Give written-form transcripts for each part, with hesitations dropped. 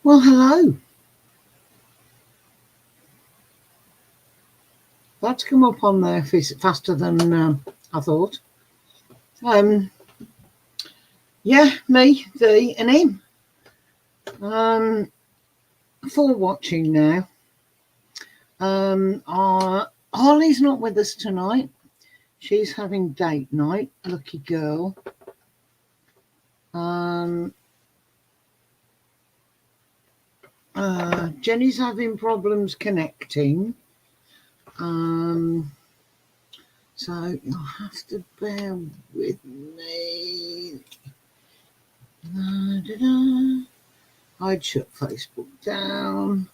Well, hello. That's come up on there faster than I thought. Um, yeah, me, thee, and him. For watching now. Harley's not with us tonight. She's having date night. Lucky girl. Jenny's having problems connecting. So you'll have to bear with me. I'd shut Facebook down.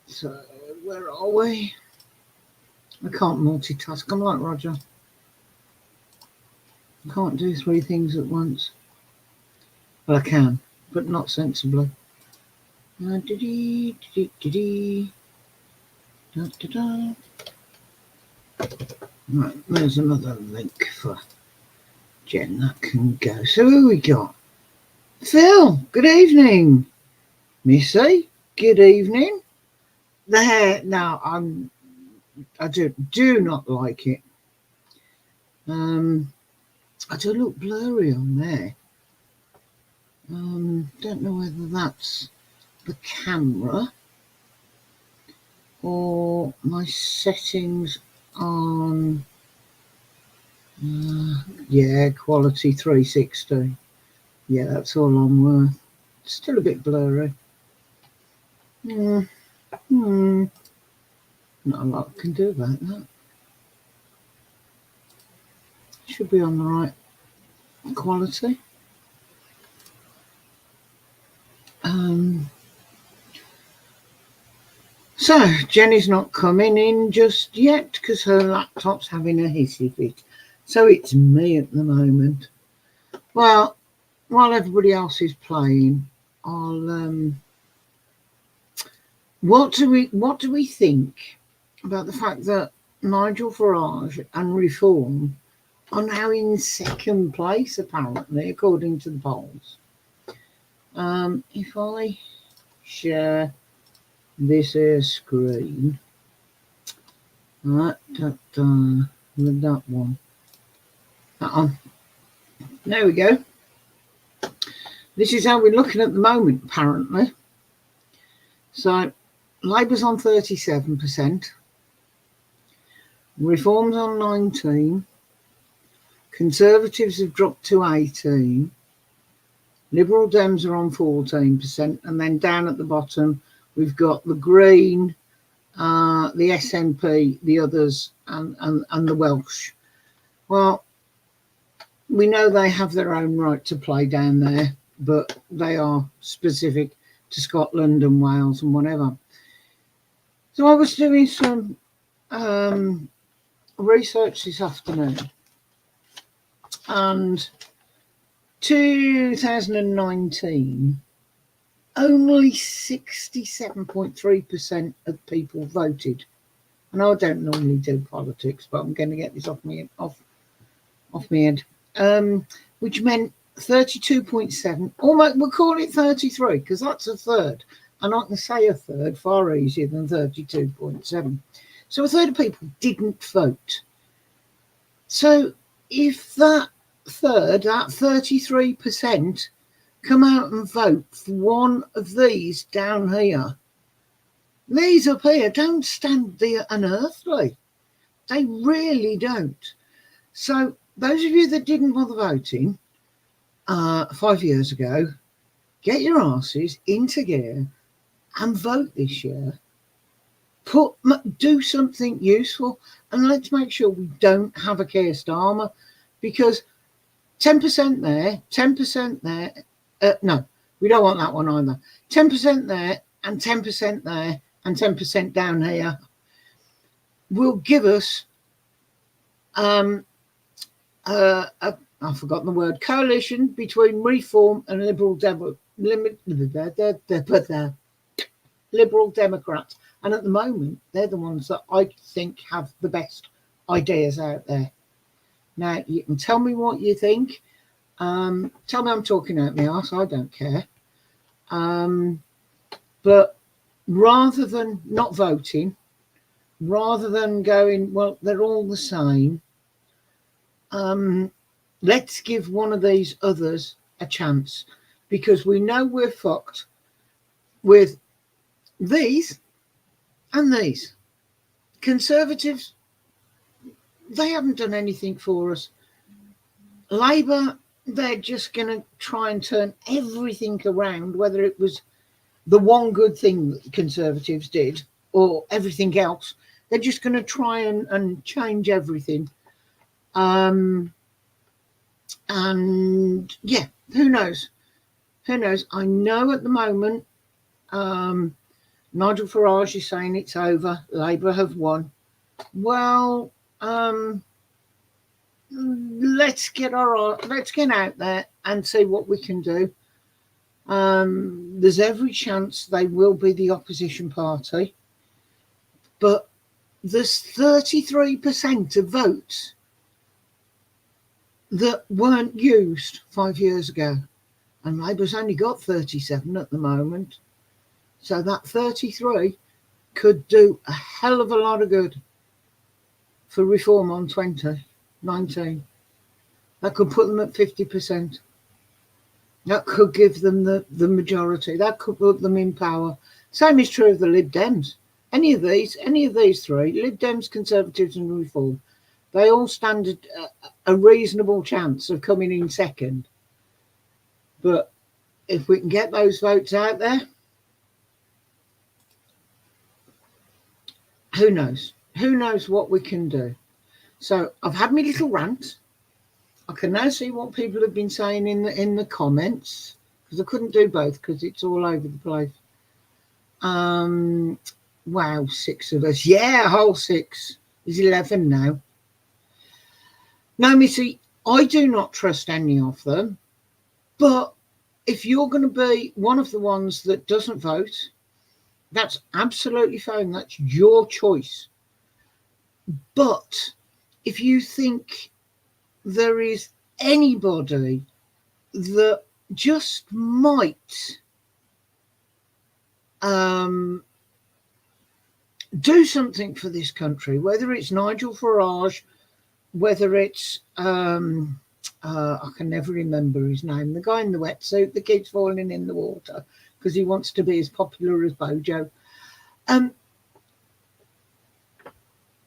So where are we? I can't multitask. I'm like Roger. I can't do three things at once. Well, I can, but not sensibly. Right, there's another link for Jen that can go. So who we got? Phil, good evening. Missy, good evening. The hair, now I do not like it. I do look blurry on there. Don't know whether that's the camera or my settings on quality 360. Yeah, that's all I'm worth. Still a bit blurry. Not a lot I can do about that. Should be on the right quality. So Jenny's not coming in just yet because her laptop's having a hissy fit. So it's me at the moment. Well, while everybody else is playing, I'll what do we think about the fact that Nigel Farage and Reform are now in second place, apparently, according to the polls? If I share this screen, with that one. There we go. This is how we're looking at the moment, apparently. So, Labour's on 37%, Reform's on 19%, Conservatives have dropped to 18%, Liberal Dems are on 14%, and then down at the bottom we've got the Green, the SNP, the others, and the Welsh. Well, we know they have their own right to play down there, but they are specific to Scotland and Wales and whatever. So I was doing some research this afternoon, and 2019, only 67.3% of people voted. And I don't normally do politics, but I'm going to get this off my head. Which meant 32.7, almost, we'll call it 33, because that's a third. And I can say a third far easier than 32.7. So a third of people didn't vote. So if that third, that 33%, come out and vote for one of these down here, these up here don't stand the unearthly. They really don't. So those of you that didn't bother voting 5 years ago, get your asses into gear and vote this year. Do something useful, and let's make sure we don't have a Keir Starmer, because 10% there, 10% there. No, we don't want that one either. 10% there and 10% there and 10% down here will give us I've forgotten the word, coalition between Reform and Liberal Democrats. And at the moment, they're the ones that I think have the best ideas out there. Now, you can tell me what you think. Tell me I'm talking out my arse. I don't care. But rather than not voting, rather than going, well, they're all the same, let's give one of these others a chance, because we know we're fucked with these and these. Conservatives, they haven't done anything for us. Labour, they're just going to try and turn everything around, whether it was the one good thing that the Conservatives did or everything else. They're just going to try and change everything. And yeah, who knows? Who knows? I know at the moment, Nigel Farage is saying it's over. Labour have won. Well, let's get out there and see what we can do. There's every chance they will be the opposition party, but there's 33% of votes that weren't used 5 years ago, and Labour's only got 37 at the moment. So that 33 could do a hell of a lot of good for reform on 2019. That could put them at 50%. That could give them the majority. That could put them in power. Same is true of the Lib Dems. Any of these three, Lib Dems, Conservatives and Reform, they all stand a reasonable chance of coming in second. But if we can get those votes out there, who knows? Who knows what we can do? So I've had my little rant. I can now see what people have been saying in the comments, because I couldn't do both because it's all over the place. Wow, 6 of us. Yeah, a whole 6. There's 11 now. Now, Missy, I do not trust any of them, but if you're going to be one of the ones that doesn't vote, that's absolutely fine. That's your choice. But if you think there is anybody that just might do something for this country, whether it's Nigel Farage, whether it's I can never remember his name, the guy in the wetsuit that keeps falling in the water because he wants to be as popular as Bojo.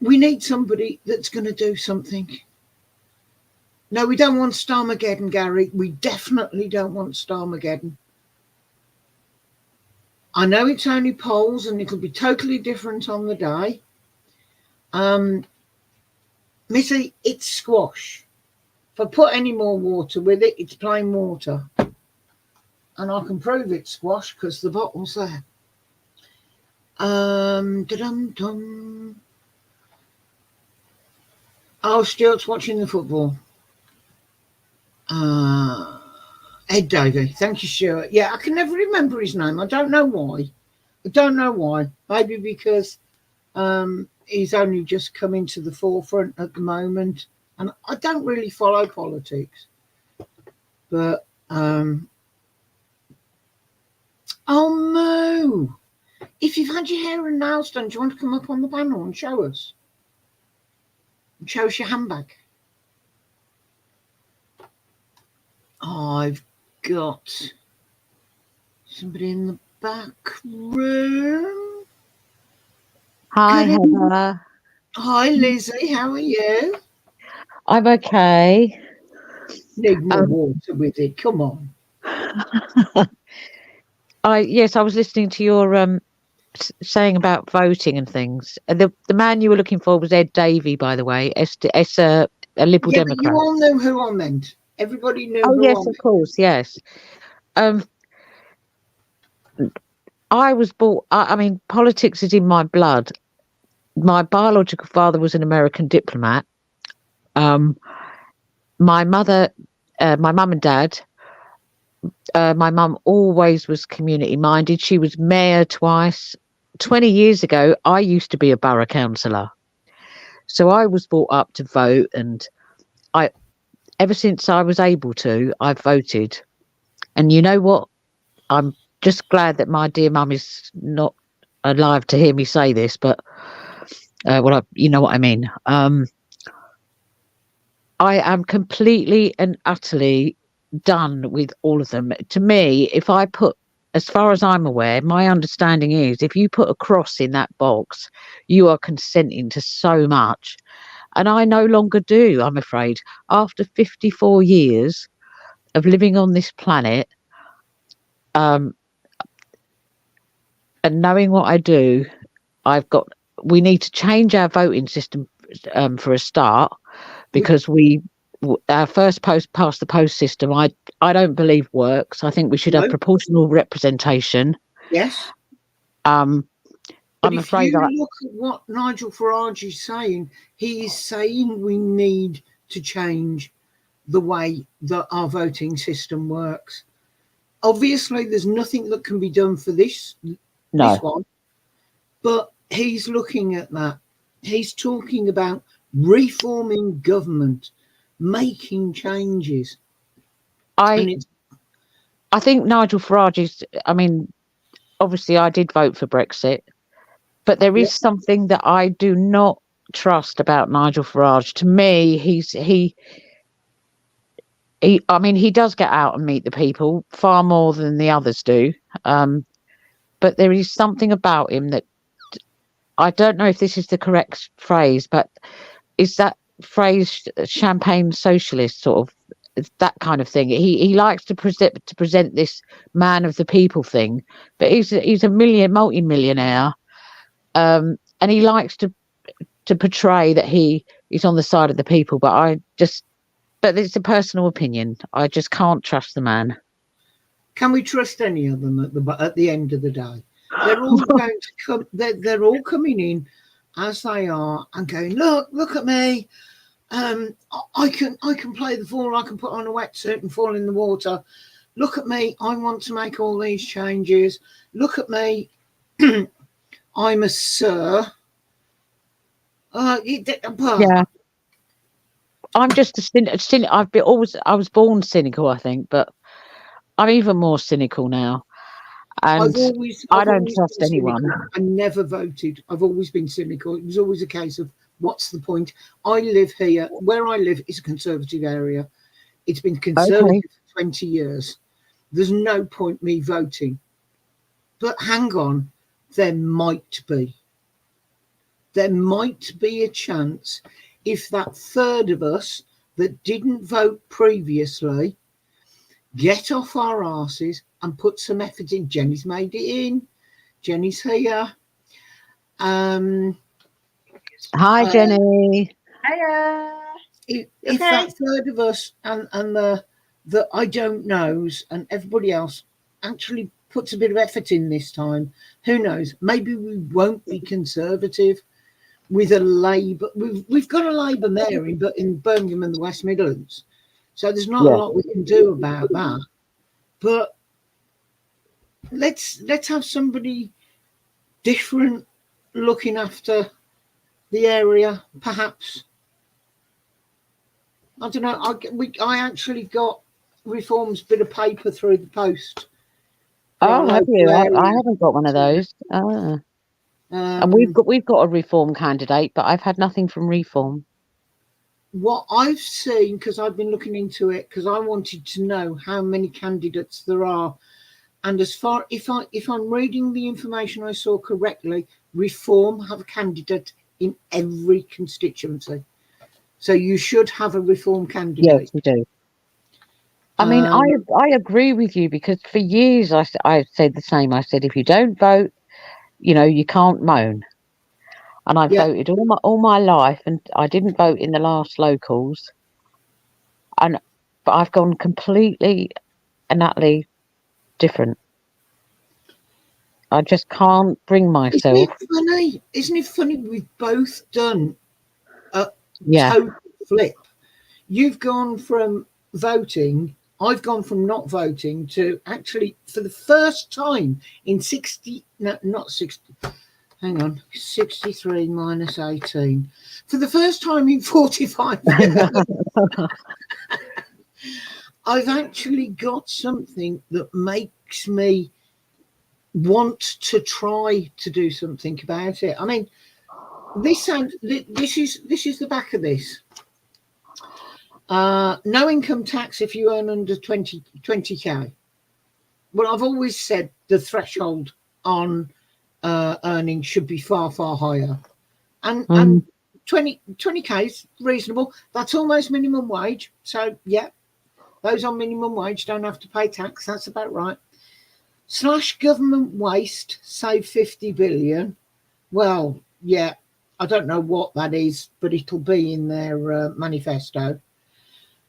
We need somebody that's going to do something. No, we don't want Starmageddon, Gary. We definitely don't want Starmageddon. I know it's only polls and it'll be totally different on the day. Missy, it's squash. If I put any more water with it, it's plain water. And I can prove it's squash because the bottle's there. Da-dum-dum. Oh, Stuart's watching the football. Ed Davey. Thank you, Stuart. Yeah, I can never remember his name. I don't know why. Maybe because he's only just come into the forefront at the moment. And I don't really follow politics. But, oh, Moo. If you've had your hair and nails done, do you want to come up on the panel and show us? And show us your handbag. I've got somebody in the back room. Hi, Heather. Hi, Lizzie. How are you? I'm okay. Need more water with it. Come on. Yes, I was listening to your saying about voting and things. The man you were looking for was Ed Davey, by the way. A Liberal Democrat. But you all know who I meant. Everybody knew. Oh, yes, of course, yes. I was brought. I mean, politics is in my blood. My biological father was an American diplomat. My mother, my mum and dad. My mum always was community minded. She was mayor twice. 20 years ago, I used to be a borough councillor. So I was brought up to vote, and ever since I was able to, I've voted. And you know what? I'm just glad that my dear mum is not alive to hear me say this, but you know what I mean. I am completely and utterly done with all of them. To me, if I put, as far as I'm aware, my understanding is if you put a cross in that box, you are consenting to so much. And I no longer do, I'm afraid. After 54 years of living on this planet, and knowing what I do, we need to change our voting system for a start, because our first past the post system, I don't believe works. I think we should have proportional representation. Yes. I'm if afraid you look at what Nigel Farage is saying, he is saying we need to change the way that our voting system works. Obviously, there's nothing that can be done for this one, but he's looking at that. He's talking about reforming government, making changes. I think Nigel Farage is, I mean, obviously I did vote for Brexit, but there is something that I do not trust about Nigel Farage. To me, I mean, he does get out and meet the people far more than the others do. But there is something about him that, I don't know if this is the correct phrase, but is that phrase champagne socialist, sort of that kind of thing? He likes to present this man of the people thing, but he's a multi-millionaire, and he likes to portray that he is on the side of the people. But it's a personal opinion. I just can't trust the man. Can we trust any of them at the end of the day? They're all going to come. They're all coming in as they are and going, look at me. I can play the fool. I can put on a wetsuit and fall in the water. Look at me. I want to make all these changes. Look at me. I'm a sir. Yeah. I'm just a cynic. I was born cynical, I think, but I'm even more cynical now. And I don't trust anyone. I never voted. I've always been cynical. It was always a case of, what's the point? I live here. Where I live is a conservative area. It's been conservative for 20 years. There's no point me voting. But hang on, there might be. There might be a chance if that third of us that didn't vote previously get off our arses and put some effort in. Jenny's made it in. Jenny's here. Hi, Jenny. Hiya. If that third of us and the I don't knows and everybody else actually puts a bit of effort in this time, who knows? Maybe we won't be conservative with a Labour. We've got a Labour mayor in Birmingham and the West Midlands, so there's not a lot we can do about that. But let's have somebody different looking after the area, perhaps. I don't know. I actually got Reform's bit of paper through the post. Oh, have you? I haven't got one of those. And we've got a Reform candidate, but I've had nothing from Reform. What I've seen, because I've been looking into it, because I wanted to know how many candidates there are, and as far if I'm reading the information I saw correctly, Reform have a candidate in every constituency, so you should have a Reform candidate. Yes, we do. I mean, I agree with you, because for years I said the same. I said, if you don't vote, you can't moan. And I voted all my life, and I didn't vote in the last locals. But I've gone completely and utterly different. I just can't bring myself. Isn't it funny? We've both done a total flip. You've gone from voting. I've gone from not voting to actually, for the first time in 63 minus 18. For the first time in 45 years, I've actually got something that makes me want to try to do something about it. I mean, this is the back of this. No income tax if you earn under 20k. Well, I've always said the threshold on earnings should be far higher, and 20k is reasonable. That's almost minimum wage. So yeah, those on minimum wage don't have to pay tax. That's about right. Slash government waste, save 50 billion. Well, yeah, I don't know what that is, but it'll be in their manifesto.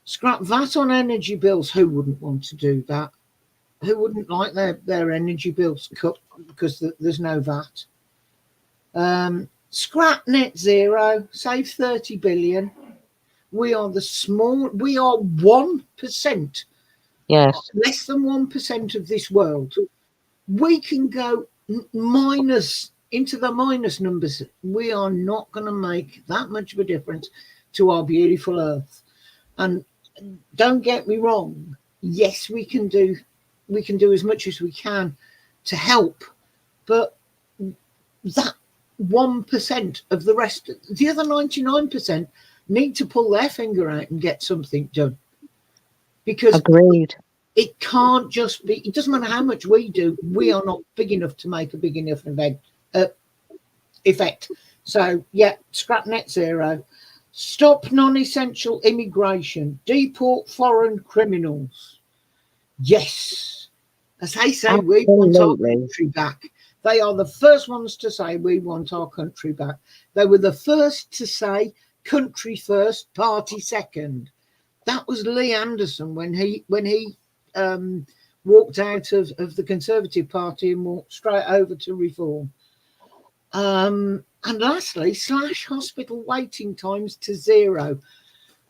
Scrap VAT on energy bills. Who wouldn't want to do that? Who wouldn't like their energy bills cut because there's no VAT? Scrap net zero, save 30 billion. We are 1%. Yes. Less than 1% of this world. We can go minus into the minus numbers. We are not going to make that much of a difference to our beautiful earth. And don't get me wrong. Yes, we can do as much as we can to help, but that 1% of the rest, the other 99% need to pull their finger out and get something done. Because agreed. It can't just be, it doesn't matter how much we do, we are not big enough to make a big enough effect. So, yeah, scrap net zero. Stop non-essential immigration. Deport foreign criminals. Yes. As they say, we want our country back. They are the first ones to say we want our country back. They were the first to say country first, party second. That was Lee Anderson when he walked out of the Conservative Party and walked straight over to Reform. And lastly, slash hospital waiting times to 0.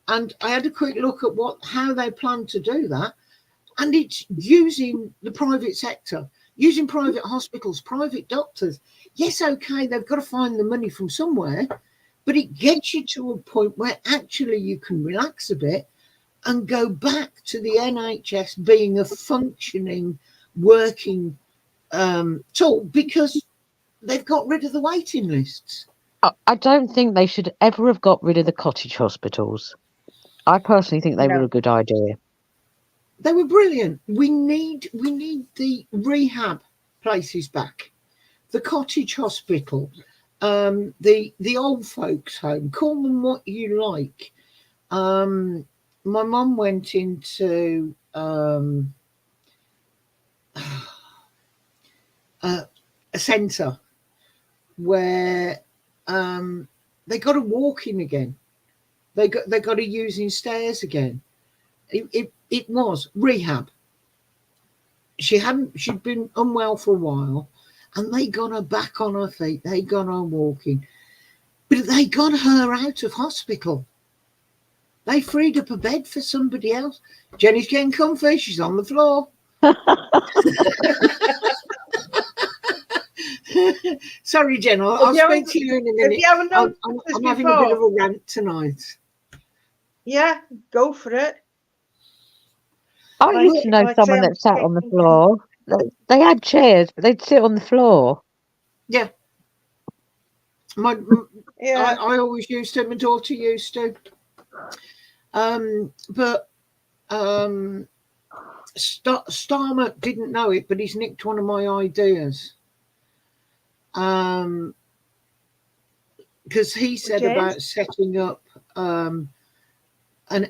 And I had a quick look at how they plan to do that. And it's using the private sector, using private hospitals, private doctors. Yes, okay, they've got to find the money from somewhere, but it gets you to a point where actually you can relax a bit and go back to the NHS being a functioning, working tool, because they've got rid of the waiting lists. I don't think they should ever have got rid of the cottage hospitals. I personally think they were a good idea. They were brilliant. We need the rehab places back, the cottage hospital, the old folks home. Call them what you like. My mum went into a centre where they got to walking again. They got to using stairs again. It was rehab. She'd been unwell for a while, and they got her back on her feet. They got her walking, but they got her out of hospital. They freed up a bed for somebody else. Jenny's getting comfy. She's on the floor. Sorry, Jen. I'll speak to you in a minute. I'm having a bit of a rant tonight. Yeah, go for it. I used to know someone that sat on the floor. They had chairs, but they'd sit on the floor. Yeah. I always used to. My daughter used to. But Starmer didn't know it, but he's nicked one of my ideas. Because he said about setting up an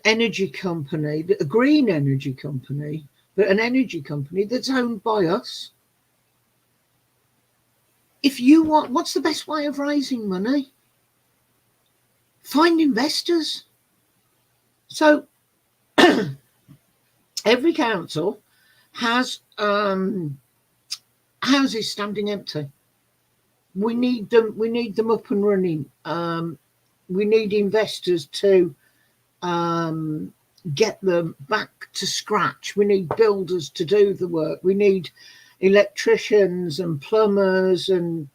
energy company, a green energy company, but an energy company that's owned by us. If you want, what's the best way of raising money? Find investors. So every council has houses standing empty. We need them up and running. We need investors to get them back to scratch. We need builders to do the work. We need electricians and plumbers, and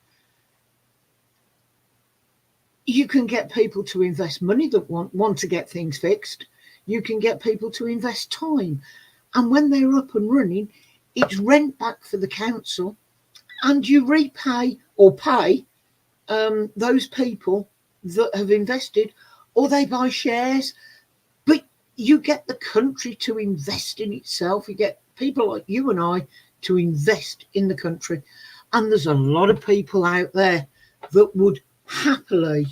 you can get people to invest money that want to get things fixed. You can get people to invest time, and when they're up and running, it's rent back for the council, and you repay or pay those people that have invested, or they buy shares. But you get the country to invest in itself. You get people like you and I to invest in the country. And there's a lot of people out there that would happily.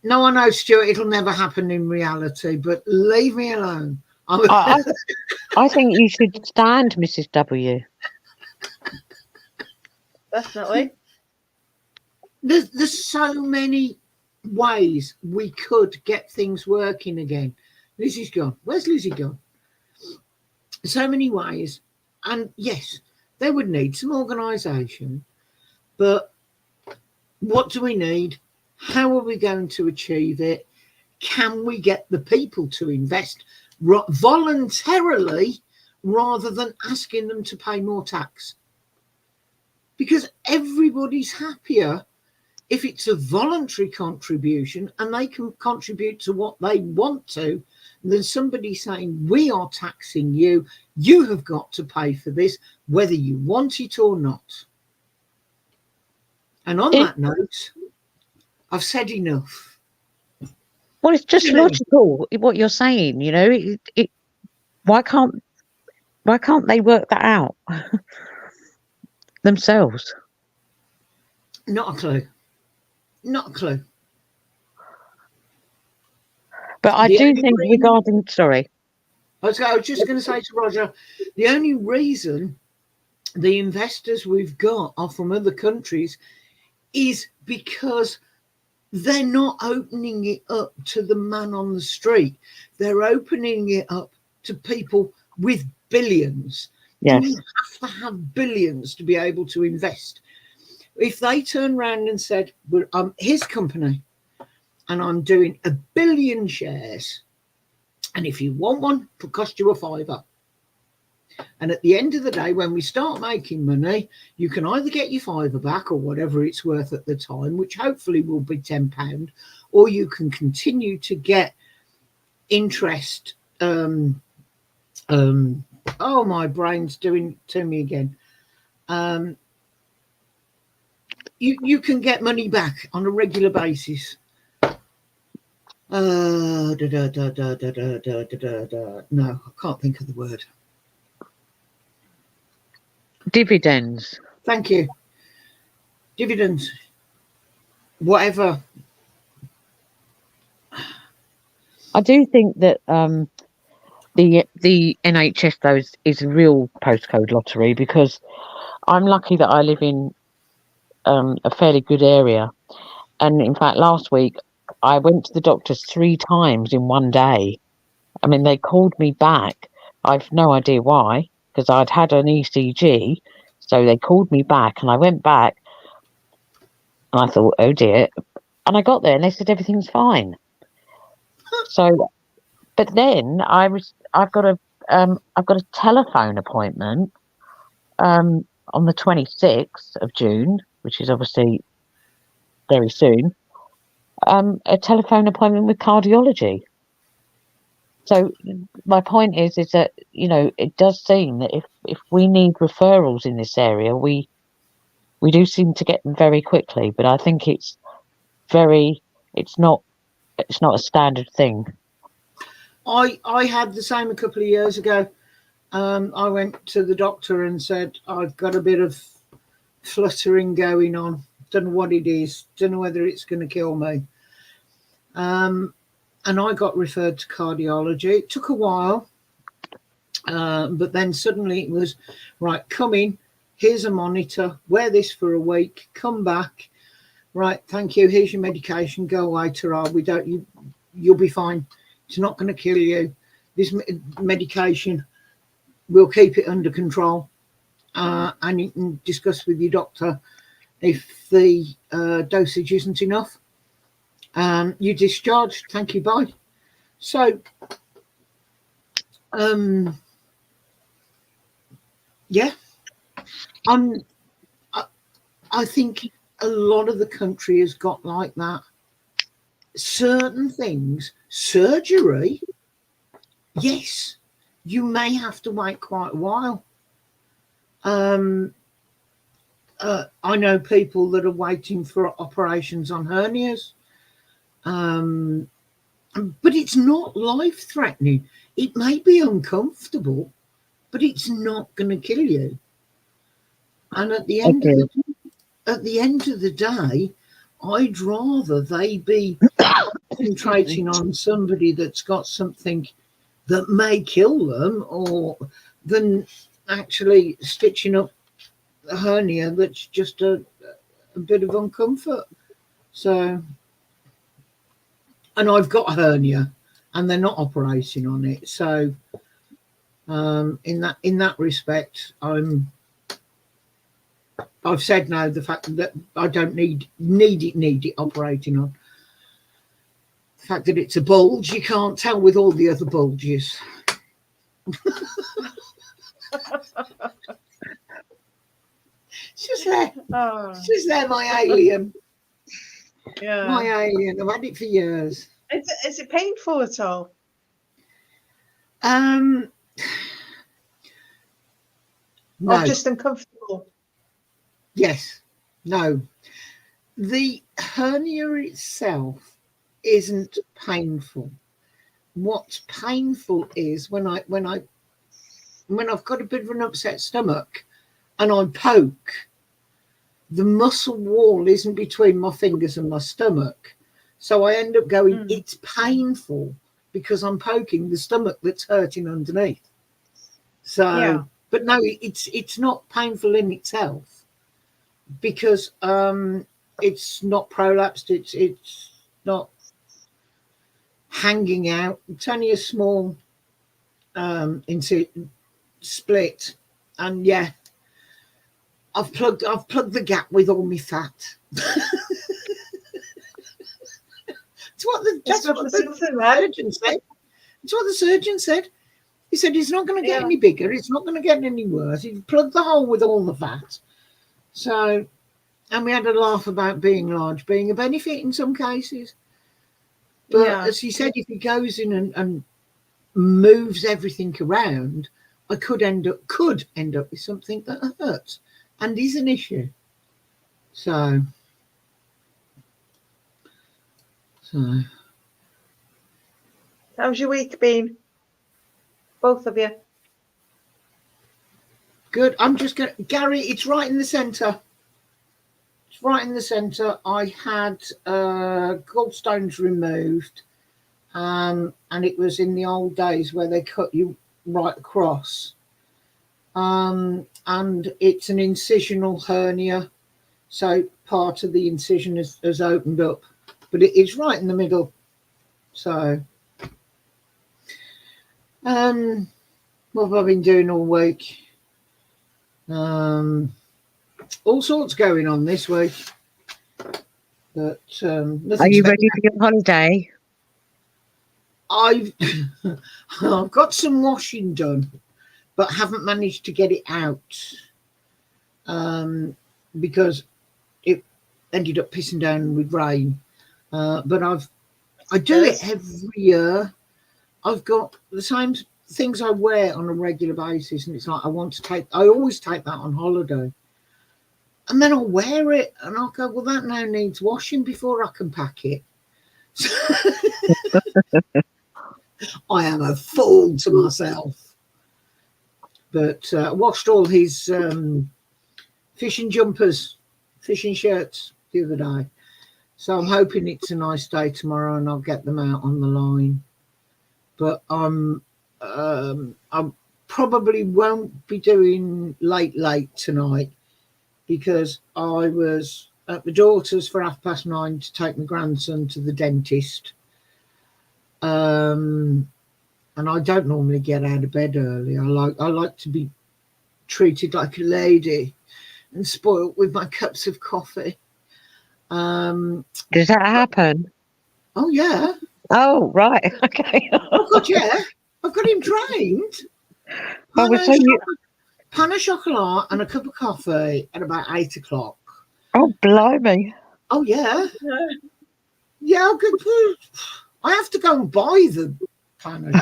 No, I know, Stuart, it'll never happen in reality, but leave me alone. I think you should stand, Mrs. W. Definitely. There's so many ways we could get things working again. Lizzie's gone. Where's Lizzie gone? So many ways. And yes, they would need some organisation. But what do we need? How are we going to achieve it? Can we get the people to invest voluntarily rather than asking them to pay more tax? Because everybody's happier if it's a voluntary contribution and they can contribute to what they want to, than somebody saying, we are taxing you, you have got to pay for this, whether you want it or not. And on that note, I've said enough. Well, it's just logical what you're saying. You know, why can't they work that out themselves? Not a clue. Not a clue. But I do think regarding, sorry. I was just going to say to Roger, the only reason the investors we've got are from other countries is because they're not opening it up to the man on the street. They're opening it up to people with billions. Yes. You have to have billions to be able to invest. If they turn around and said, well, I'm his company and I'm doing 1 billion shares, and if you want one, it'll cost you £5. And at the end of the day, when we start making money, you can either get your £5 back or whatever it's worth at the time, which hopefully will be £10, or you can continue to get interest. Oh, my brain's doing it to me again. You can get money back on a regular basis. No, I can't think of the word. Dividends. Thank you. Dividends. Whatever. I do think that the NHS though is a real postcode lottery, because I'm lucky that I live in a fairly good area, and in fact last week I went to the doctors 3 times in one day. I mean, they called me back. I've no idea why, because I'd had an ECG, so they called me back, and I went back, and I thought, oh dear, and I got there and they said everything's fine. So, but then I've got a telephone appointment on the 26th of June, which is obviously very soon. A telephone appointment with cardiology. So my point is that, you know, it does seem that if we need referrals in this area, we do seem to get them very quickly. But I think it's not a standard thing. I had the same a couple of years ago. I went to the doctor and said, I've got a bit of fluttering going on. Don't know what it is. Don't know whether it's going to kill me. And I got referred to cardiology. It took a while, but then suddenly it was, right, come in, here's a monitor, wear this for a week, come back, right, thank you, here's your medication, go away, ta-ra, you'll be fine. It's not going to kill you. This medication, we'll keep it under control, and you can discuss with your doctor if the dosage isn't enough. You discharged, thank you, bye. So, yeah, I think a lot of the country has got like that. Certain things, surgery, yes, you may have to wait quite a while. I know people that are waiting for operations on hernias. But it's not life-threatening. It may be uncomfortable, but it's not going to kill you. And at the end of the day, I'd rather they be concentrating on somebody that's got something that may kill them, or than actually stitching up a hernia that's just a bit of uncomfort. So, and I've got a hernia, and they're not operating on it. So, in that respect, I've said no. The fact that I don't need it operating on. The fact that it's a bulge, you can't tell with all the other bulges. It's just there. Oh, It's just there, my alien. yeah. My alien. I've had it for years. Is it painful at all? No. Or just uncomfortable? Yes. No. The hernia itself isn't painful. What's painful is when I've got a bit of an upset stomach and I poke, the muscle wall isn't between my fingers and my stomach. So I end up going, it's painful because I'm poking the stomach that's hurting underneath. So, Yeah. but no, it's not painful in itself because it's not prolapsed. It's not hanging out. It's only a small split, and yeah, I've plugged the gap with all my fat. It's what the surgeon said. It's what the surgeon said. He said it's not going to get any bigger. It's not going to get any worse. He plugged the hole with all the fat. So, and we had a laugh about being large being a benefit in some cases. But as he said, if he goes in and moves everything around, I could end up with something that hurts and is an issue. So how's your week been? Both of you? Good. I'm just going to, Gary, it's right in the centre. It's right in the centre. I had gallstones removed, and it was in the old days where they cut you right across. And it's an incisional hernia, so part of the incision has opened up, but it is right in the middle. So, what have I been doing all week? All sorts going on this week. But are you ready for your holiday? I've got some washing done, but haven't managed to get it out because it ended up pissing down with rain. But I do it every year. I've got the same things I wear on a regular basis, and it's like I always take that on holiday. And then I'll wear it and I'll go, well, that now needs washing before I can pack it. I am a fool to myself. But I washed all his fishing jumpers, fishing shirts the other day. So I'm hoping it's a nice day tomorrow and I'll get them out on the line. But I probably won't be doing late tonight because I was at my daughter's for 9:30 to take my grandson to the dentist. And I don't normally get out of bed early. I like to be treated like a lady and spoilt with my cups of coffee. Does that happen? Oh yeah. Oh right. Okay. Oh God, yeah. I've got him trained. Pan of chocolate and a cup of coffee at about 8 o'clock. Oh blimey. Oh yeah. Yeah, I have to go and buy the pan of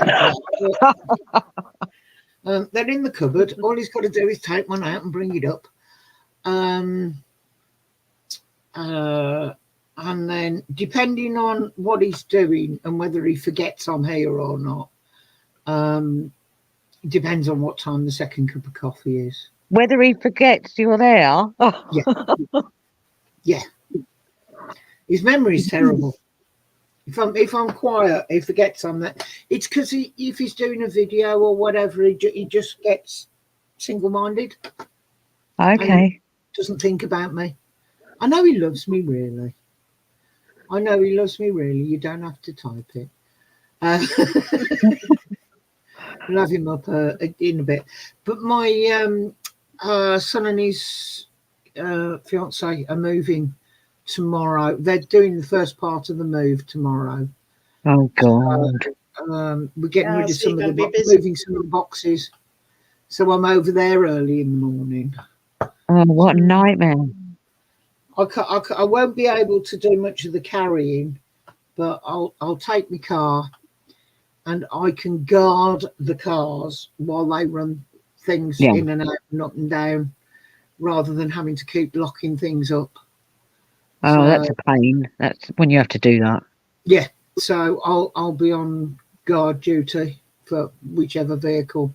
chocolate. They're in the cupboard. All he's got to do is take one out and bring it up. Um, and then depending on what he's doing and whether he forgets I'm here or not, it depends on what time the second cup of coffee is. Whether he forgets you're there. Yeah. His memory's terrible. If I'm quiet, he forgets I'm there. It's because if he's doing a video or whatever, he just gets single-minded. Okay. Doesn't think about me. I know he loves me, really. I know he loves me, really. You don't have to type it. We'll have him up in a bit. But my son and his fiance are moving tomorrow. They're doing the first part of the move tomorrow. Oh God. We're getting rid of so some you're of gonna the be busy. moving some of the boxes. So I'm over there early in the morning. Oh, what a nightmare. I won't be able to do much of the carrying, but I'll take my car and I can guard the cars while they run things Yeah. in and out and up and down, rather than having to keep locking things up. Oh, So, that's a pain. That's when you have to do that. yeah. So I'll be on guard duty for whichever vehicle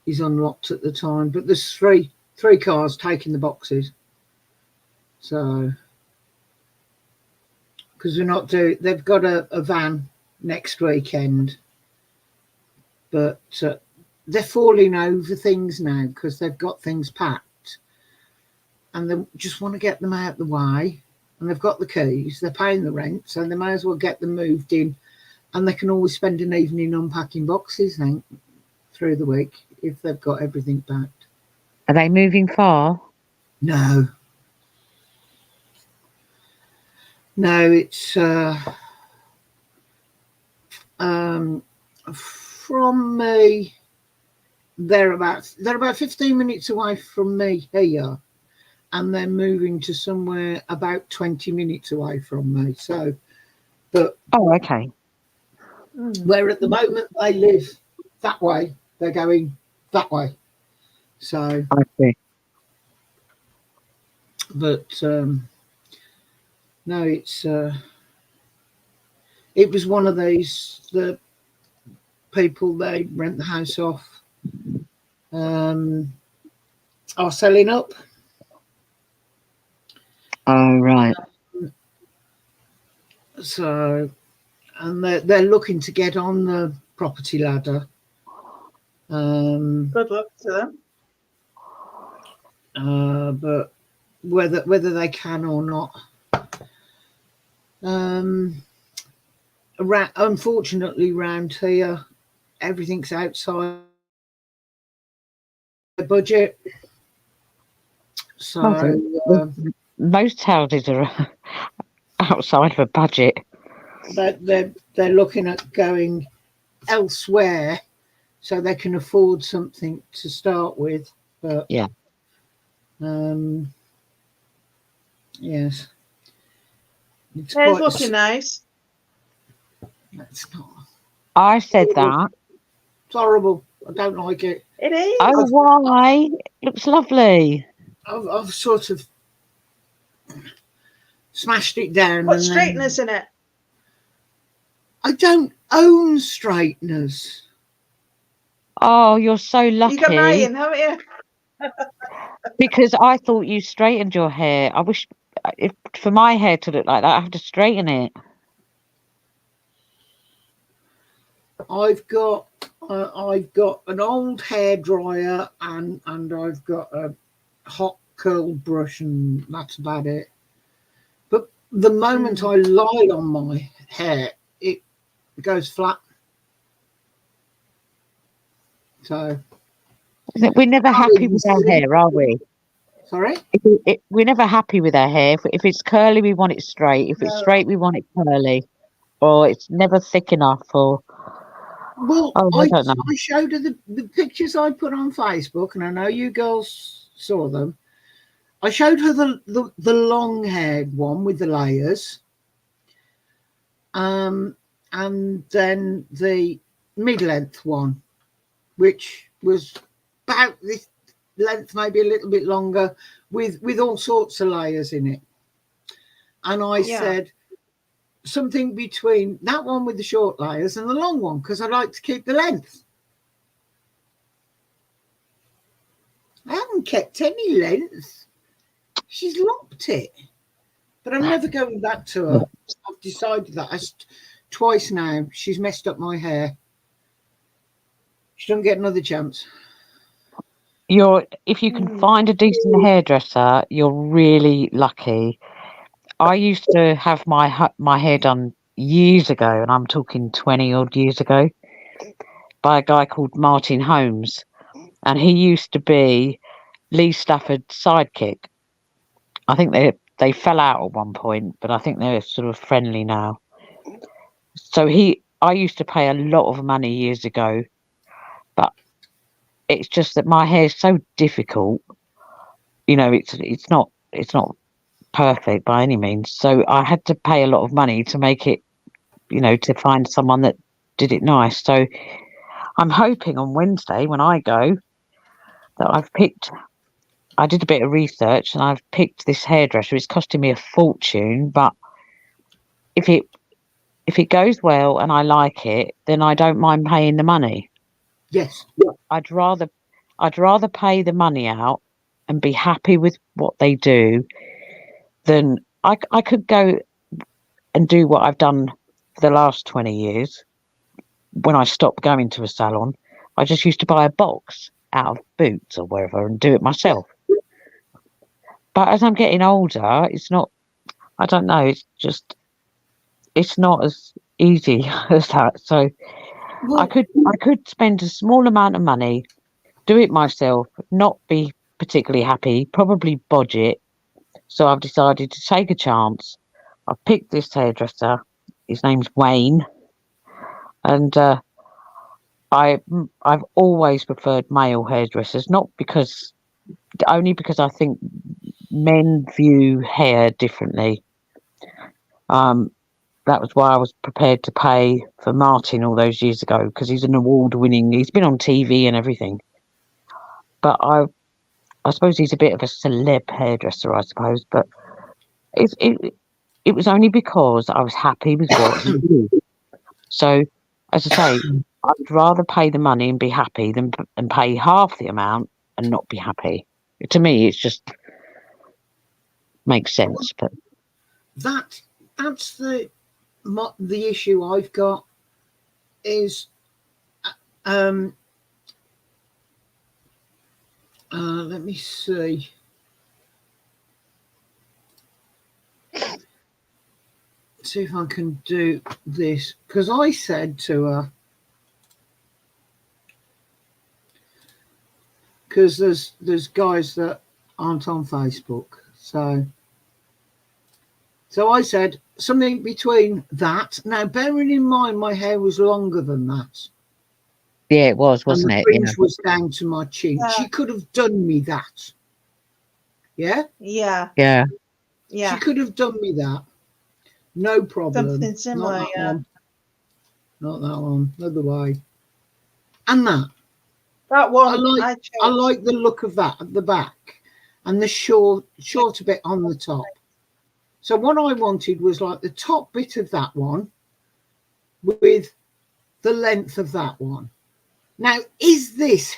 is unlocked at the time. But there's three cars taking the boxes. So because they've got a van next weekend, but they're falling over things now because they've got things packed and they just want to get them out of the way, and they've got the keys, they're paying the rent, so they may as well get them moved in, and they can always spend an evening unpacking boxes then through the week if they've got everything packed. Are they moving far? No, it's from me. They're about 15 minutes away from me here, and they're moving to somewhere about 20 minutes away from me. So, but Oh, okay. where at the moment they live that way, they're going that way. So, I see. but no, it was one of these, the people they rent the house off are selling up. Oh, right. So, and they're looking to get on the property ladder. Good luck to them. But whether they can or not, unfortunately, round here, everything's outside the budget. So Most houses are outside of a budget. they're looking at going elsewhere so they can afford something to start with. But yeah, yes, it's It's looking nice. It's not. I said that. It's horrible. I don't like it. It is. Oh, why? It looks lovely. I've sort of smashed it down. Put and straighteners in it. I don't own straighteners. Oh, you're so lucky. You got mine, haven't you? Because I thought you straightened your hair. I wish, if for my hair to look like that, I have to straighten it. I've got an old hairdryer and I've got a hot curl brush, and that's about it. But the moment I lie on my hair, it goes flat. So We're never happy with our hair, are we? sorry? We're never happy with our hair. If it's curly, we want it straight. If it's straight, we want it curly. Or it's never thick enough. Or Well, I don't know. I showed her the pictures I put on Facebook, and I know you girls saw them. I showed her the long-haired one with the layers, and then the mid-length one, which was about length maybe a little bit longer with all sorts of layers in it. And I Yeah. said something between that one with the short layers and the long one, because I like to keep the length. I haven't kept any length. She's lopped it. But I'm never going back to her. I've decided that. Twice now, she's messed up my hair. She doesn't get another chance. If you can find a decent hairdresser, you're really lucky. I used to have my hair done years ago, and I'm talking 20 odd years ago, by a guy called Martin Holmes, and he used to be Lee Stafford's sidekick. I think they fell out at one point, but I think they're sort of friendly now. So I used to pay a lot of money years ago, but it's just that my hair is so difficult. You know, it's not perfect by any means. So I had to pay a lot of money to make it, you know, to find someone that did it nice. So I'm hoping on Wednesday when I go that I did a bit of research and I've picked this hairdresser. It's costing me a fortune, but if it goes well and I like it, then I don't mind paying the money. Yes. I'd rather pay the money out and be happy with what they do than I could go and do what I've done for the last 20 years. When I stopped going to a salon, I just used to buy a box out of Boots or wherever and do it myself. But as I'm getting older, it's not, I don't know, it's not as easy as that. So Well, I could spend a small amount of money, do it myself, not be particularly happy, probably budget. So I've decided to take a chance. I've picked this hairdresser. His name's Wayne. And I've always preferred male hairdressers, only because I think men view hair differently. That was why I was prepared to pay for Martin all those years ago, because he's he's been on TV and everything. But I suppose he's a bit of a celeb hairdresser, I suppose. But it was only because I was happy with what he did. So, as I say, I'd rather pay the money and be happy than pay half the amount and not be happy. To me, it's just makes sense. But that's the issue I've got is let me see. See if I can do this, because I said to her, because there's guys that aren't on Facebook, so I said something between that. Now, bearing in mind my hair was longer than that. Yeah, it was, wasn't and the it? fringe was down to my chin. Yeah. She could have done me that. Yeah? Yeah. Yeah. Yeah. She could have done me that. No problem. Something similar, Not that yeah. one. Not that one. Another way. And that. That one I like the look of that at the back and the shorter bit on the top. So what I wanted was like the top bit of that one with the length of that one. Now, is this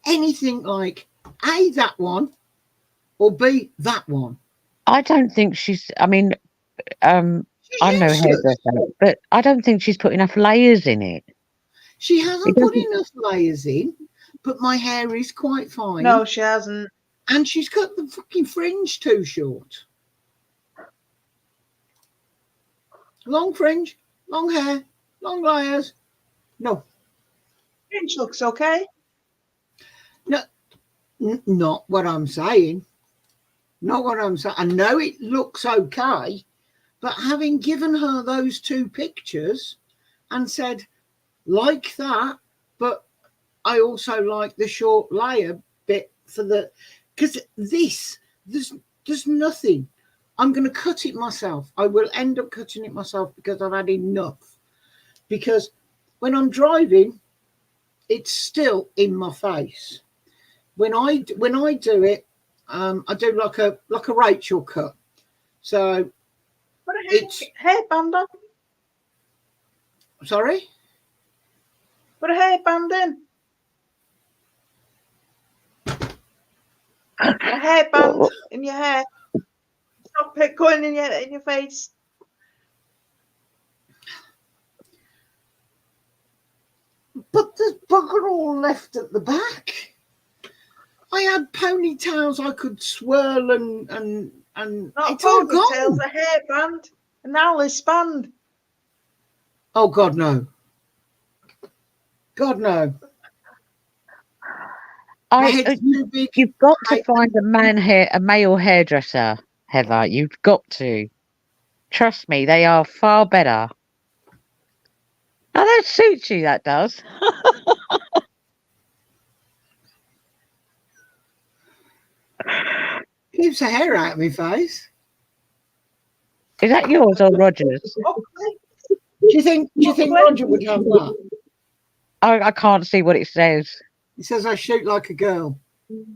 anything like A, that one, or B, that one? I don't think I mean, I'm no hairdresser, but I don't think she's put enough layers in it. She hasn't put enough layers in, but my hair is quite fine. No, she hasn't. And she's cut the fucking fringe too short. Long fringe, long hair, long layers. No. Fringe looks okay. No, not what I'm saying. Not what I'm saying. I know it looks okay, but having given her those two pictures and said, like that, but I also like the short layer bit for because there's nothing. I'm going to cut it myself. I will end up cutting it myself because I've had enough. Because when I'm driving, it's still in my face. when I do it, I do like a Rachel cut. So Put a it's hairband on. sorry. Put a hairband in. A hairband in your hair. Stop it going in your face. But there's bugger all left at the back. I had ponytails I could swirl and Not it's all ponytails, gone. a hairband. An Alice band. Oh God, no. God, no. My head's too big. You've got to find a male hairdresser, Heather. You've got to. Trust me, they are far better. Now that suits you, that does. Keeps the hair out of my face. Is that yours or Roger's? Do you think Roger would have that? I can't see what it says. He says I shoot like a girl.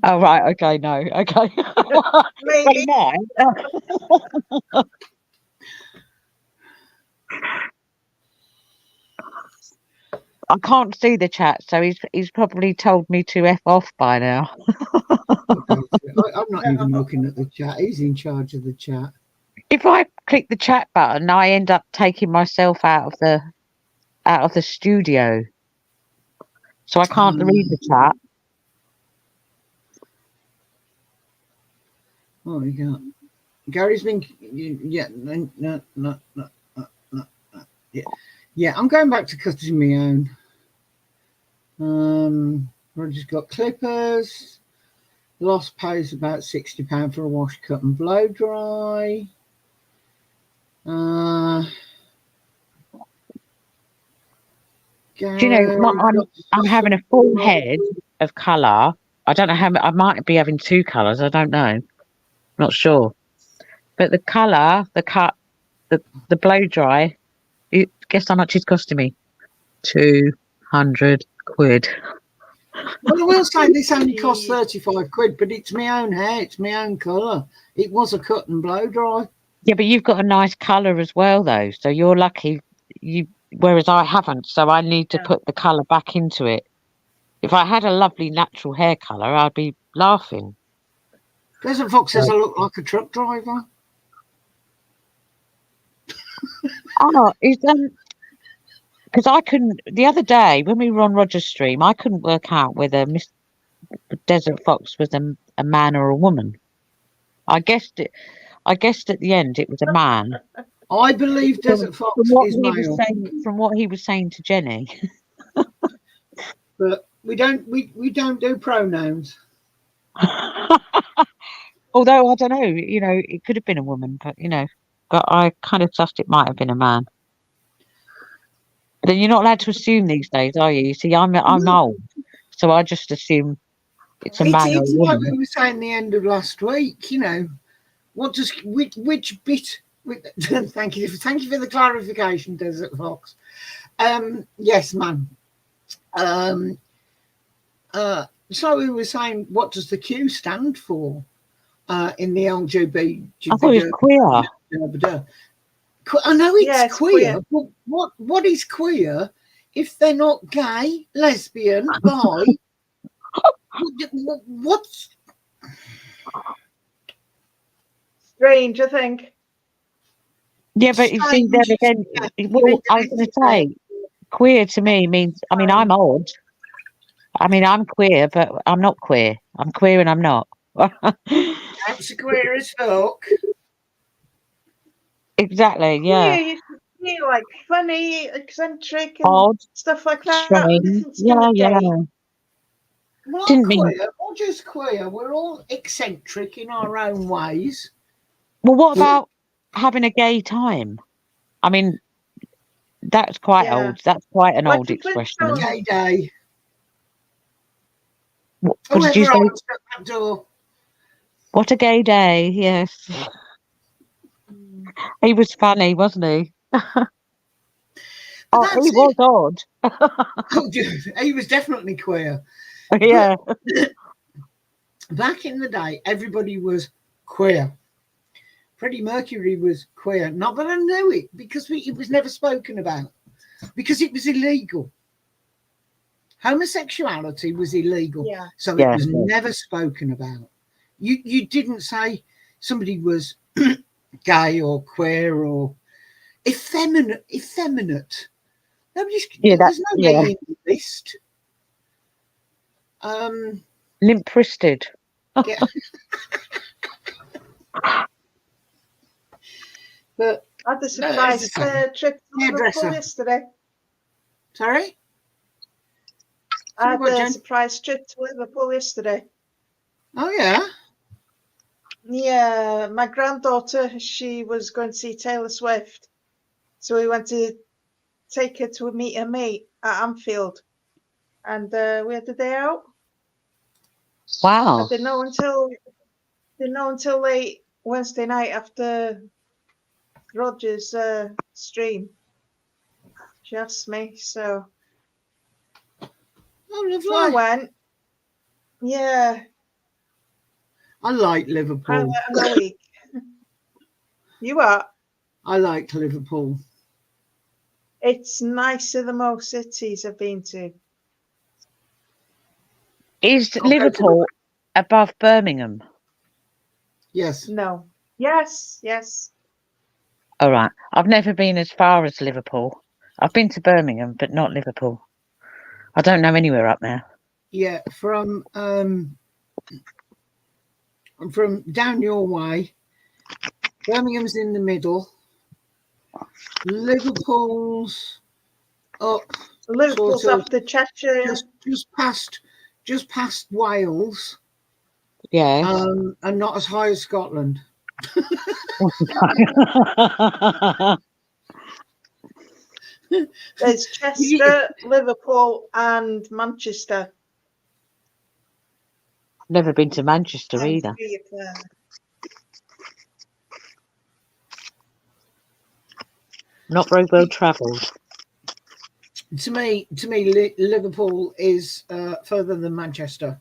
Oh right, okay, no, okay. Maybe. Mine. I can't see the chat, so he's probably told me to F off by now. I'm not even looking at the chat. He's in charge of the chat. If I click the chat button, I end up taking myself out of the studio, so I can't read the chat. Oh, you got Gary's been yeah. I'm going back to cutting my own. Roger's got clippers. Lost pays about £60 for a wash, cut and blow dry. Do you know, I'm having a full head of colour. I don't know how I might be having two colours. I don't know. Not sure. But the colour, the cut, the blow dry, guess how much it's costing me? 200 quid. Well, I will say this only cost 35 quid, but it's my own hair. It's my own colour. It was a cut and blow dry. Yeah, but you've got a nice colour as well, though. So you're lucky. Whereas I haven't. So I need to put the colour back into it. If I had a lovely natural hair colour, I'd be laughing. Desert Fox says I look like a truck driver. Oh, because I couldn't. The other day when we were on Roger's stream, I couldn't work out whether Mr. Desert Fox was a man or a woman. I guessed at the end it was a man. I believe Desert Fox is male. From what he was saying to Jenny. But we don't do pronouns. Although I don't know, it could have been a woman, but I kind of sussed it might have been a man. But then you're not allowed to assume these days, are you? You see, I'm old, so I just assume it's a man or a It's woman. like we were saying the end of last week. What does which bit? Thank you for the clarification, Desert Fox. Yes, man. So we were saying, what does the Q stand for in the LGBT? I thought it was queer. I know it's queer. But what is queer if they're not gay, lesbian, bi? What's strange, I think. Yeah, but you see, then again, well, I was going to say, queer to me means, I'm odd. I'm queer, but I'm not queer. I'm queer and I'm not. That's queer as fuck. Exactly, yeah. Queer, you like funny, eccentric, and Odd, stuff like that. strange. Yeah. Well, Didn't queer, mean- or just queer. We're all eccentric in our own ways. Well, what about having a gay time? That's quite old. That's quite an old expression. Gay day. What did you say? That door. What a gay day, yes. He was funny, wasn't he? He was odd. He was definitely queer. Yeah. back in the day, everybody was queer. Freddie Mercury was queer. Not that I knew it, because it was never spoken about, because it was illegal. Homosexuality was illegal, Yeah. so Yeah. it was never spoken about. You didn't say somebody was gay or queer or effeminate. Nobody's, Yeah, there's nobody yeah. in the list. Limp wristed. Yeah. But I had a no, it's surprise the same. trip to Hairdresser. Liverpool yesterday. Sorry? I had What, a Jen? surprise trip to Liverpool yesterday. Oh, yeah. Yeah, my granddaughter, she was going to see Taylor Swift. So we went to take her to meet her mate at Anfield. And we had the day out. I Wow. didn't know until late Wednesday night after Roger's stream. She asked me, so Oh, so I lovely. went. Yeah, I like Liverpool. highlight of the week. You are. I like Liverpool. It's nicer than most cities I've been to. Is Compared to Liverpool above Birmingham? Yes. No. Yes, yes. All right. I've never been as far as Liverpool. I've been to Birmingham, but not Liverpool. I don't know anywhere up there. Yeah, from down your way, Birmingham's in the middle. Liverpool's up Liverpool's sort of after Cheshire. just past Wales, Yes. and not as high as Scotland. There's Chester, Liverpool, and Manchester. Never been to Manchester And either. three of them. Not very well travelled. To me, Liverpool is further than Manchester,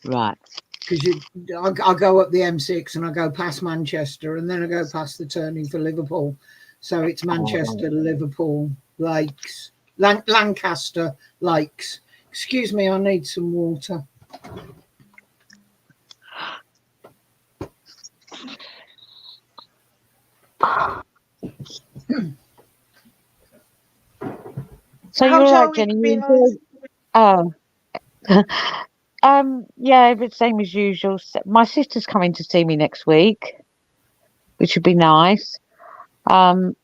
Right. because I go up the M6 and I go past Manchester, and then I go past the turning for Liverpool. So it's Manchester, Liverpool, Lakes, Lancaster, Lakes. Excuse me, I need some water. So How's you're your right, week Jenny. been? Oh. Yeah, but same as usual. My sister's coming to see me next week, which would be nice. She's Oh,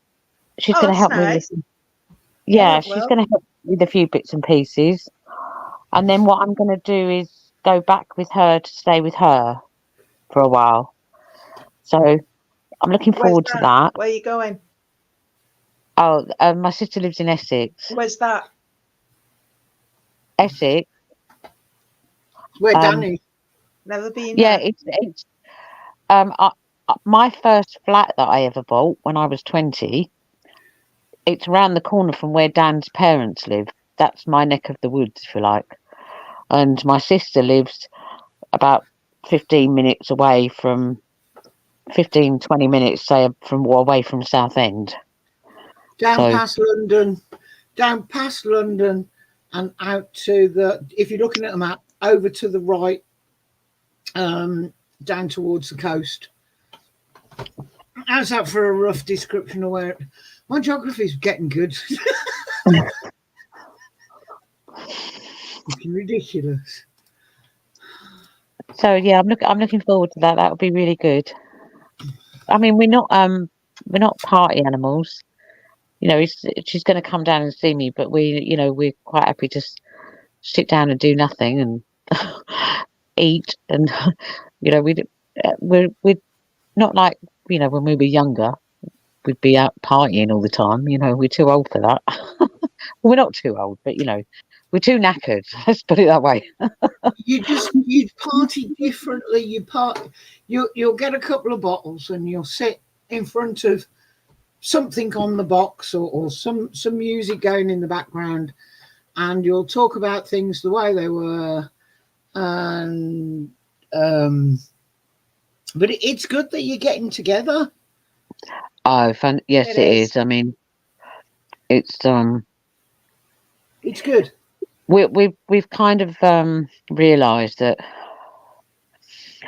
going to that's help me nice. with. Yeah, Yeah, she's well. going to help with a few bits and pieces, and then what I'm going to do is go back with her to stay with her for a while. So I'm looking Where's forward to that? that. Where are you going? Oh, my sister lives in Essex. Where's that? Essex. Where Danny? Never been Yeah, there. it's my first flat that I ever bought when I was 20. It's around the corner from where Dan's parents live. That's my neck of the woods, if you like. And my sister lives about 15 minutes away from 15, 20 minutes, say, from away from Southend. Down past London, and out to the, if you're looking at a map, over to the right, down towards the coast. How's that for a rough description of where? My geography's getting good. Looking ridiculous. So yeah, I'm looking forward to that. That would be really good. I mean, we're not party animals. You know, she's going to come down and see me, but we're quite happy to sit down and do nothing and eat, and we're not like when we were younger, we'd be out partying all the time. We're too old for that. We're not too old, but we're too knackered. Let's put it that way. You'd party differently. You'll get a couple of bottles and you'll sit in front of something on the box or some music going in the background, and you'll talk about things the way they were, and but it's good that you're getting together. Oh, fun. Yes, It it is. is. I mean, it's It's good. we've kind of realised that.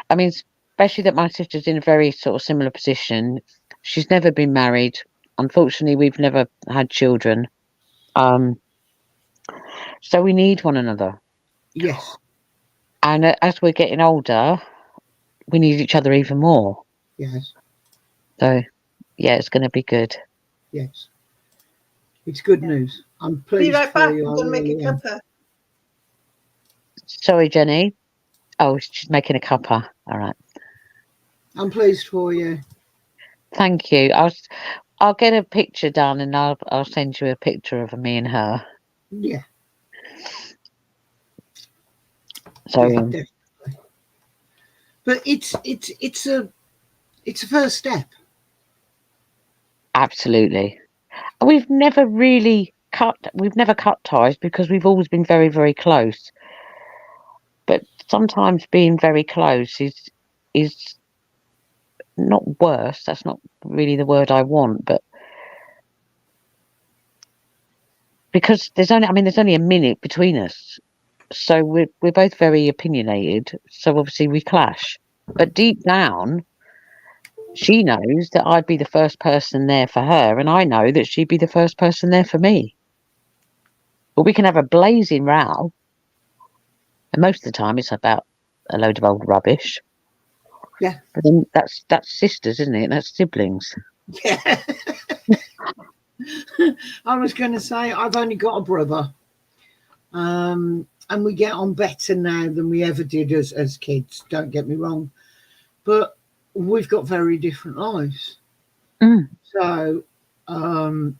I mean, especially that my sister's in a very sort of similar position. She's never been married. Unfortunately, we've never had children. So we need one another. Yes, And as we're getting older, we need each other even more. yes, So, yeah, it's going to be good. yes. It's good Yeah. news. I'm Be pleased right for back. you. I'm I going to make a really am. cuppa. Sorry, Jenny. Oh, she's making a cuppa. All right. I'm pleased for you. Thank you. I'll get a picture done and I'll send you a picture of me and her. Yeah, So yeah, definitely. But it's a first step. absolutely. We've never cut ties because we've always been very, very close. But sometimes being very close is not worse. That's not really the word I want, but because there's only a minute between us. So we're both very opinionated. So obviously we clash. But deep down, she knows that I'd be the first person there for her, and I know that she'd be the first person there for me. But we can have a blazing row, and most of the time it's about a load of old rubbish. Yeah. But then that's sisters, isn't it? That's siblings. Yeah. I was going to say I've only got a brother, and we get on better now than we ever did as kids. Don't get me wrong, but we've got very different lives. Mm. So, I'll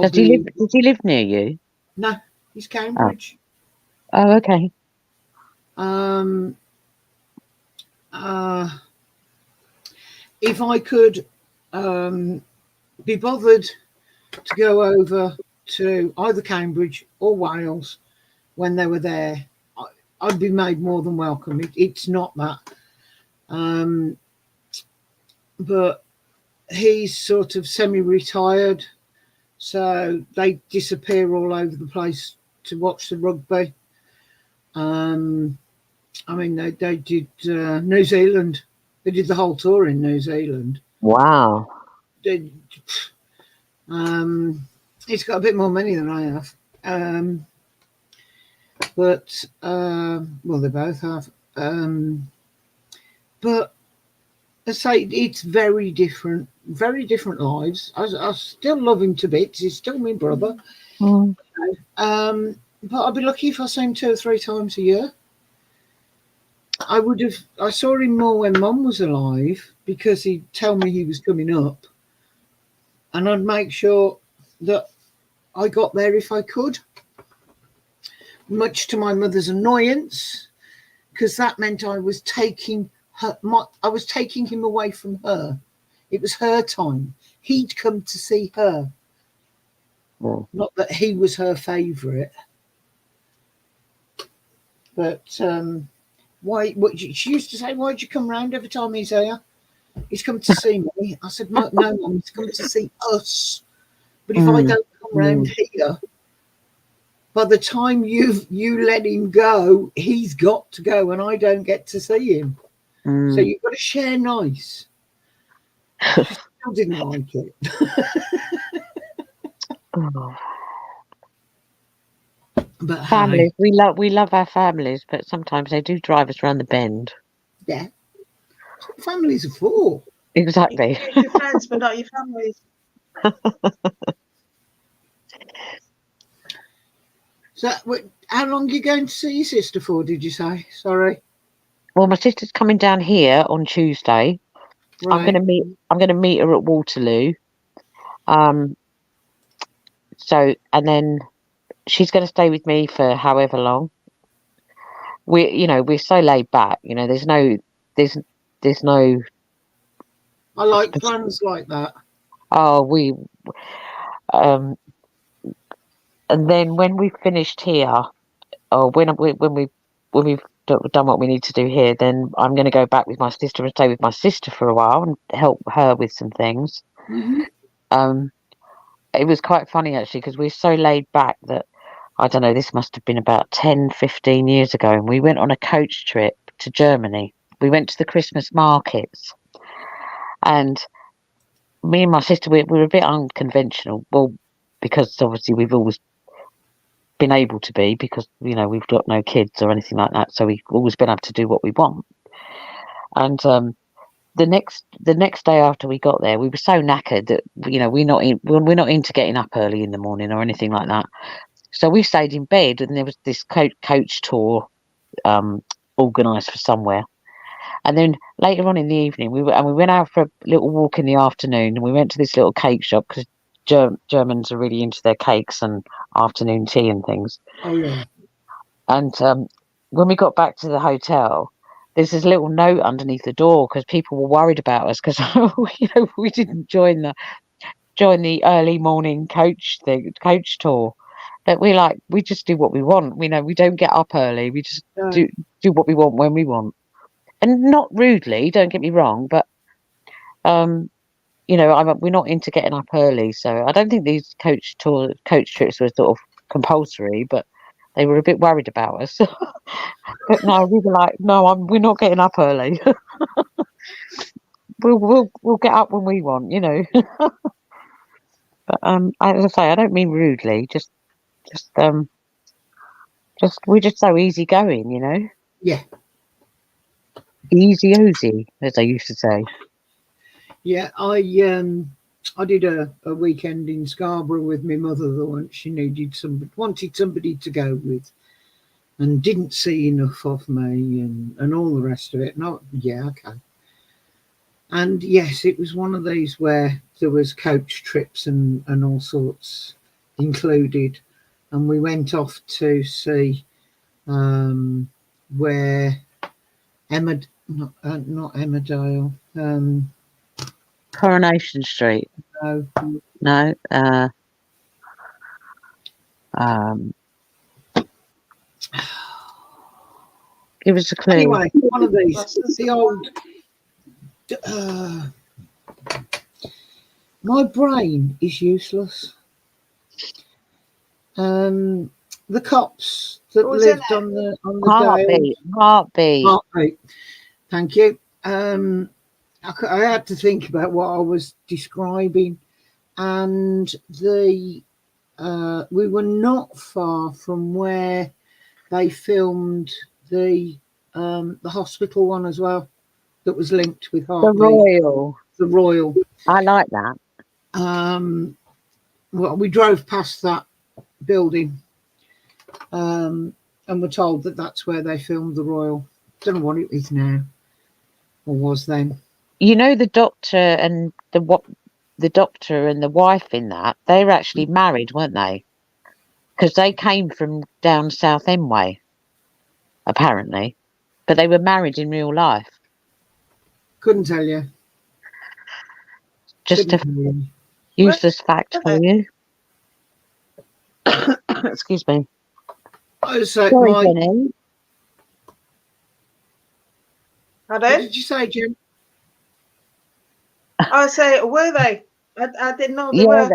Does be he live near you? no, he's Cambridge. Oh, okay. If I could be bothered to go over to either Cambridge or Wales when they were there, I'd be made more than welcome. It's not that. But he's sort of semi-retired, so they disappear all over the place to watch the rugby. I mean, they did New Zealand. They did the whole tour in New Zealand. Wow. They, he's got a bit more money than I have. But well, they both have. But I say it's very different lives. I still love him to bits. He's still my brother. Mm. But I'd be lucky if I saw him 2 or 3 times a year. I saw him more when Mum was alive because he'd tell me he was coming up, and I'd make sure that I got there if I could, much to my mother's annoyance, because that meant I was taking him away from her. It was her time. He'd come to see her. Mm. Not that he was her favourite. But why? What she used to say? Why'd you come round every time he's here? He's come to see me. I said, no, Mum, he's come to see us. But if I don't come round here, by the time you let him go, he's got to go, and I don't get to see him. Mm. So you've got to share nice. She still didn't like it. Oh. But Families, we love our families, but sometimes they do drive us around the bend. yeah, families are for. Exactly. You choose your friends, but not your families. So, how long are you going to see your sister for? Did you say? Sorry. Well, my sister's coming down here on Tuesday. Right. I'm gonna meet her at Waterloo. So and then she's gonna stay with me for however long. We're so laid back. There's no. I like plans like that. Oh, and then when we finished here, oh, when we've done what we need to do here, then I'm going to go back with my sister and stay with my sister for a while and help her with some things. Mhm. It was quite funny actually because we're so laid back that I don't know, this must have been about 10, 15 years ago, and we went on a coach trip to Germany. We went to the Christmas markets, and me and my sister, we were a bit unconventional. Well, because obviously we've always been able to be, because we've got no kids or anything like that, so we've always been able to do what we want. And the next day after we got there, we were so knackered that we're not into getting up early in the morning or anything like that. So we stayed in bed, and there was this coach tour organised for somewhere. And then later on in the evening, we went out for a little walk in the afternoon, and we went to this little cake shop because Germans are really into their cakes and afternoon tea and things. Oh yeah. And when we got back to the hotel, there's this little note underneath the door because people were worried about us because we didn't join the early morning coach tour. But we just do what we want. We don't get up early. We just No. do what we want when we want, and not rudely. Don't get me wrong, but we're not into getting up early. So I don't think these coach trips were sort of compulsory, but they were a bit worried about us. But no, we were like, no, we're not getting up early. we'll get up when we want, But as I say, I don't mean rudely. Just we're just so easygoing, Yeah. Easy oozy, as they used to say. Yeah. I did a weekend in Scarborough with my mother the once. She wanted somebody to go with, and didn't see enough of me and all the rest of it. No, yeah, okay. And yes, it was one of these where there was coach trips and all sorts included, and we went off to see where not Emmerdale. Coronation Street. No, give us a clue. anyway, one of these. The old. My brain is useless. The cops that What was in lived it? on the Heartbeat. Heartbeat. Thank you. I had to think about what I was describing, and we were not far from where they filmed the hospital one as well, that was linked with Heartbeat. The Royal. I like that. Well, we drove past that building, and were told that that's where they filmed the Royal. Don't know what it is now, or was then. The doctor and the doctor and the wife in that, they were actually married, weren't they? Because they came from down South Endway, apparently, but they were married in real life. Couldn't tell you. Just a useless fact for you. Excuse me. I was like, Sorry, what Jenny. did you say, Jim? I say, were they? I didn't know they Yeah,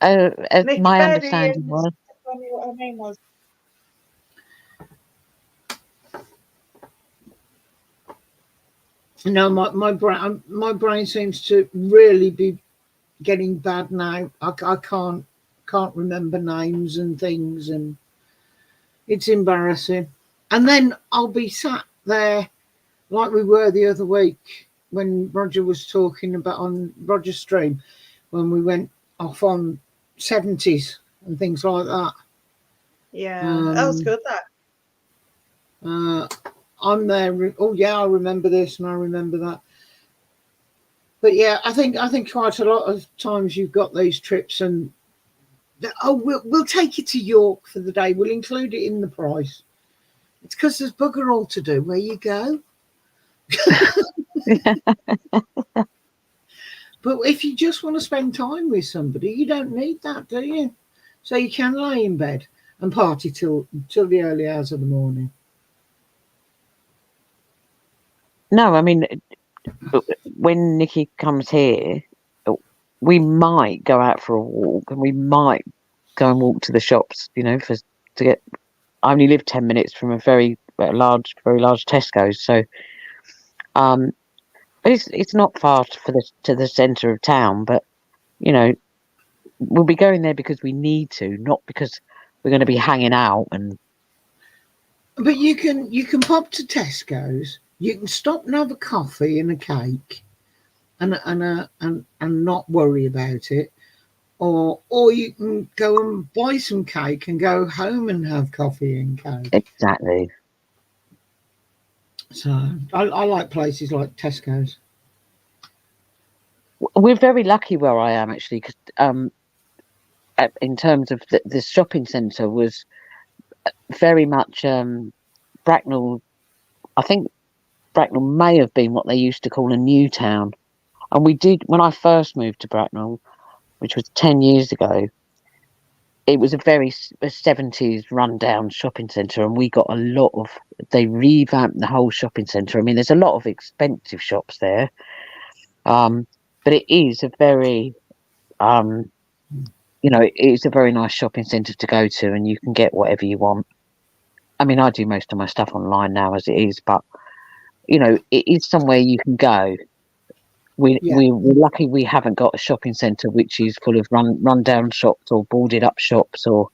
were. Nick my Berry understanding and was. tell me what her name was. No, my brain seems to really be getting bad now. I can't remember names and things, and it's embarrassing. And then I'll be sat there like we were the other week when Roger was talking about on Roger's stream, when we went off on 70s and things like that. Yeah, that was good. That. I'm there. Oh yeah, I remember this and I remember that. But yeah, I think quite a lot of times you've got these trips and we'll take you to York for the day. We'll include it in the price. It's because there's bugger all to do where you go. But if you just want to spend time with somebody, you don't need that, do you? So you can lay in bed. and party till the early hours of the morning. No, I mean, when Nikki comes here, we might go out for a walk, and we might go and walk to the shops. You know, to get. I only live 10 minutes from a very large Tesco's, so but it's not far to the centre of town. But you know, we'll be going there because we need to, not because we're going to be hanging out. And But you can pop to Tesco's. You can stop and have a coffee and a cake, and not worry about it. Or you can go and buy some cake and go home and have coffee and cake. exactly. So I like places like Tesco's. We're very lucky where I am, actually, because in terms of the shopping centre was very much Bracknell. I think Bracknell may have been what they used to call a new town. And we did, when I first moved to Bracknell, which was 10 years ago, it was a 70s rundown shopping centre, and we got a lot of, they revamped the whole shopping centre. I mean, there's a lot of expensive shops there, but it is a very, you know, it is a very nice shopping centre to go to, and you can get whatever you want. I mean, I do most of my stuff online now as it is, but, you know, it is somewhere you can go. We're lucky we haven't got a shopping centre which is full of run-down shops or boarded up shops, or,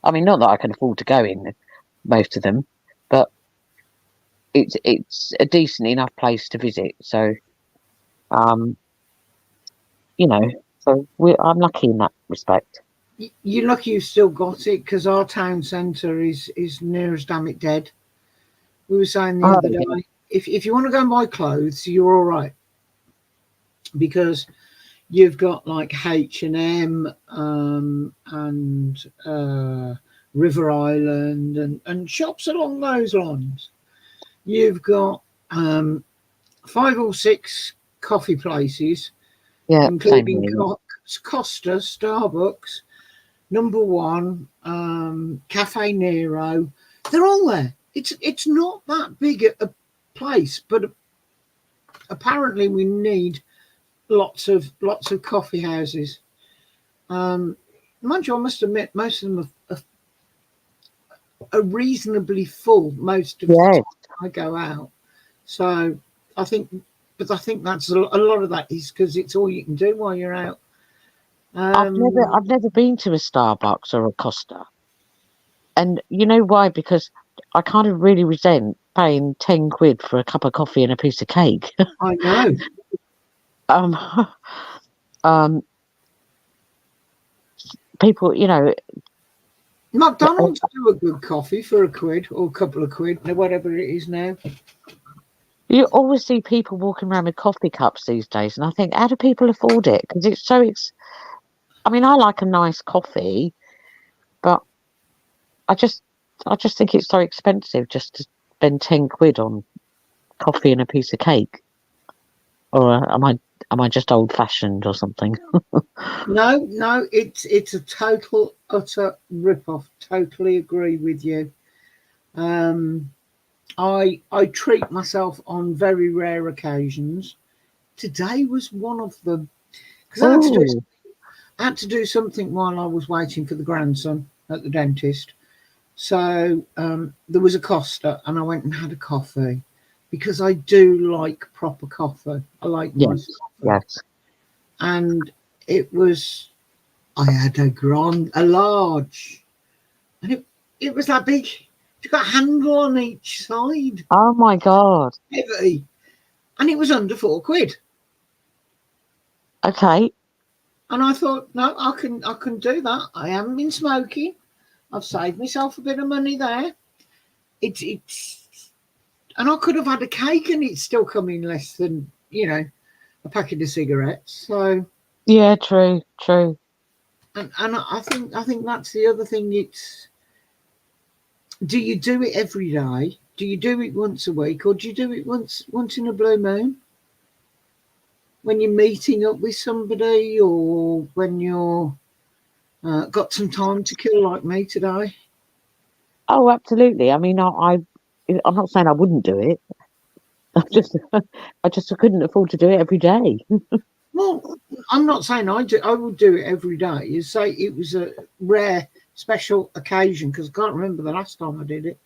I mean, not that I can afford to go in most of them, but it's a decent enough place to visit. So, you know, so I'm lucky in that respect. You're lucky you've still got it, because our town centre is near as damn it dead. We were saying the other day, if you want to go and buy clothes, you're all right, because you've got like H&M and River Island and shops along those lines. You've got 5 or 6 coffee places, including Costa, Starbucks, Number One, Cafe Nero. They're all there. It's not that big a place, but apparently we need lots of coffee houses. Mind you, I must admit, most of them are reasonably full most of the time I go out. So I think that's a lot of that is because it's all you can do while you're out. I've never been to a Starbucks or a Costa, and you know why? Because I kind of really resent paying 10 quid for a cup of coffee and a piece of cake. I know. People, you know, McDonald's do a good coffee for a quid or a couple of quid, whatever it is now. You always see people walking around with coffee cups these days, and I think, how do people afford it? Because it's so. I mean, I like a nice coffee, but I just think it's so expensive just to spend 10 quid on coffee and a piece of cake. Or am I just old fashioned or something? No, it's a total utter rip off. Totally agree with you. I treat myself on very rare occasions. Today was one of them, because I had to do something while I was waiting for the grandson at the dentist. So there was a Costa, and I went and had a coffee, because I do like proper coffee. I like nice coffee. Yes. And it was, I had a large, and it was that big. It's got a handle on each side. Oh my God. Heavy. And it was under 4 quid. Okay. And I thought, no, I can do that. I haven't been smoking. I've saved myself a bit of money there. It's and I could have had a cake and it's still come in less than, a packet of cigarettes. So yeah, true. And I think that's the other thing. It's, do you do it every day? Do you do it once a week, or do you do it once in a blue moon? When you're meeting up with somebody, or when you're got some time to kill like me today? Oh, absolutely. I mean, I'm not saying I wouldn't do it. I just couldn't afford to do it every day. Well, I'm not saying I would do it every day. You say it was a rare, special occasion because I can't remember the last time I did it.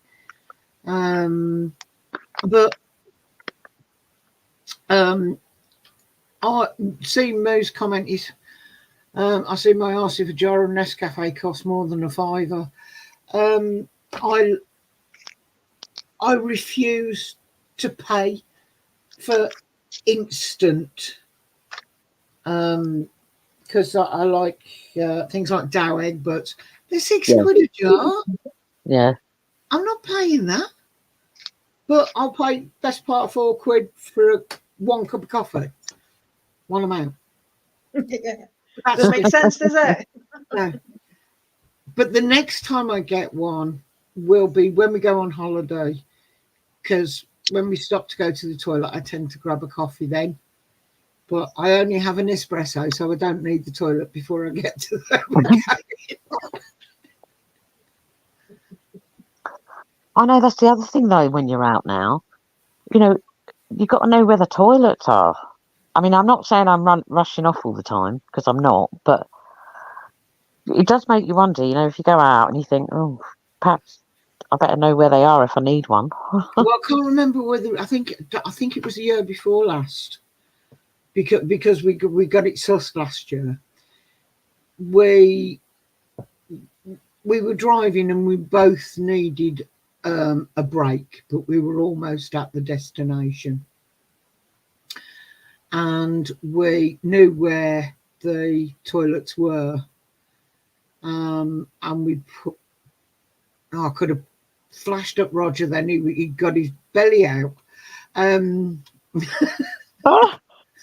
But I see Mo's comment is, I see my ask if a jar of Nescafe costs more than a fiver. I refuse to pay for instant because I like things like Dow egg, but they're £6 a jar. Yeah. I'm not paying that, but I'll pay best part of £4 for one cup of coffee. One amount. Yeah. Doesn't make sense, does it? No. But the next time I get one will be when we go on holiday, because when we stop to go to the toilet, I tend to grab a coffee then. But I only have an espresso, so I don't need the toilet before I get to the I know that's the other thing though. When you're out now, you know, you've got to know where the toilets are. I mean, I'm not saying I'm rushing off all the time because I'm not, but it does make you wonder. You know, if you go out and you think, oh, perhaps I better know where they are if I need one. Well, I can't remember whether I think it was the year before last, because we got it sussed last year. We were driving and we both needed a break, but we were almost at the destination, and we knew where the toilets were, and we put. Oh, I could have flashed up Roger then. He got his belly out. An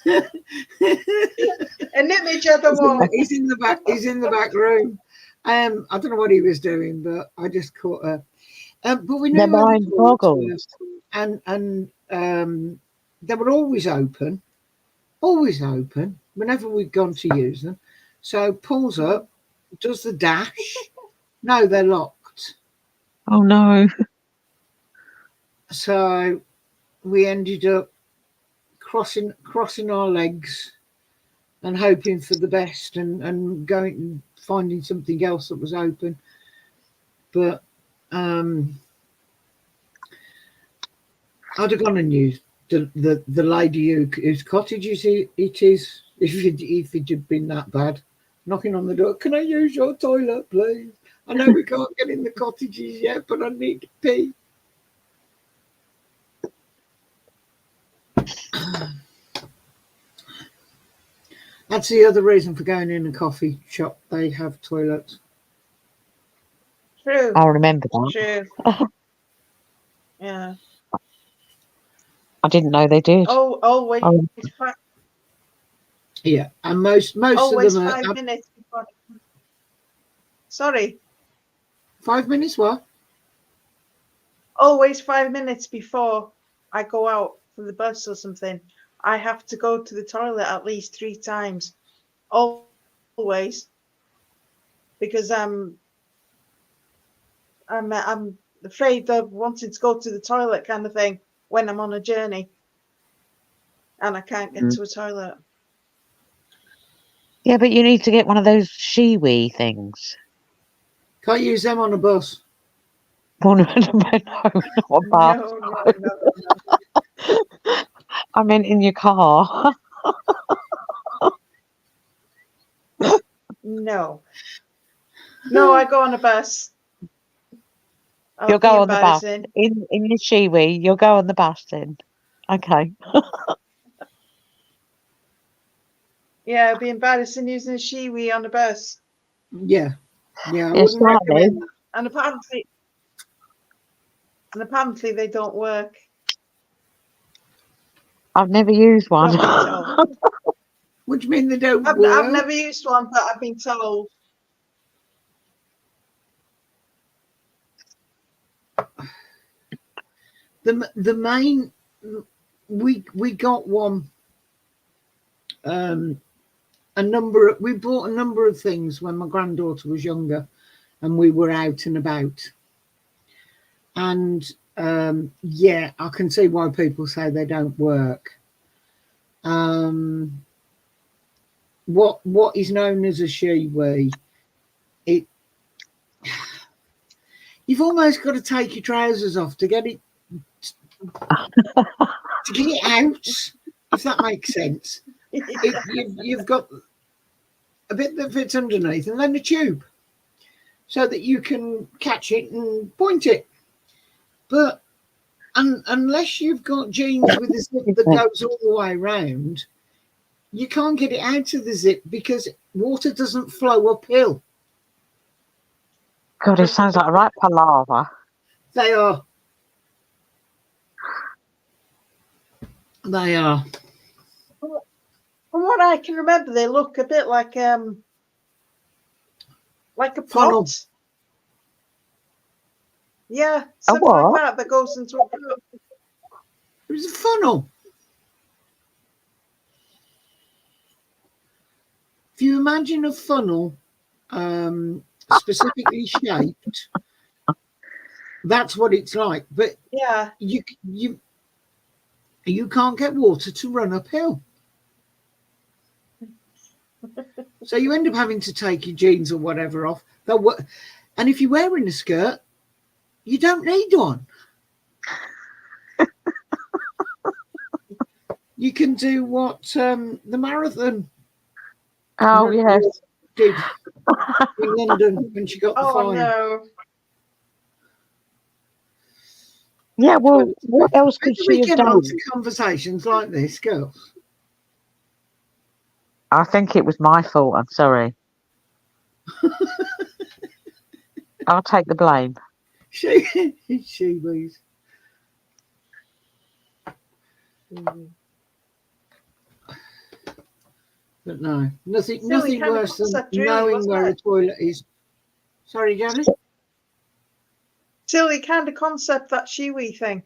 image of the wall. He's in the back. He's in the back room. I don't know what he was doing, but I just caught her. But we knew Their where mind the toilets were, boggles. and they were always open whenever we'd gone to use them. So pulls up, does the dash. No, they're locked. Oh no. So we ended up crossing our legs and hoping for the best, and going and finding something else that was open. But I'd have gone and used the lady whose cottage it is, if it had been that bad, knocking on the door. Can I use your toilet, please? I know we can't get in the cottages yet, but I need to pee. That's the other reason for going in a coffee shop. They have toilets. True. I remember that. True. Yeah. I didn't know they did. Oh, always. Oh. Yeah, and most Always of them are 5 minutes before. Sorry. 5 minutes. What? Always 5 minutes before I go out for the bus or something. I have to go to the toilet at least 3 times. Always. Because I'm afraid of wanting to go to the toilet kind of thing when I'm on a journey and I can't get to a toilet. Yeah, but you need to get one of those Shewee things. Can't use them on a bus. No, not a bath. No. I meant in your car. No, I go on a bus. You'll go on the bus. In your Shewee, you'll go on the bus then. Okay. Yeah, it'd be embarrassing using a Shewee on a bus. Yeah. I Yes, wouldn't recommend that. And apparently they don't work. I've never used one. What do you mean they don't work? I've never used one, but I've been told. The main, we got one. We bought a number of things when my granddaughter was younger, and we were out and about. And yeah, I can see why people say they don't work. What is known as a shiwi, you've almost got to take your trousers off to get it out, if that makes sense. You've got a bit that fits underneath and then a tube so that you can catch it and point it. But unless you've got jeans with a zip that goes all the way around, you can't get it out of the zip because water doesn't flow uphill. God, it sounds like a right palaver. They are. They are. From what I can remember, they look a bit like a Funnel. pot. Yeah, something like what? that goes into a pot. It was a funnel. If you imagine a funnel specifically shaped, that's what it's like. But Yeah, you can't get water to run uphill. So you end up having to take your jeans or whatever off. And if you're wearing a skirt, you don't need one. You can do what the marathon Oh, yes. did in London when she got the oh fine. no. Yeah, well, what else How could do she we have get done? on to conversations like this, girls? I think it was my fault. I'm sorry. I'll take the blame. She was. But no, nothing Silly kind of worse than concept, really, knowing wasn't where it? a toilet is. Sorry, Janet? Silly kind of concept, that shiwi thing.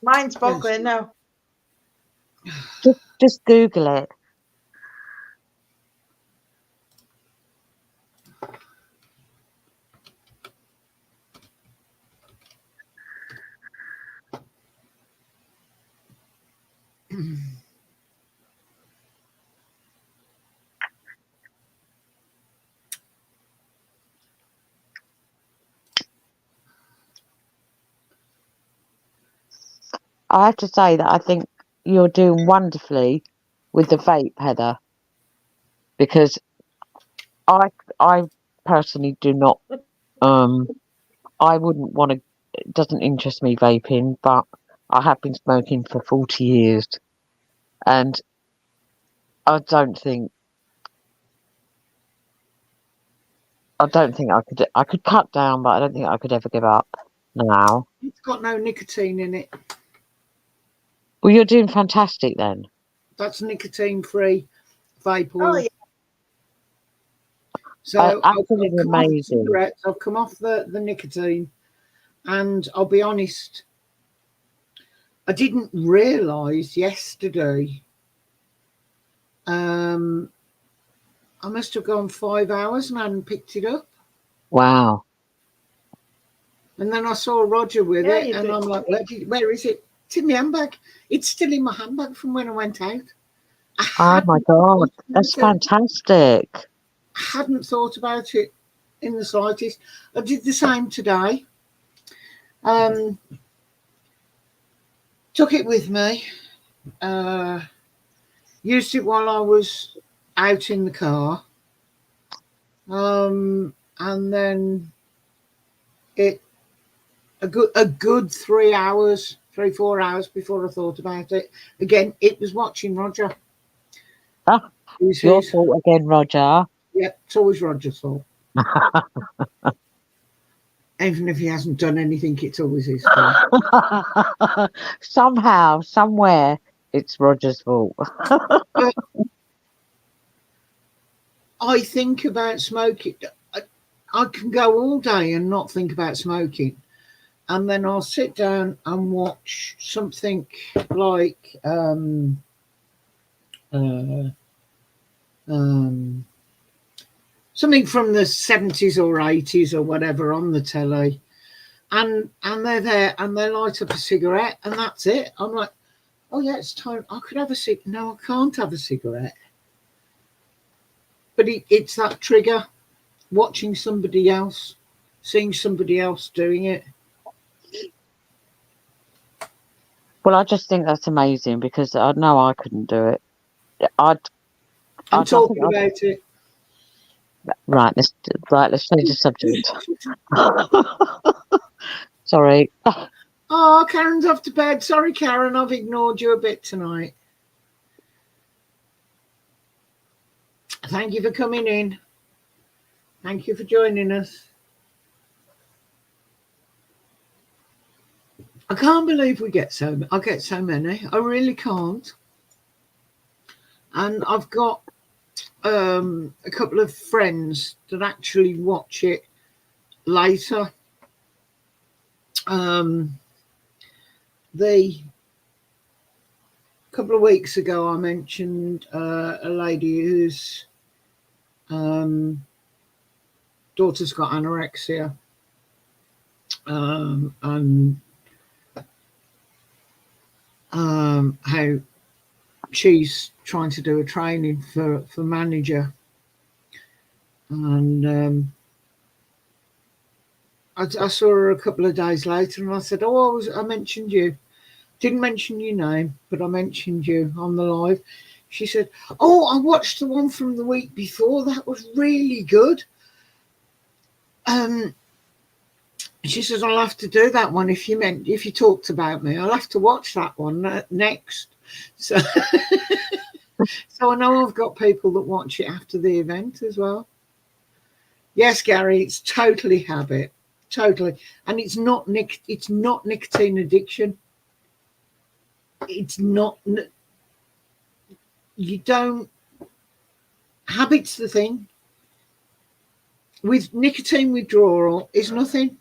Mine's boggling now. Just Google it. I have to say that I think you're doing wonderfully with the vape, Heather, because I personally do not. I wouldn't want to. It doesn't interest me vaping, but I have been smoking for 40 years, and I don't think I could. I could cut down, but I don't think I could ever give up now. It's got no nicotine in it. Well, you're doing fantastic then. That's nicotine-free vape oil. Oh, yeah. So Absolutely I've come off the amazing. cigarettes, I've come off the nicotine, and I'll be honest, I didn't realise yesterday. I must have gone 5 hours and I hadn't picked it up. Wow. And then I saw Roger with Yeah, it, you and did. I'm like, where is it? It's in my handbag. It's still in my handbag from when I went out. Oh my God, that's fantastic. I hadn't thought about it in the slightest. I did the same today. Took it with me. Used it while I was out in the car. And then a good 3 hours, 4 hours before I thought about it. Again, it was watching Roger. Ah, your fault again, Roger. Yeah, it's always Roger's fault. Even if he hasn't done anything, it's always his fault. Somehow, somewhere, it's Roger's fault. But I think about smoking. I can go all day and not think about smoking. And then I'll sit down and watch something like something from the 70s or 80s or whatever on the telly, and they're there and they light up a cigarette and that's it. I'm like, oh yeah, it's time. I could have a cigarette. No, I can't have a cigarette. But it's that trigger, watching somebody else, seeing somebody else doing it. Well, I just think that's amazing because I know I couldn't do it. I'm talking about it. Right, let's change the subject. Sorry. Oh, Karen's off to bed. Sorry, Karen, I've ignored you a bit tonight. Thank you for coming in. Thank you for joining us. I can't believe I get so many. I really can't. And I've got a couple of friends that actually watch it later. A couple of weeks ago, I mentioned a lady whose daughter's got anorexia, and how she's trying to do a training for manager, and I saw her a couple of days later, and I said, "Oh, I mentioned you. Didn't mention your name, but I mentioned you on the live." She said, "Oh, I watched the one from the week before. That was really good." She says, "I'll have to do that one if you talked about me. I'll have to watch that one next." So, so I know I've got people that watch it after the event as well. Yes, Gary, it's totally habit, totally, and it's not nicotine addiction. It's not. You don't. Habit's the thing. With nicotine withdrawal, is nothing.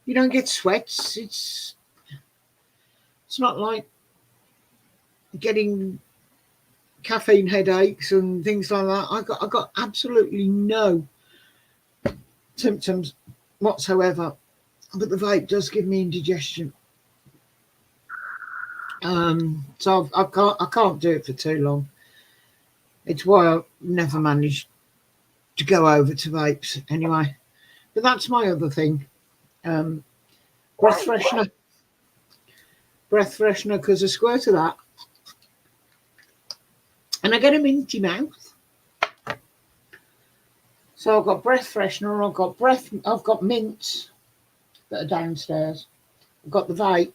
You don't get sweats. It's not like getting caffeine headaches and things like that. I got absolutely no symptoms whatsoever, but the vape does give me indigestion. So I can't do it for too long. It's why I never managed to go over to vapes anyway. But that's my other thing. Breath freshener, because a squirt of that, and I get a minty mouth. So I've got breath freshener, I've got mints that are downstairs. I've got the vape.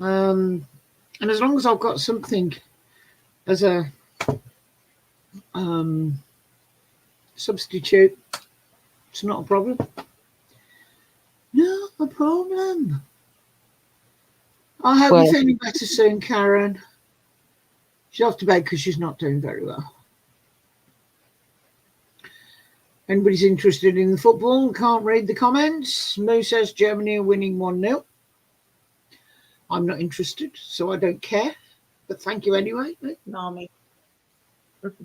And as long as I've got something as a substitute, it's not a problem. Not a problem. I hope you're feeling better soon, Karen. She's off to bed because she's not doing very well. Anybody's interested in the football and can't read the comments? Moo says Germany are winning 1-0. I'm not interested, so I don't care. But thank you anyway. No, me.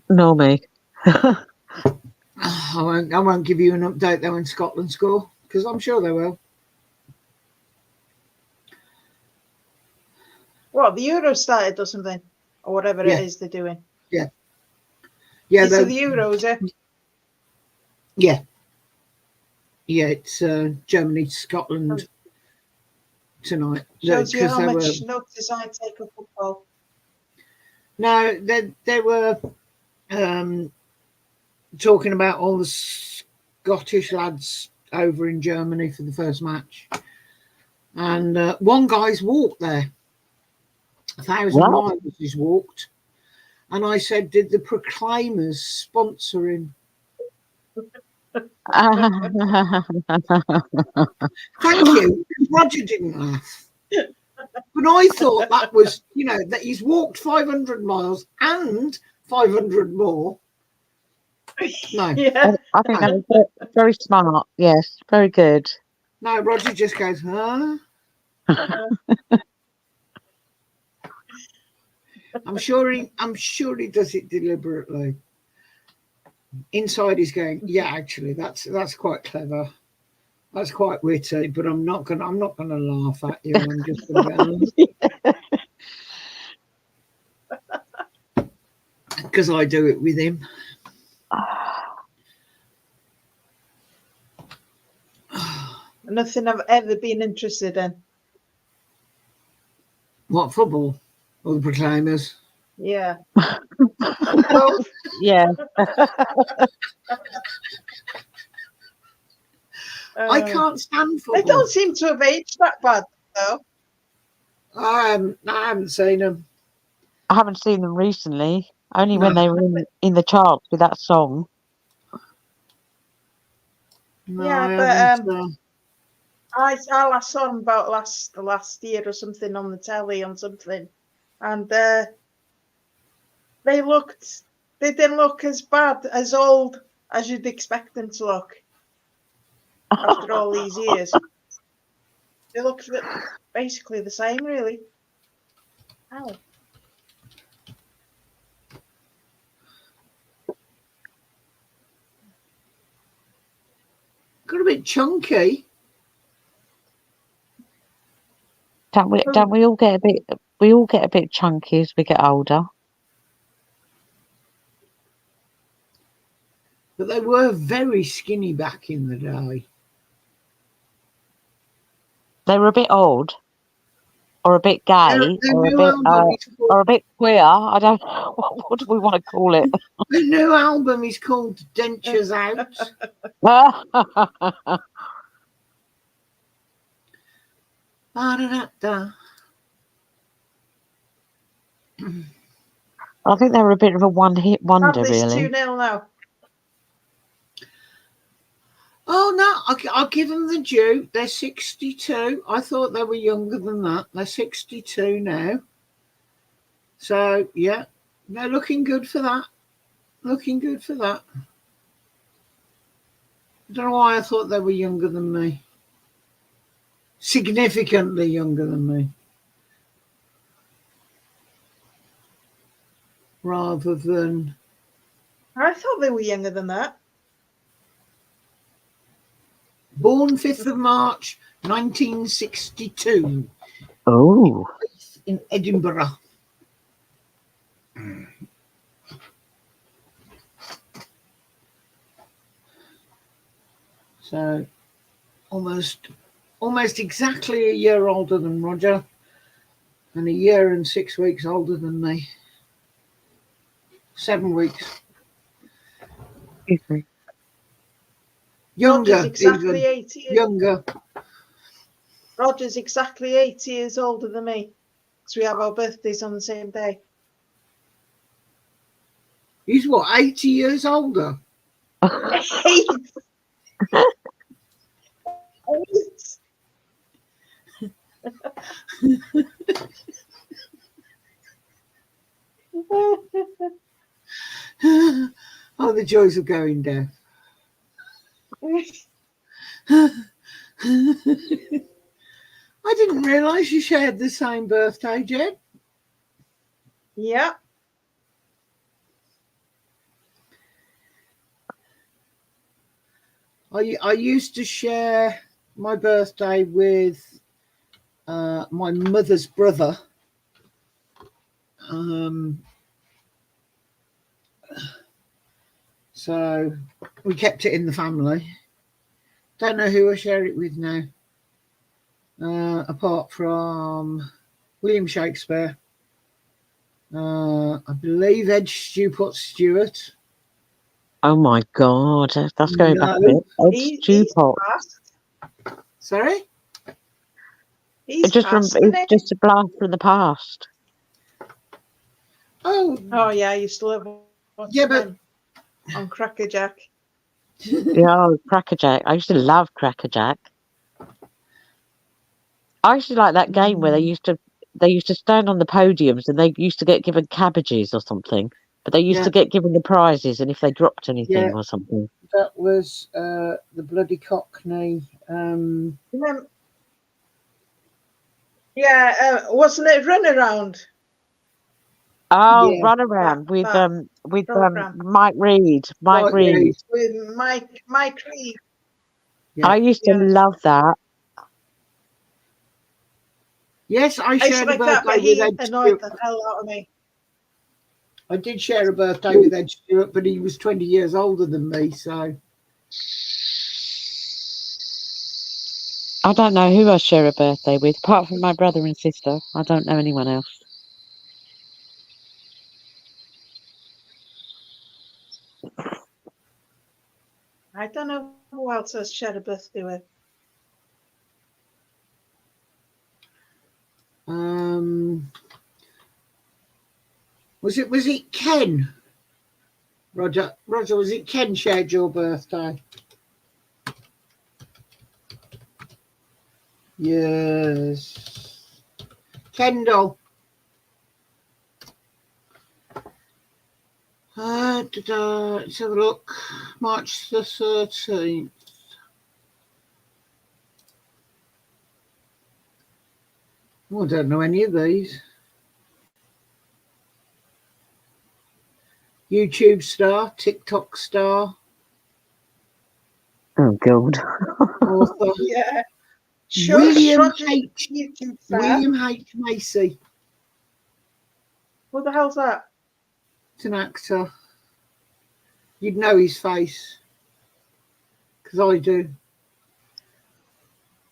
No, me. I won't give you an update though when Scotland score, because I'm sure they will. What, the Euros started or something? Or whatever it is they're doing? Yeah. These are the Euros, eh? Yeah. Yeah, it's Germany, Scotland tonight. Shows you how much notice I take of football. No, they were talking about all the Scottish lads over in Germany for the first match. And one guy's walked there. 1,000 miles he's walked. And I said, did the Proclaimers sponsor him? Thank you. Roger didn't laugh. But I thought that was, that he's walked 500 miles and 500 more. No. Yeah. I think that was very smart. Yes, very good. No, Roger just goes, huh? I'm sure he does it deliberately. Inside he's going, yeah, actually that's quite clever. That's quite witty, but I'm not gonna laugh at you. I'm just gonna because I do it with him. Nothing I've ever been interested in. What, football or the Proclaimers? Yeah. Both. Yeah. I can't stand They football. don't seem to have aged that bad, though. I haven't seen them. I haven't seen them recently. Only No. when they were in the charts with that song. No, Yeah, I but haven't. I saw them about last year or something on the telly on something, and they didn't look as bad, as old as you'd expect them to look after all these years. They look basically the same, really. Ow. Got a bit chunky. Don't we all get a bit? We all get a bit chunky as we get older. But they were very skinny back in the day. They were a bit old, or a bit gay, The or a new bit album is called, or a bit queer. I don't. What do we want to call it? the new album is called Dentures Out. Ba-da-da-da. I think they were a bit of a one-hit wonder, This really. 2-0 now. Oh no, I'll give them the due. They're 62. I thought they were younger than that. They're 62 now. So yeah, they're looking good for that. Looking good for that. I don't know why I thought they were younger than me. Significantly younger than me. Rather than... I thought they were younger than that. Born 5th of March 1962 Oh, in Edinburgh. So almost exactly a year older than Roger, and a year and 6 weeks older than me. 7 weeks. excuse me. Younger, Roger's exactly even. 80 years. Younger. Roger's exactly 80 years older than me, because we have our birthdays on the same day. He's what, 80 years older? Eight. Oh, the joys of going deaf. I didn't realise you shared the same birthday, Jed. Yeah. I used to share my birthday with my mother's brother. So we kept it in the family. Don't know who I share it with now. Apart from William Shakespeare. I believe Ed Stewart Stewart. Oh my God, that's going back a No. bit. Ed He's Stewart. passed. Sorry? He's It's passed, isn't he? just a blast from the past. Oh, Oh yeah, I used to love watching yeah, but him on Crackerjack. Yeah, Crackerjack. I used to love Crackerjack. I used to like that game where they used to stand on the podiums and they used to get given cabbages or something. But they used Yeah. to get given the prizes, and if they dropped anything Yeah. or something. that was the bloody Cockney. Yeah, wasn't it Runaround? Oh, Yeah, Run Around with that program Mike Reed. Mike Reid. with Mike Reed. Yeah. I used to Yes. love that. Yes, I I used to shared a like that, birthday but with he Ed annoyed Stewart. the hell out of me. I did share a birthday with Ed Stewart, but he was 20 years older than me, so I don't know who I share a birthday with, apart from my brother and sister. I don't know anyone else. I don't know who else I shared a birthday with. was it Ken? Roger, was it Ken shared your birthday? Yes. Kendall. Let's have a look. March the 13th. Oh, I don't know any of these. YouTube star, TikTok star, Oh, God. author. Yeah. William Roger's H. YouTube star. William H. Macy. What the hell's that? It's an actor. You'd know his face. Because I do.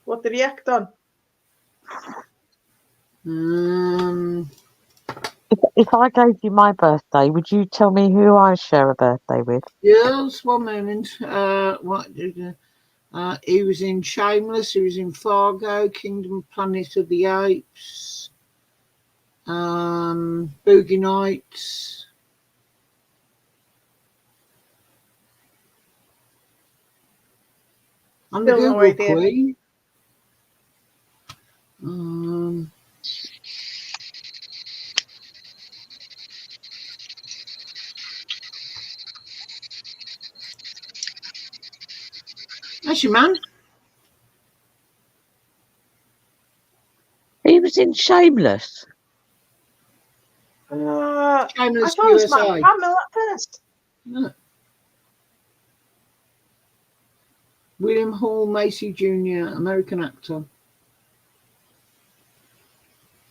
What did he act on? If I gave you my birthday, would you tell me who I share a birthday with? Yes, one moment. What did he was in Shameless, he was in Fargo, Kingdom Planet of the Apes, Boogie Nights. I'm the Still no Google idea. Queen. That's your man. He was in Shameless. I Shameless thought it was Matt USA. Hamill at first. No. William Hall Macy Jr., American actor.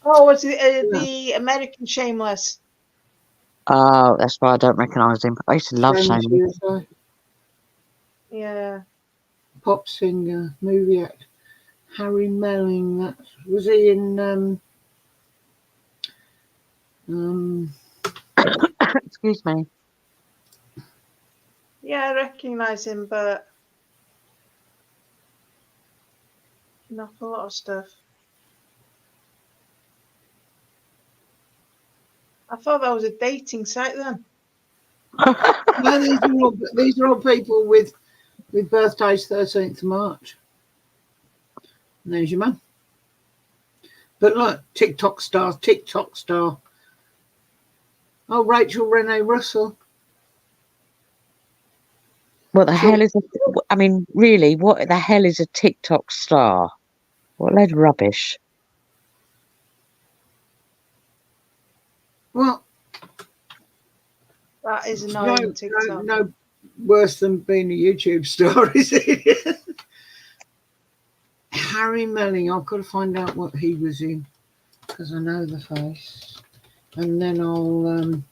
Oh, was it the American Shameless? Oh, that's why I don't recognise him. I used to love Shameless Shameless. USA. Yeah. Pop singer, movie actor. Harry Melling. That was he in Excuse me. Yeah, I recognise him, but not a lot of stuff. I thought that was a dating site then. No, these are all people with birthdays 13th of March. And there's your man. But look, TikTok star. Oh, Rachel Renee Russell. What the hell is I mean, really, what the hell is a TikTok star? What a load of rubbish. Well, That is annoying TikTok. no worse than being a YouTube star, is it? Harry Melling. I've got to find out what he was in because I know the face, and then I'll.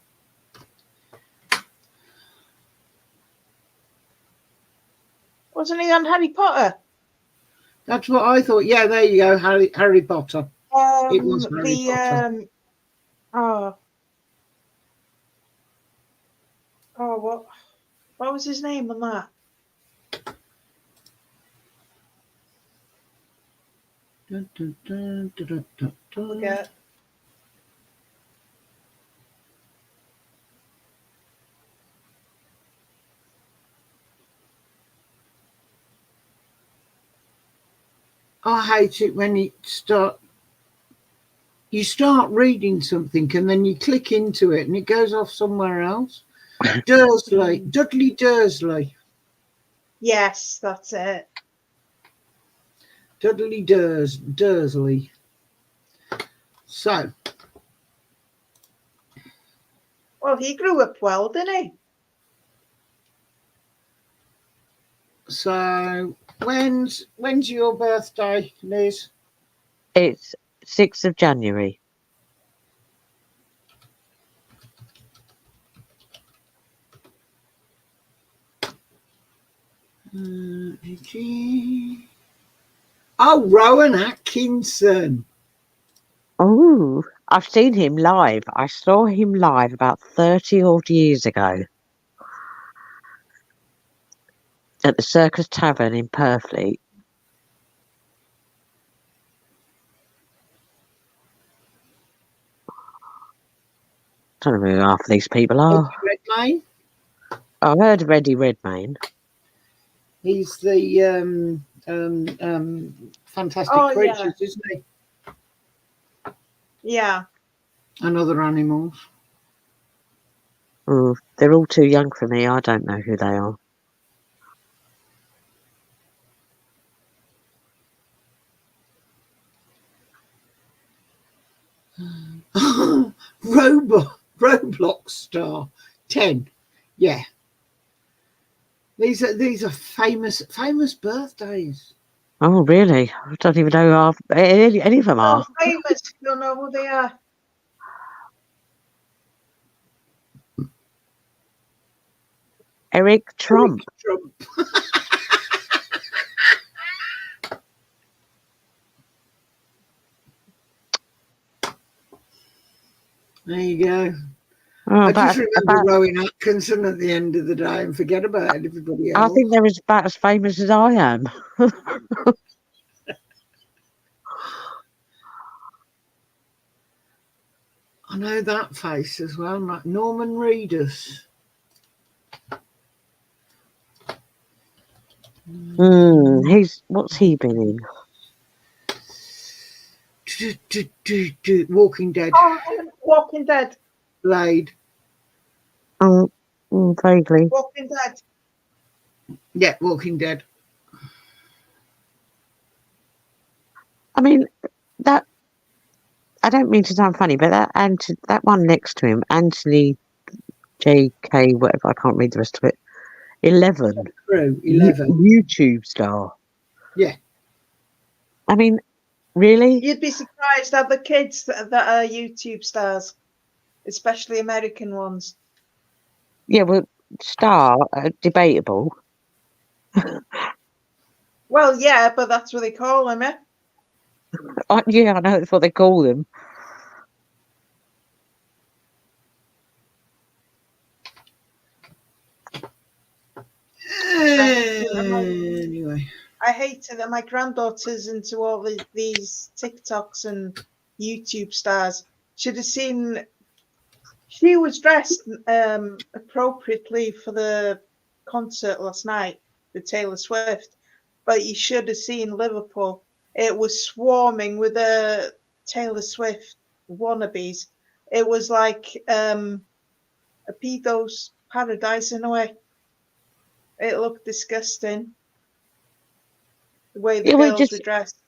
Wasn't he on Harry Potter? That's what I thought. Yeah, there you go, Harry Potter. It was Harry Potter. What was his name on that? Dun, dun, dun, dun, dun, dun, dun. Forget. I hate it when you start reading something and then you click into it and it goes off somewhere else. Dudley Dursley. Yes, that's it. Dudley Dursley. So, Well, he grew up well, didn't he? So when's your birthday, Liz? It's 6th of January. Oh, Rowan Atkinson. Oh, I've seen him live. I saw him live about 30 odd years ago at the Circus Tavern in Purfleet. I don't know who half of these people are. Redmayne. I've heard of Eddie Redmayne. He's the Fantastic Oh, Creatures, isn't he? Yeah. And other animals. Oh, they're all too young for me. I don't know who they are. Roblox star 10. Yeah. These are famous birthdays. Oh, really? I don't even know who any of them So are. famous. Don't know who they are. Eric Trump. Trump. There you go. Oh, I just remember Rowan Atkinson at the end of the day and forget about everybody else. I think they're about as famous as I am. I know that face as well, like Norman Reedus. What's he been in? Walking Dead. Oh, Walking Dead. Blade. Vaguely. Walking Dead. Yeah, Walking Dead. I mean, that. I don't mean to sound funny, but that one next to him, Anthony J.K. whatever, I can't read the rest of it. 11. 11. YouTube star. Yeah. I mean, really? You'd be surprised at the kids that are YouTube stars, especially American ones. Yeah, well, star, debatable. Well, yeah, but that's what they call them, eh? Yeah, I know that's what they call them. Anyway. I hate that my granddaughter's into all these TikToks and YouTube stars. Should have seen. She was dressed appropriately for the concert last night with Taylor Swift, but you should have seen Liverpool. It was swarming with Taylor Swift wannabes. It was like a pedo's paradise in a way. It looked disgusting. The way the girls were dressed.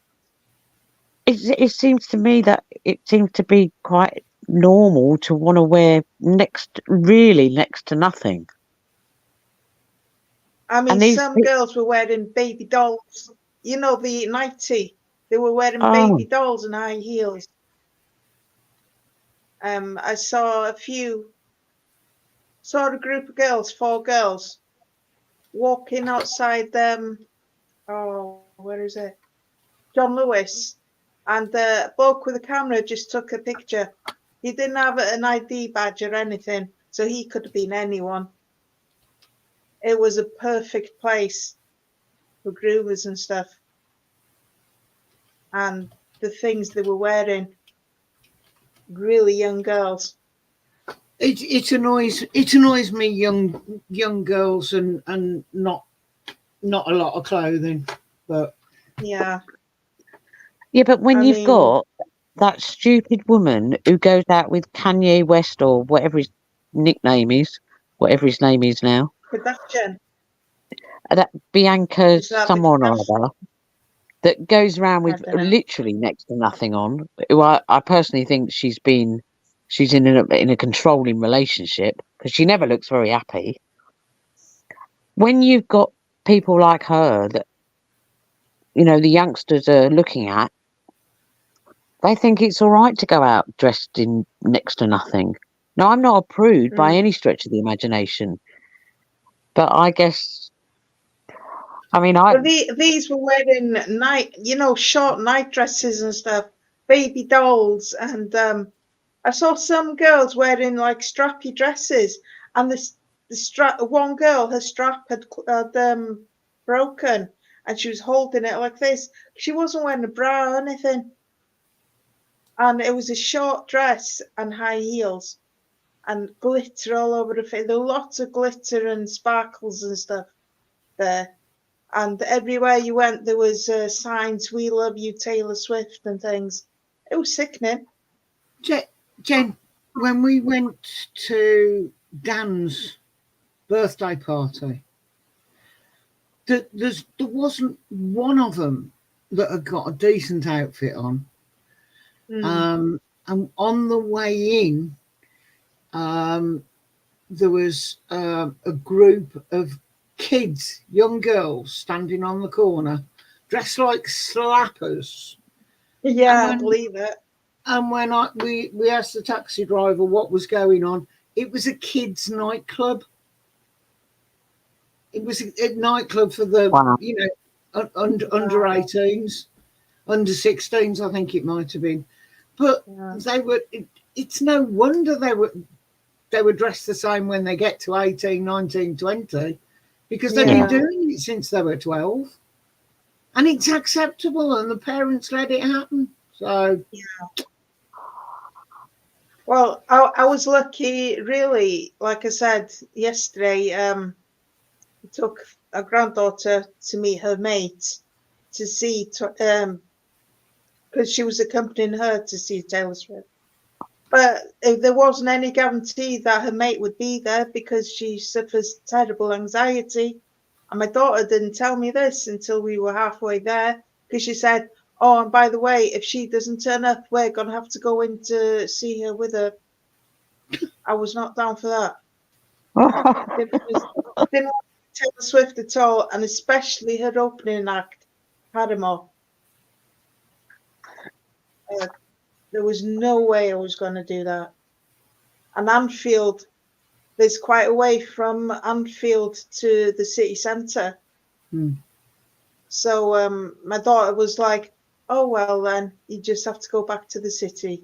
It seems to me that it seems to be quite normal to want to wear next to nothing. I mean, some girls were wearing baby dolls. You know, the 90. They were wearing baby dolls and high heels. I saw a group of girls, 4 girls, walking outside where is it? John Lewis. And the bloke with the camera just took a picture. He didn't have an ID badge or anything, so he could have been anyone. It was a perfect place for groomers and stuff. And the things they were wearing, really young girls. It annoys me young girls and not a lot of clothing, but yeah, but when you've got that stupid woman who goes out with Kanye West or whatever his nickname is, whatever his name is now, Kardashian, that Bianca someone or other, that goes around with literally next to nothing on, who I personally think she's been she's in a controlling relationship, because she never looks very happy. When you've got people like her that, you know, the youngsters are looking at, they think it's all right to go out dressed in next to nothing. Now, I'm not a prude by any stretch of the imagination, but I guess, I mean, But these were wearing short night dresses and stuff, baby dolls, and I saw some girls wearing like strappy dresses, and the strap. One girl, her strap had broken, and she was holding it like this. She wasn't wearing a bra or anything, and it was a short dress and high heels, and glitter all over the face. There were lots of glitter and sparkles and stuff there. And everywhere you went, there was signs, "We love you, Taylor Swift," and things. It was sickening. Jen, when we went to Dan's birthday party, there wasn't one of them that had got a decent outfit on. And on the way in, there was a group of kids, young girls, standing on the corner, dressed like slappers. Yeah, I believe it. And when we asked the taxi driver what was going on, it was a kids' nightclub. It was a nightclub for the, wow. under 18s, under 16s, I think it might have been. But they were. It's no wonder they were dressed the same when they get to 18, 19, 20, because they've been doing it since they were 12, and it's acceptable, and the parents let it happen. So. Yeah. Well, I was lucky, really. Like I said yesterday, I took a granddaughter to meet her mate to see, because she was accompanying her to see Taylor Swift. But there wasn't any guarantee that her mate would be there because she suffers terrible anxiety. And my daughter didn't tell me this until we were halfway there, because she said, "Oh, and by the way, if she doesn't turn up, we're going to have to go in to see her with her." I was not down for that. Didn't want Taylor Swift at all, and especially her opening act, Paramore. There was no way I was going to do that. And Anfield, there's quite a way from Anfield to the city centre. So my daughter was like, "Oh, well, then you just have to go back to the city."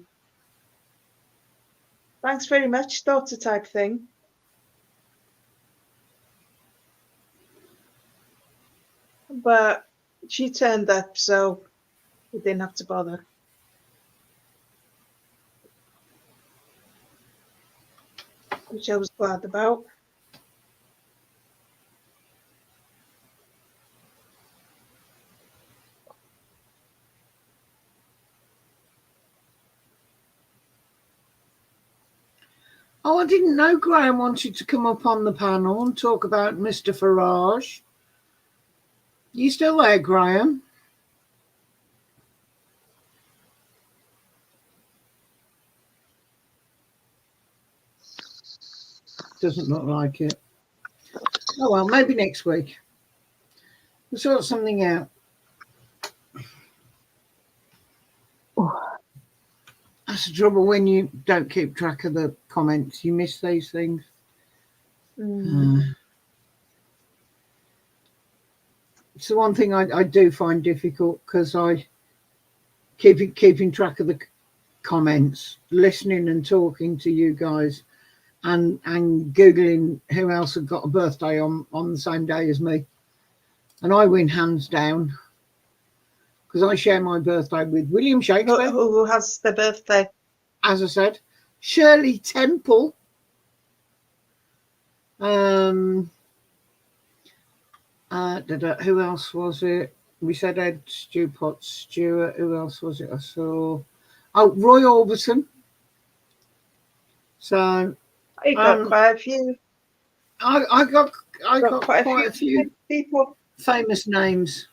Thanks very much, daughter type thing. But she turned up, so we didn't have to bother. Which I was glad about. Oh, I didn't know Graham wanted to come up on the panel and talk about Mr. Farage. You still there, Graham? Doesn't look like it. Oh, well, maybe next week. We'll sort something out. That's the trouble when you don't keep track of the comments. You miss these things. It's the one thing I do find difficult, because I keeping track of the comments, listening and talking to you guys, and Googling who else had got a birthday on the same day as me. And I win hands down, because I share my birthday with William Shakespeare. Who has the birthday? As I said, Shirley Temple. Who else was it? We said Ed Stewart. Who else was it? I saw. Oh, Roy Orbison. So I got quite a few. I got quite a few people. Famous names.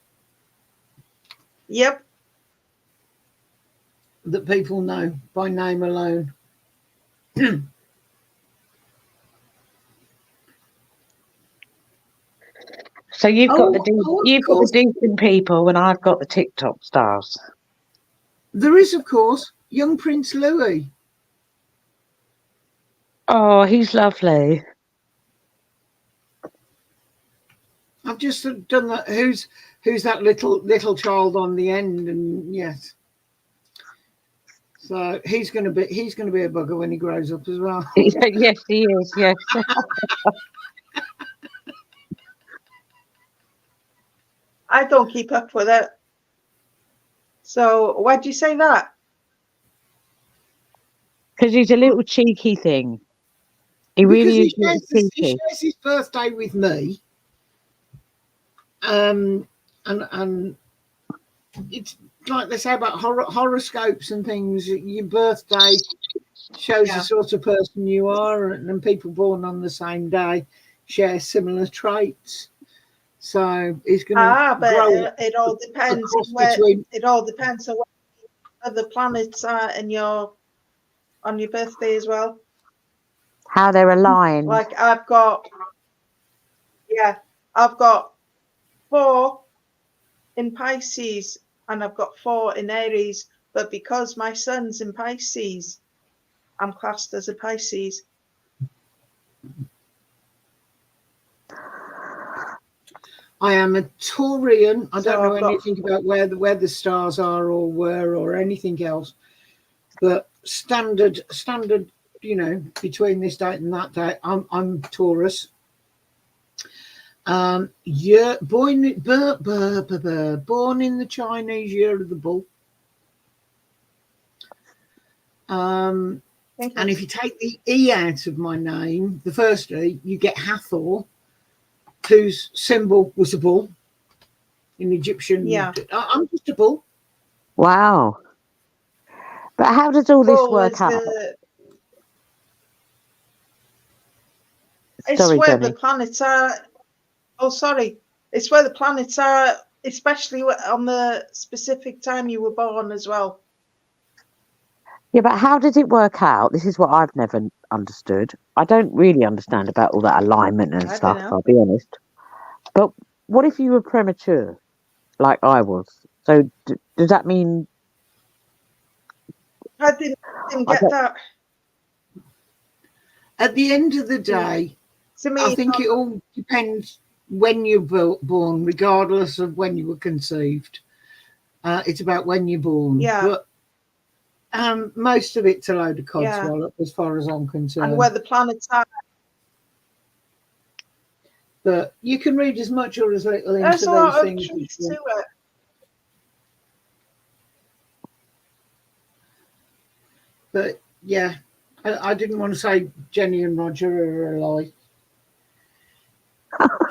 Yep. That people know by name alone. So you've got the of you've got the course. decent people, and I've got the TikTok stars. There is, of course, young Prince Louis. Oh, he's lovely. I've just done that. Who's that little child on the end? And yes, so he's going to be a bugger when he grows up as well. Yes, he is. Yes. I don't keep up with it. So why'd you say that? Because he's a little cheeky thing. He Because really is he cheeky. shares his birthday with me. And it's like they say about horoscopes and things. Your birthday shows the sort of person you are, and people born on the same day share similar traits. So he's going to grow. It all depends on it all depends on where the planets are on your birthday as well. How they're aligned. Like I've got 4 in Pisces and I've got 4 in Aries, but because my son's in Pisces, I'm classed as a Pisces. I am a Taurian. I So don't know I've got- anything about where the stars are or where or anything else, but standard, between this date and that date, I'm Taurus. Born in the Chinese year of the bull. And if you take the E out of my name, the first E, you get Hathor, whose symbol was a bull in Egyptian. Yeah. I'm just a bull. Wow. But how does all this work out? It's Sorry, where Jenny. the planets are. Oh, sorry. It's where the planets are, especially on the specific time you were born as well. Yeah, but how does it work out? This is what I've never understood. I don't really understand about all that alignment and I stuff, don't know. I'll be honest. But what if you were premature, like I was? So does that mean... I didn't get that. At the end of the day, To me, I think it all depends when you're born, regardless of when you were conceived. It's about when you're born. Yeah. But most of it's a load of Yeah. codswallop, as far as I'm concerned. and where the planets are. But you can read as much or as little into There's a lot these of things. truth to it. But yeah, I didn't want to say Jenny and Roger are alike.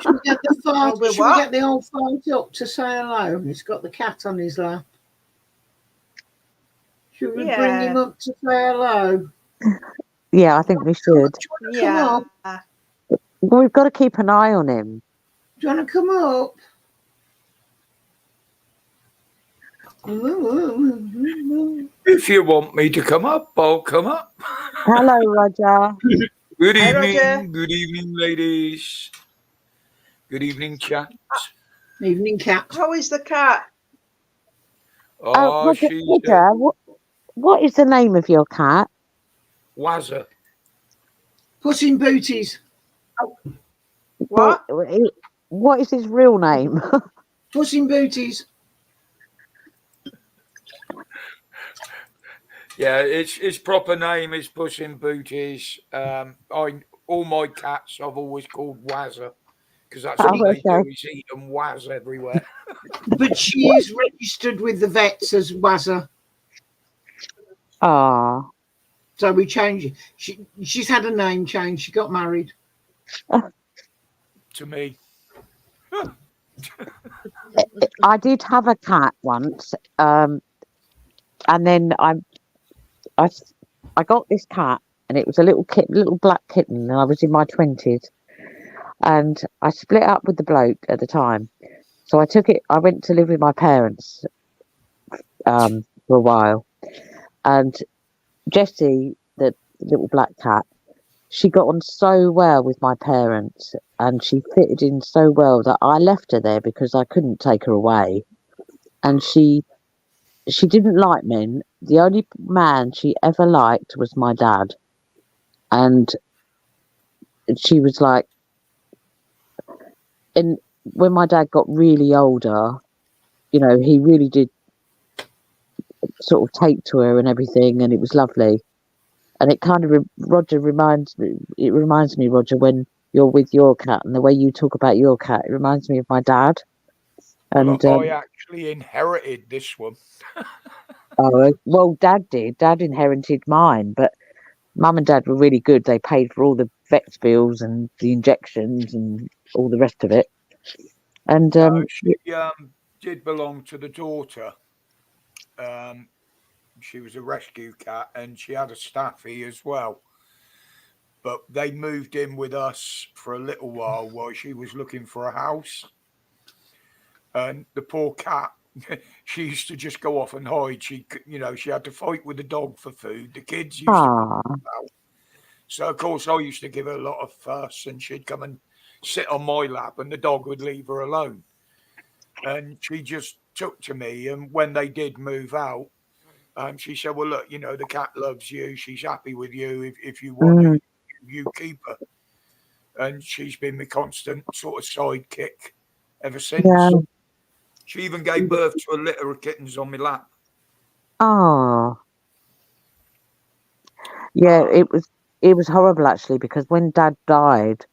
Should we get the fart? we're Should we what? get the old fart up to say hello? He's got the cat on his lap. Should we bring him up to say hello? Yeah, I think we should. Do you want to come Yeah. up? Well, we've got to keep an eye on him. Do you want to come up? If you want me to come up, I'll come up. Hello, Roger. Good Hi, evening. Roger. Good evening, ladies. Good evening, chat. Evening, cat. How is the cat? Oh, Roger, she's Roger, what is the name of your cat? Wazza. Puss in Booties. What? What is his real name? Puss in Booties. Yeah, its proper name is Puss in Booties. All my cats I've always called Wazza because that's all they do is eat and waz everywhere. But she is registered with the vets as Wazza. Ah. So we changed it. She's had a name change. She got married. To me. I did have a cat once, and then I got this cat, and it was a little black kitten, and I was in my 20s, and I split up with the bloke at the time, so I went to live with my parents for a while, and Jessie, the little black cat. She got on so well with my parents, and she fitted in so well that I left her there because I couldn't take her away. And she didn't like men. The only man she ever liked was my dad. And she was like, and when my dad got really older, you know, he really did sort of take to her and everything, and it was lovely. And it kind of reminds me, Roger, when you're with your cat and the way you talk about your cat, it reminds me of my dad. And I actually inherited this one. well, Dad did. Dad inherited mine, but Mum and Dad were really good. They paid for all the vet's bills and the injections and all the rest of it. And She did belong to the daughter. She was a rescue cat, and she had a staffy as well. But they moved in with us for a little while she was looking for a house. And the poor cat, she used to just go off and hide. She had to fight with the dog for food. The kids used to out. So of course I used to give her a lot of fuss, and she'd come and sit on my lap, and the dog would leave her alone. And she just took to me. And when they did move out, she said, "Well, look, the cat loves you. She's happy with you. If you want her, you keep her." And she's been my constant sort of sidekick ever since. yeah. She even gave birth to a litter of kittens on my lap. Oh, yeah. It was horrible actually, because when Dad died,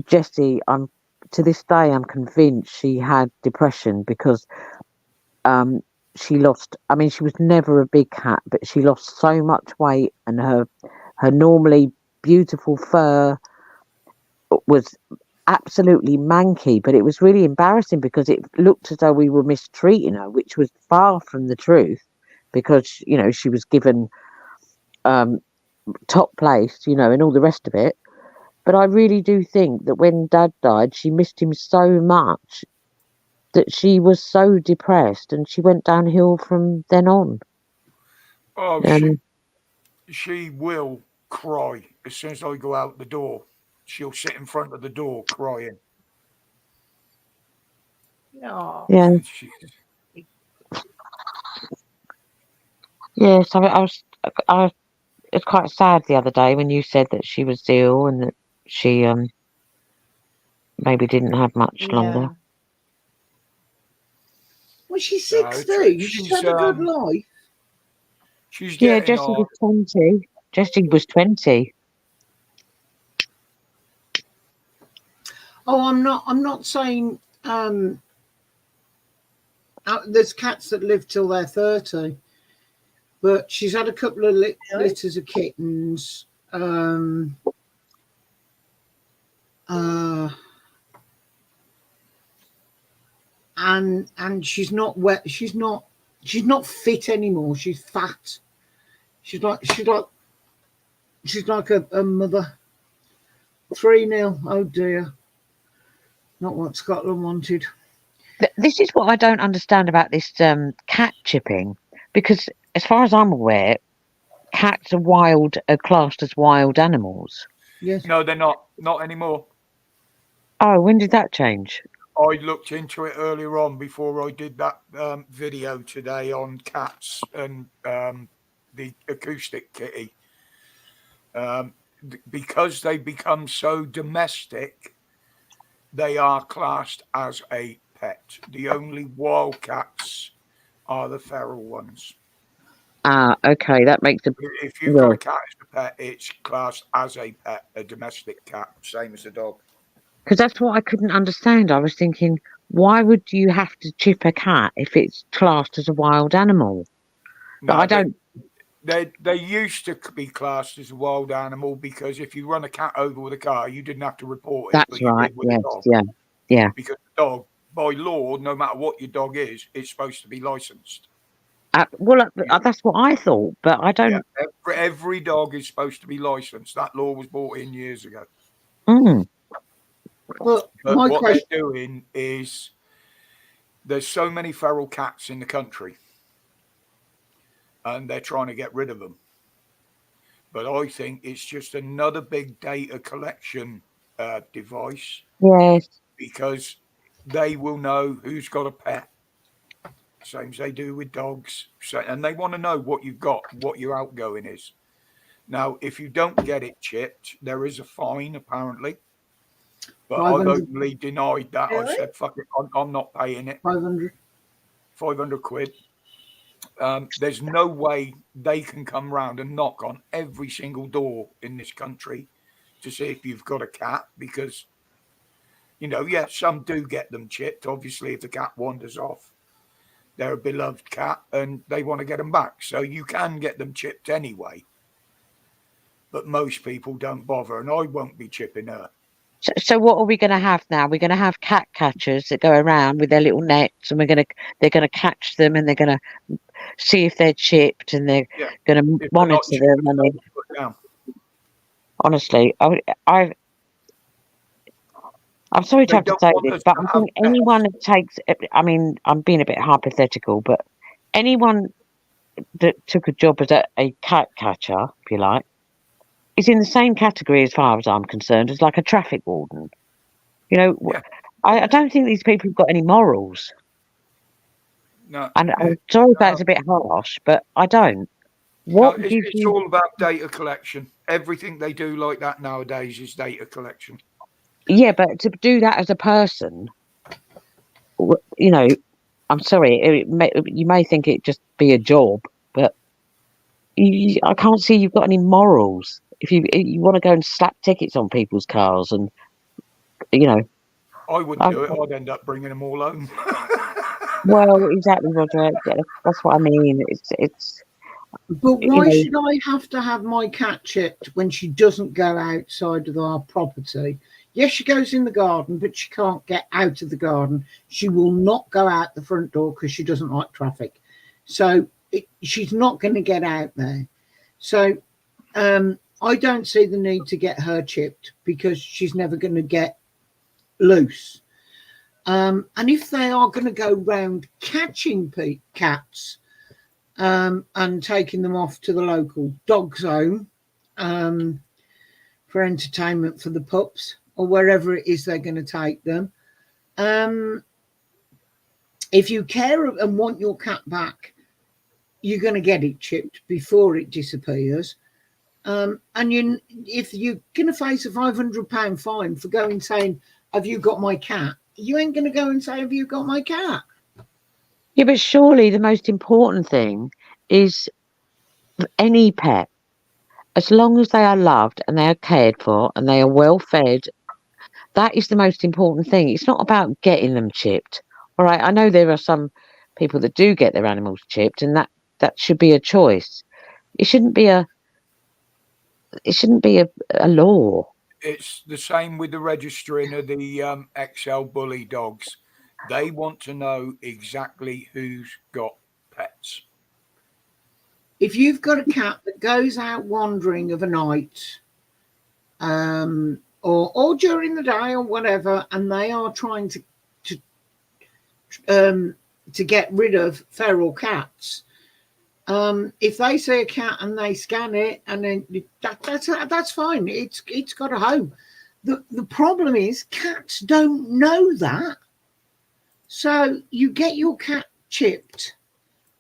Jessie, to this day I'm convinced she had depression because she lost. I mean, she was never a big cat, but she lost so much weight, and her normally beautiful fur was absolutely manky. But it was really embarrassing because it looked as though we were mistreating her, which was far from the truth, because she was given top place, and all the rest of it. But I really do think that when Dad died, she missed him so much that she was so depressed, and she went downhill from then on. Oh, she will cry as soon as I go out the door. She'll sit in front of the door crying. No. Yeah. Yeah. So it's quite sad the other day when you said that she was ill and that she maybe didn't have much longer. Well, she's 16. She's had a good life. She's Jessie was 20. Jessie was 20. Oh, I'm not saying there's cats that live till they're 30, but she's had a couple of litters of kittens. And she's not wet. She's not fit anymore. She's fat. She's like a mother. 3-0. Oh dear. Not what Scotland wanted. This is what I don't understand about this cat chipping, because as far as I'm aware, cats are classed as wild animals. Yes. No, they're not anymore. Oh, when did that change? I looked into it earlier on before I did that video today on cats and the acoustic kitty. Because they become so domestic, they are classed as a pet. The only wild cats are the feral ones. Ah, okay, that makes a... If you've got a cat as a pet, it's classed as a pet, a domestic cat, same as a dog. Because that's what I couldn't understand. I was thinking, why would you have to chip a cat if it's classed as a wild animal? No, but I don't... They used to be classed as a wild animal because if you run a cat over with a car, you didn't have to report it. That's right, yes, Because the dog, by law, no matter what your dog is, it's supposed to be licensed. That's what I thought, but I don't... Yeah, every dog is supposed to be licensed. That law was brought in years ago. But what they're doing is there's so many feral cats in the country, and they're trying to get rid of them. but I think it's just another big data collection device, Yes. because they will know who's got a pet, same as they do with dogs. So, and they want to know what you've got, what your outgoing is. Now, if you don't get it chipped, there is a fine, apparently. But I've 500. openly denied that. I Really? said, fuck it, I'm not paying it. 500. 500 quid. There's no way they can come round and knock on every single door in this country to see if you've got a cat, because, you know, yeah, some do get them chipped. Obviously, if the cat wanders off, they're a beloved cat and they want to get them back. So you can get them chipped anyway. But most people don't bother, and I won't be chipping her. So what are we going to have now? We're going to have cat catchers that go around with their little nets, and they're going to catch them, and they're going to see if they're chipped, and they're Yeah. going to If they're monitor not chipped, them. And they'll put down. honestly, I'm sorry to They have to don't say want this, us but to I have think anyone that takes, I mean, I'm being a bit hypothetical, but anyone that took a job as a cat catcher, if you like, is in the same category, as far as I'm concerned, as like a traffic warden. You know, Yeah. I don't think these people have got any morals. No, And I'm sorry if that's a bit harsh, but I don't. What no, gives it's you? all about data collection. Everything they do like that nowadays is data collection. Yeah, but to do that as a person, you know, I'm sorry, you may think it just be a job, but I can't see you've got any morals. If you want to go and slap tickets on people's cars, and you know, I wouldn't do it. I'd end up bringing them all home. well, exactly, Roger. Yeah, that's what I mean. It's But you why know, should I have to have my cat chipped when she doesn't go outside of our property? Yes, she goes in the garden, but she can't get out of the garden. She will not go out the front door because she doesn't like traffic. So she's not going to get out there. So I don't see the need to get her chipped because she's never going to get loose. And if they are going to go round catching cats, and taking them off to the local dog zone for entertainment for the pups, or wherever it is they're going to take them. If you care and want your cat back, you're going to get it chipped before it disappears. And if you're going to face a £500 fine for going saying, "Have you got my cat?" you ain't going to go and say, "Have you got my cat?" yeah, but surely the most important thing is any pet, as long as they are loved and they are cared for and they are well fed, that is the most important thing. It's not about getting them chipped. All right, I know there are some people that do get their animals chipped, and that should be a choice. It shouldn't be a law. It's the same with the registering of the XL bully dogs. They want to know exactly who's got pets. If you've got a cat that goes out wandering of a night, or during the day or whatever, and they are trying to get rid of feral cats, if they see a cat and they scan it, and then that's fine. It's got a home. The problem is cats don't know that, so you get your cat chipped,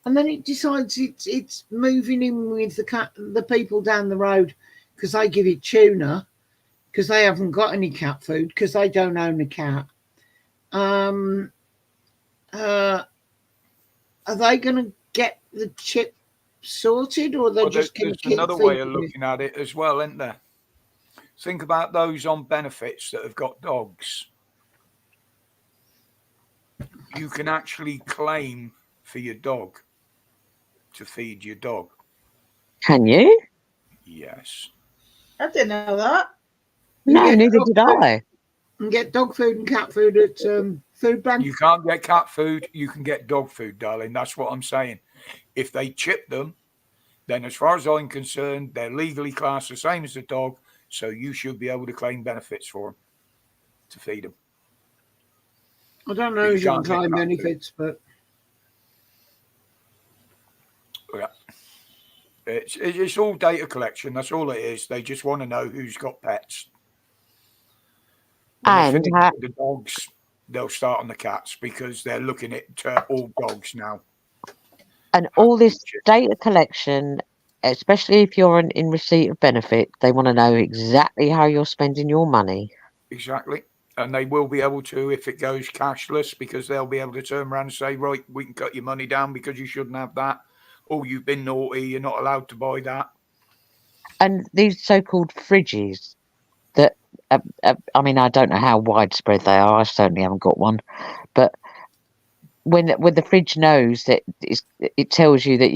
and then it decides it's moving in with the people down the road because they give it tuna because they haven't got any cat food because they don't own a cat. Are they going to get the chip sorted, or they're just going to there's keep another way of feeding it? looking at it as well, isn't there? Think about those on benefits that have got dogs. You can actually claim for your dog to feed your dog. Can you? Yes. I didn't know that. You No, get neither dog did food- I. And get dog food and cat food at food bank. You can't get cat food, you can get dog food, darling. That's what I'm saying. If they chip them, then as far as I'm concerned, they're legally classed the same as the dog, so you should be able to claim benefits for them to feed them. I don't know But you if you can can't get claim cat food. benefits, but Yeah. It's all data collection. That's all it is. They just want to know who's got pets. When they And finish with the dogs, they'll start on the cats because they're looking at all dogs now. And all this data collection, especially if you're in receipt of benefit, they want to know exactly how you're spending your money. Exactly. And they will be able to, if it goes cashless, because they'll be able to turn around and say, right, we can cut your money down because you shouldn't have that. Oh, you've been naughty. You're not allowed to buy that. And these so-called fridges that, I mean, I don't know how widespread they are. I certainly haven't got one. But when the fridge knows that it tells you that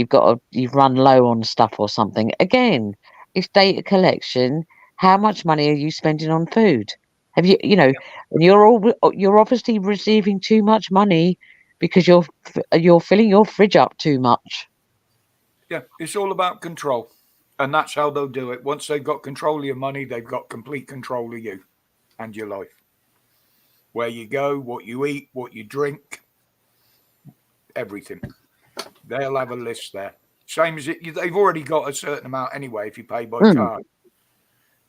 you've run low on stuff or something. Again, it's data collection. How much money are you spending on food? Have you, and you're obviously receiving too much money because you're filling your fridge up too much. Yeah, it's all about control. And that's how they'll do it. Once they've got control of your money, they've got complete control of you and your life. Where you go, what you eat, what you drink, everything. They'll have a list there. Same as they've already got a certain amount anyway if you pay by card.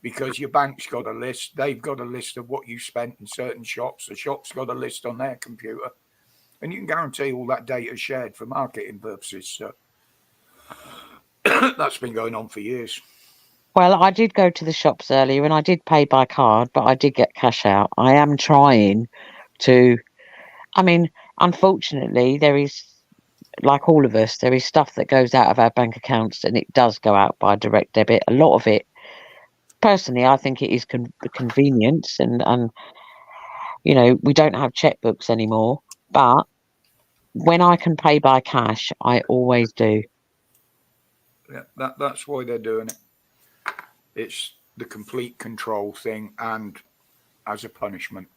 Because your bank's got a list. They've got a list of what you spent in certain shops. The shop's got a list on their computer. And you can guarantee all that data is shared for marketing purposes. So that's been going on for years. Well, I did go to the shops earlier and I did pay by card, but I did get cash out. I am trying to, I mean, unfortunately, there is, like all of us, there is stuff that goes out of our bank accounts and it does go out by direct debit. A lot of it, personally, I think it is convenience and we don't have checkbooks anymore. But when I can pay by cash, I always do. Yeah, that's why they're doing it. It's the complete control thing and as a punishment.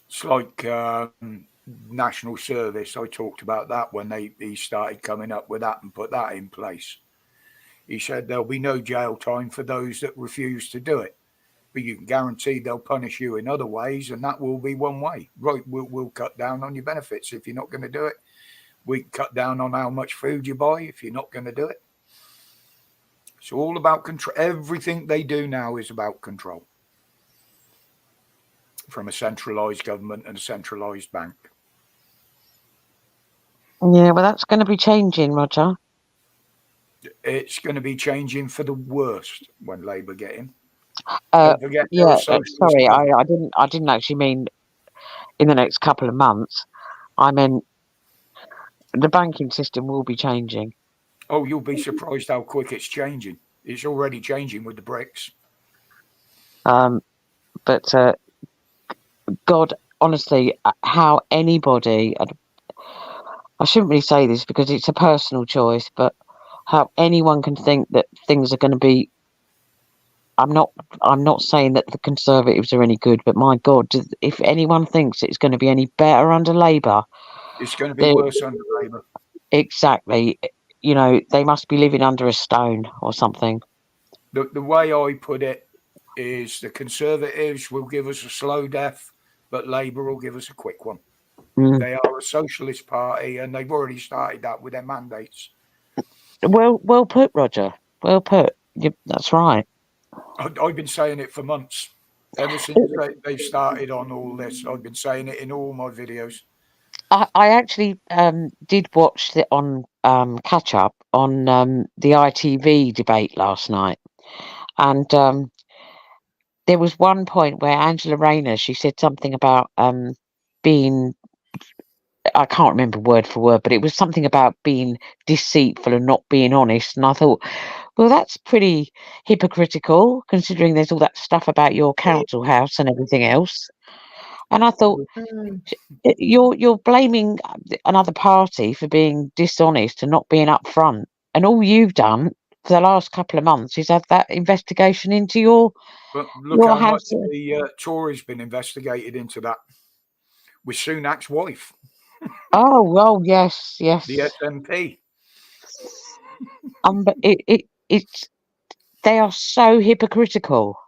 It's like national service. I talked about that when he started coming up with that and put that in place. He said there'll be no jail time for those that refuse to do it. But you can guarantee they'll punish you in other ways, and that will be one way. Right, we'll cut down on your benefits if you're not going to do it. We cut down on how much food you buy if you're not going to do it. It's all about control. Everything they do now is about control. From a centralised government and a centralised bank. Yeah, well, that's going to be changing, Roger. It's going to be changing for the worst when Labour get in. Yeah, sorry, I didn't actually mean in the next couple of months. I meant the banking system will be changing. Oh, you'll be surprised how quick it's changing. It's already changing with the BRICS. But God, honestly, how anybody, I shouldn't really say this because it's a personal choice, but how anyone can think that things are going to be, I'm not saying that the Conservatives are any good, but my God, if anyone thinks it's going to be any better under Labour, it's going to be worse under Labour. Exactly. They must be living under a stone or something. The way I put it is the Conservatives will give us a slow death, but Labour will give us a quick one. They are a socialist party, and they've already started that with their mandates. Well put, Roger. Well put. That's right. I've been saying it for months. Ever since they've started on all this, I've been saying it in all my videos. I actually did watch it on catch up on the ITV debate last night, and there was one point where Angela Rayner, she said something about being, I can't remember word for word, but it was something about being deceitful and not being honest. And I thought, well, that's pretty hypocritical considering there's all that stuff about your council house and everything else. And I thought, you're blaming another party for being dishonest and not being upfront. And all you've done for the last couple of months is have that investigation into your look how much the Tories been investigated into that with Sunak's wife. Oh, well, yes. The SNP. But it's they are so hypocritical.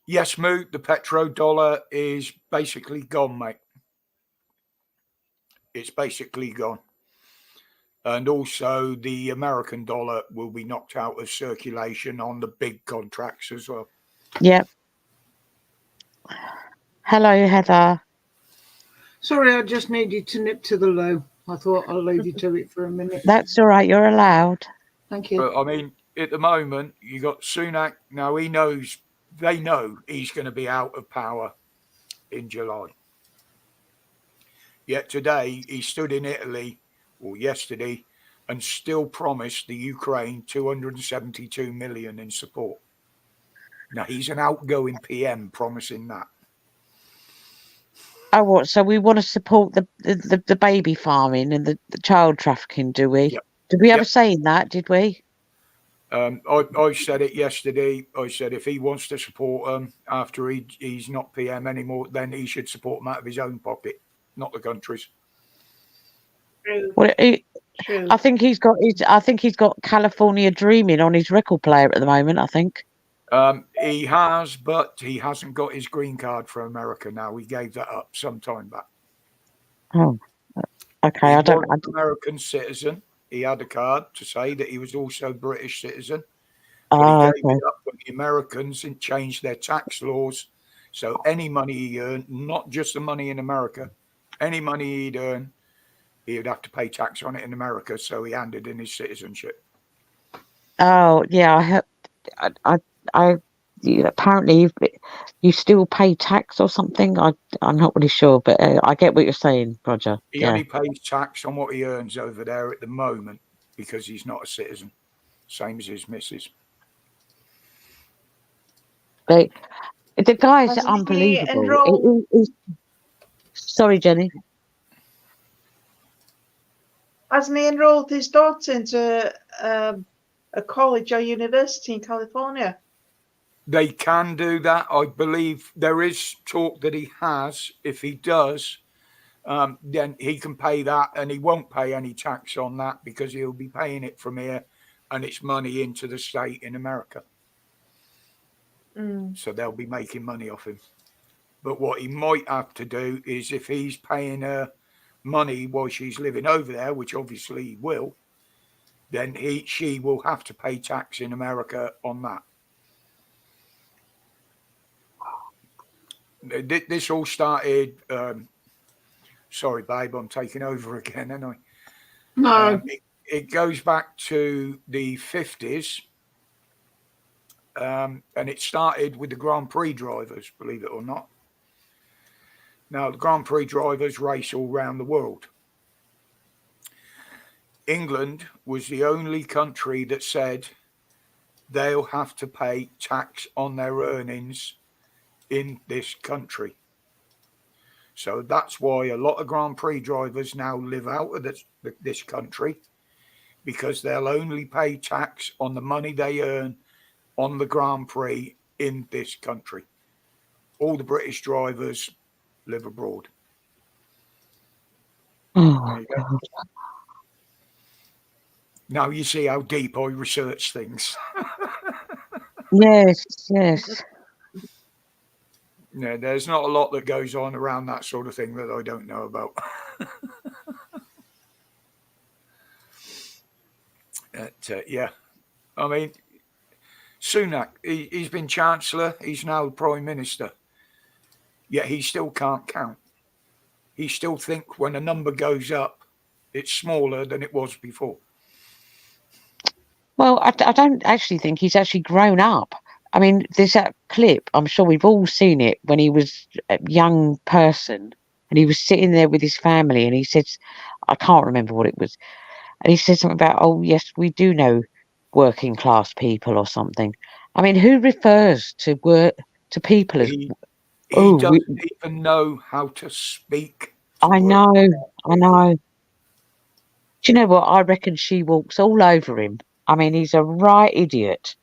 Yes, Moot, the petrodollar is basically gone, mate. It's basically gone. And also the American dollar will be knocked out of circulation on the big contracts as well. Yep. Hello, Heather. Sorry, I just needed to nip to the loo. I thought I'll leave you to it for a minute. That's all right. You're allowed. Thank you. But I mean, at the moment, you got Sunak. Now they know he's going to be out of power in July. Yet today he stood in Italy, or yesterday, and still promised the Ukraine 272 million in support. Now he's an outgoing PM promising that. Oh, what? So we want to support the baby farming and the child trafficking, do we? Yep. Did we ever Yep. say that? Did we? I said it yesterday. I said if he wants to support him after he's not PM anymore, then he should support him out of his own pocket, not the country's. True. Well, True. I think he's got California Dreaming on his record player at the moment. I think. He has, but he hasn't got his green card for America now. He gave that up some time back. Oh, okay. He I don't. was an American citizen. He had a card to say that he was also British citizen. But he gave Okay. it up when the Americans changed their tax laws. So any money he earned, not just the money in America, any money he'd earn, he would have to pay tax on it in America. So he handed in his citizenship. Oh, yeah. I heard. Apparently you still pay tax or something. I'm not really sure, but I get what you're saying, Roger. He Yeah. only pays tax on what he earns over there at the moment because he's not a citizen, same as his missus. But the guy's Hasn't he unbelievable. enrolled- Sorry, Jenny. Hasn't he enrolled his daughter into a college or university in California? They can do that. I believe there is talk that he has. If he does, then he can pay that and he won't pay any tax on that because he'll be paying it from here and it's money into the state in America. So they'll be making money off him. But what he might have to do is if he's paying her money while she's living over there, which obviously he will, then she will have to pay tax in America on that. This all started. Sorry, babe, I'm taking over again, aren't I? No. It goes back to the 50s, and it started with the Grand Prix drivers, believe it or not. Now, the Grand Prix drivers race all around the world. England was the only country that said they'll have to pay tax on their earnings in this country. So that's why a lot of Grand Prix drivers now live out of this country because they'll only pay tax on the money they earn on the Grand Prix in this country. All the British drivers live abroad. Oh, There you go. God. Now you see how deep I research things. Yes. Yeah, there's not a lot that goes on around that sort of thing that I don't know about. Yeah, I mean, Sunak, he's been Chancellor, he's now Prime Minister, yet he still can't count. He still thinks when a number goes up, it's smaller than it was before. Well, I don't actually think he's actually grown up. I mean, there's that clip, I'm sure we've all seen it, when he was a young person and he was sitting there with his family and he said, I can't remember what it was. And he said something about, oh, yes, we do know working class people or something. I mean, who refers to people as... He Oh, doesn't even know how to speak. I know. Do you know what? I reckon she walks all over him. I mean, he's a right idiot.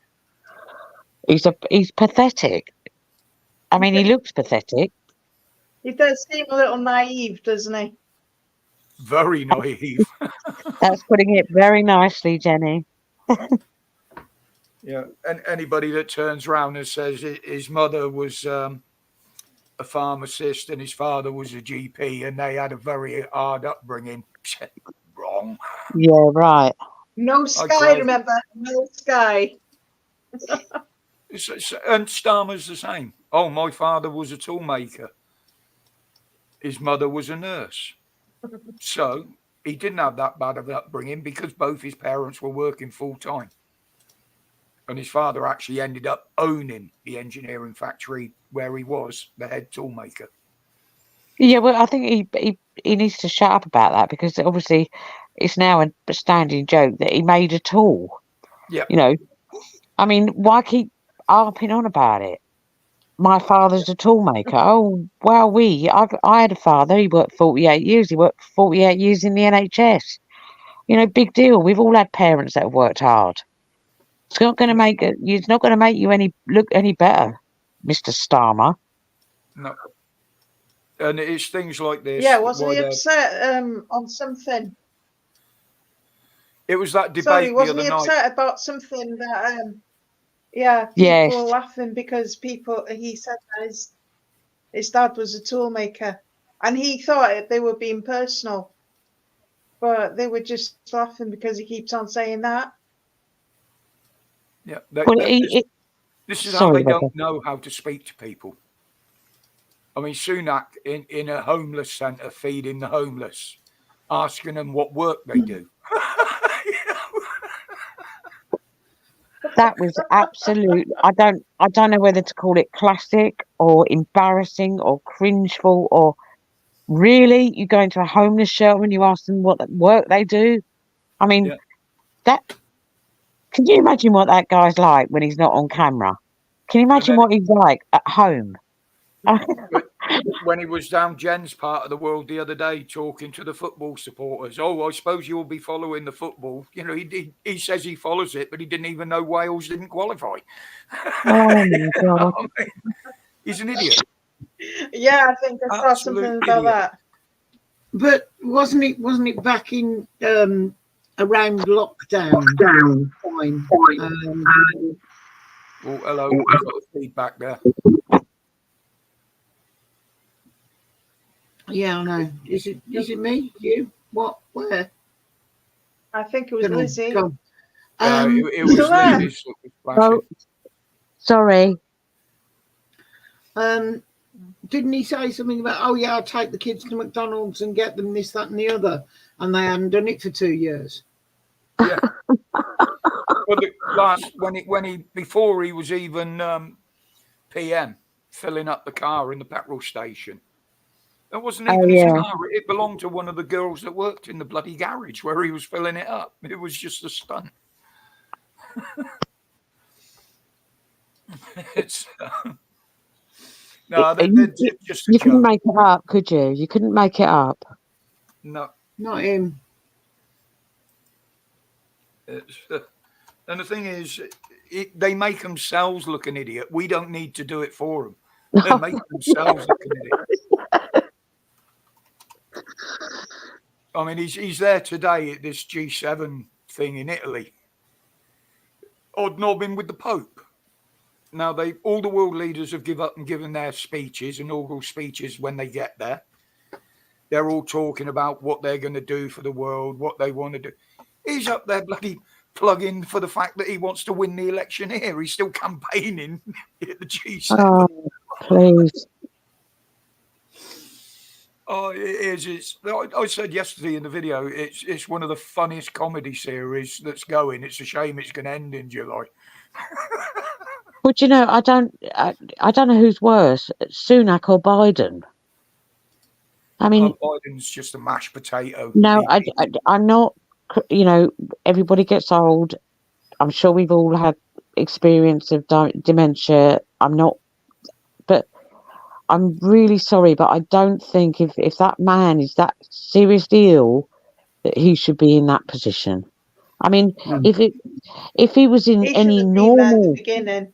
He's pathetic. I mean, he looks pathetic. He does seem a little naive, doesn't he? Very naive. That's putting it very nicely, Jenny. Yeah, and anybody that turns around and says his mother was a pharmacist and his father was a GP and they had a very hard upbringing, wrong. Yeah, right. No sky, Craig. remember? No sky. And Starmer's the same. Oh, my father was a toolmaker. His mother was a nurse. So he didn't have that bad of an upbringing because both his parents were working full time. And his father actually ended up owning the engineering factory where he was the head toolmaker. Yeah, well, I think he needs to shut up about that because obviously it's now a standing joke that he made a tool. Yeah. You know, I mean, why keep harping on about it? My father's a toolmaker. Oh, well, I had a father. He worked 48 years. He worked 48 years in the NHS. You know, big deal. We've all had parents that have worked hard. It's not going to make it. It's not going to make you look any better, Mr. Starmer. No. And it's things like this. Yeah, wasn't he upset on something? It was that debate Sorry, the wasn't other he night. upset about something that yeah, people Yes. were laughing because he said that his dad was a toolmaker and he thought they were being personal. But they were just laughing because he keeps on saying that. Yeah. Well, This is how sorry, they Rebecca. don't know how to speak to people. I mean, Sunak in a homeless centre feeding the homeless, asking them what work they do. That was absolute. I don't know whether to call it classic or embarrassing or cringeful or really. You go into a homeless shelter and you ask them what work they do. I mean, Yeah. that. Can you imagine what that guy's like when he's not on camera? Can you imagine then- what he's like at home? When he was down Jen's part of the world the other day talking to the football supporters, I suppose you'll be following the football. You know, he says he follows it, but he didn't even know Wales didn't qualify. Oh my God. I mean, he's an idiot. Yeah, I think I saw Absolute something about idiot. that. But wasn't it back in around lockdown time? Oh, hello. You've got feedback there. Yeah, I know. Is it me? You? What? Where? I think it was Dunno. Lizzie. Go on. It was Still there? Lizzie's that was flashing. Oh, sorry. Didn't he say something about, oh yeah, I'll take the kids to McDonald's and get them this, that, and the other, and they hadn't done it for 2 years? Yeah. Well, the last before he was even PM filling up the car in the petrol station. It wasn't even his car. It belonged to one of the girls that worked in the bloody garage where he was filling it up. It was just a stunt. It's no, they're just a You couldn't joke. make it up, could you? You couldn't make it up. No, Not him. it's, and the thing is, they make themselves look an idiot. We don't need to do it for them. They make themselves look an idiot. I mean, he's there today at this G7 thing in Italy, hobnobbing with the Pope. Now, all the world leaders have given their speeches, inaugural speeches when they get there. They're all talking about what they're going to do for the world, what they want to do. He's up there bloody plugging for the fact that he wants to win the election here. He's still campaigning at the G7. Oh, please. Oh, it is. I said yesterday in the video, it's one of the funniest comedy series that's going. It's a shame it's going to end in July. But you know, I don't know who's worse, Sunak or Biden. I mean, Biden's just a mashed potato. no, I'm not. You know, everybody gets old. I'm sure we've all had experience of dementia. I'm not, but I'm really sorry, but I don't think if that man is that seriously ill, that he should be in that position. I mean, if he was in He should any have been there at the normal, beginning.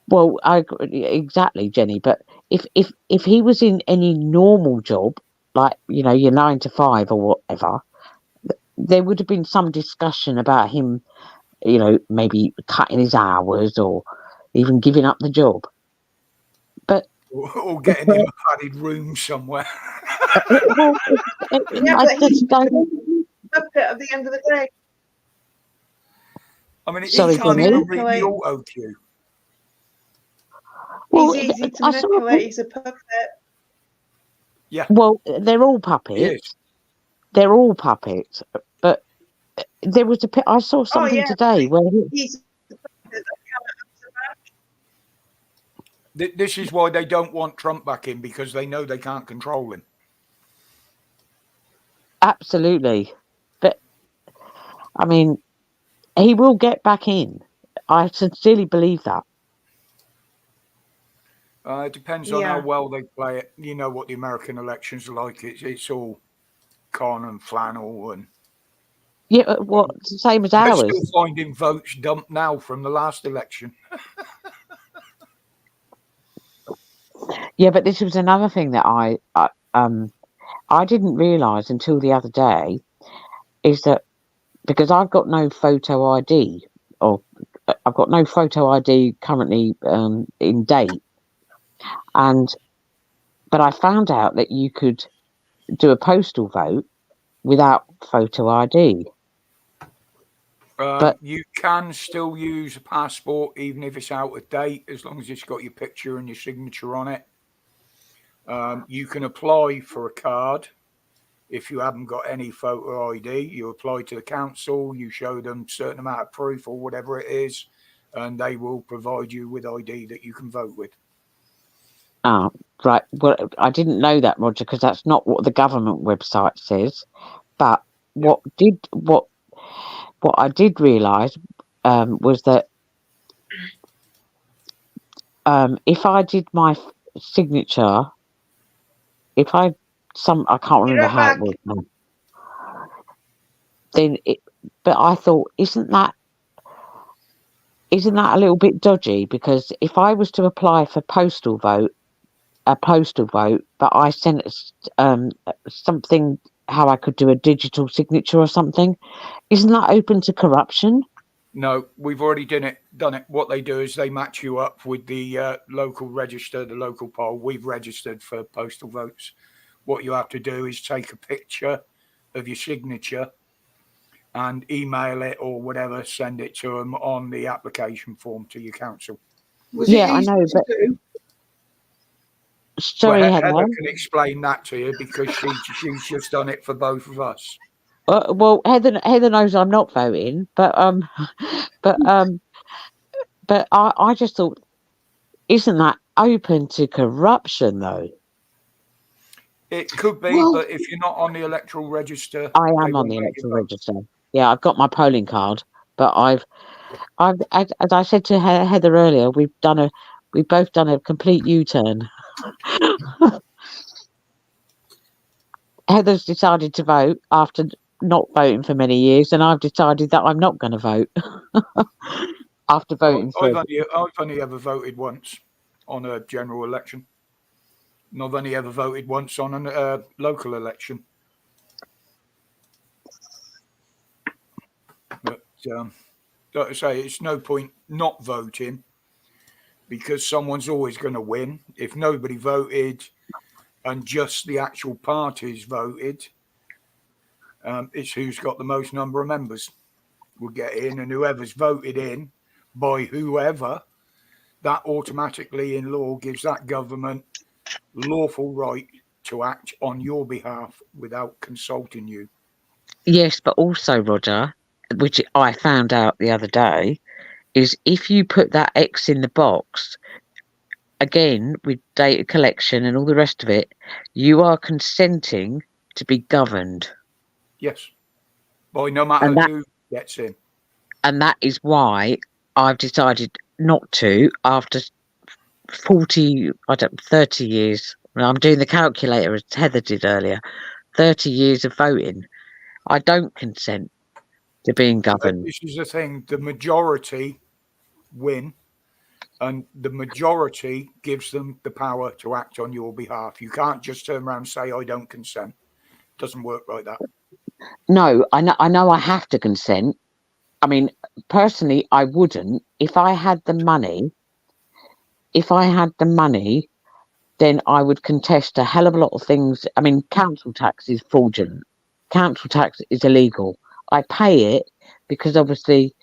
well, I agree, exactly, Jenny. But if he was in any normal job, like you know, your 9 to 5 or whatever, there would have been some discussion about him, you know, maybe cutting his hours or even giving up the job. But or getting in a padded room somewhere. Yeah, I but just don't. puppet at the end of the day. I mean, Sorry, he can't Jenny? even read the Manipulate. auto cue. Well, He's easy to I saw a manipulate. pic- He's a puppet. well, they're all He is. puppets. They're all puppets. But there was I saw something yeah. today where He's a puppet that cannot answer back. This is why they don't want Trump back in, because they know they can't control him. absolutely. But I mean, he will get back in. I sincerely believe that. It depends on how Yeah. well they play it. You know what the American elections are like. It's all con and flannel, and Yeah, well, it's the same as they're ours. still finding votes dumped now from the last election. Yeah, but this was another thing that I didn't realise until the other day, is that because I've got no photo ID, or I've got no photo ID currently in date, but I found out that you could do a postal vote without photo ID. But you can still use a passport even if it's out of date, as long as it's got your picture and your signature on it. You can apply for a card if you haven't got any photo ID. You apply to the council, you show them a certain amount of proof or whatever it is, and they will provide you with ID that you can vote with. right, well, I didn't know that, Roger, because that's not what the government website says. But what I did realise was that if I did my signature, I can't remember right how back. it was now. But I thought, isn't that a little bit dodgy? Because if I was to apply for a postal vote, but I sent something how I could do a digital signature or something, isn't that open to corruption? No, we've already done it. What they do is they match you up with the local register, the local poll. We've registered for postal votes. What you have to do is take a picture of your signature and email it or whatever, send it to them on the application form to your council. Was it Yeah, I easy know, to but do? sorry, Well, Heather. Heather can explain that to you, because she's just done it for both of us. Well, Heather knows I'm not voting, but I just thought, isn't that open to corruption though? It could be, Well- but if you're not on the electoral register, I they am on won't the let you electoral vote. register. Yeah, I've got my polling card, but I've as I said to Heather earlier, we've both done a complete U-turn. Heather's decided to vote after not voting for many years, and I've decided that I'm not going to vote after voting for. I've only ever voted once on a general election. And I've only ever voted once on a local election. But like I say, it's no point not voting, because someone's always going to win. If nobody voted and just the actual parties voted, it's who's got the most number of members will get in, and whoever's voted in by whoever, that automatically in law gives that government lawful right to act on your behalf without consulting you. Yes, but also, Roger, which I found out the other day, is if you put that X in the box, again, with data collection and all the rest of it, you are consenting to be governed. Yes. By no matter who gets in. And that is why I've decided not to, after 30 years. I'm doing the calculator as Heather did earlier. 30 years of voting. I don't consent to being governed. This is the thing, the majority win, and the majority gives them the power to act on your behalf. You can't just turn around and say, I don't consent. It doesn't work like that. No, I know I have to consent. I mean, personally, I wouldn't. If I had the money, then I would contest a hell of a lot of things. I mean, council tax is fraudulent. council tax is illegal. I pay it because obviously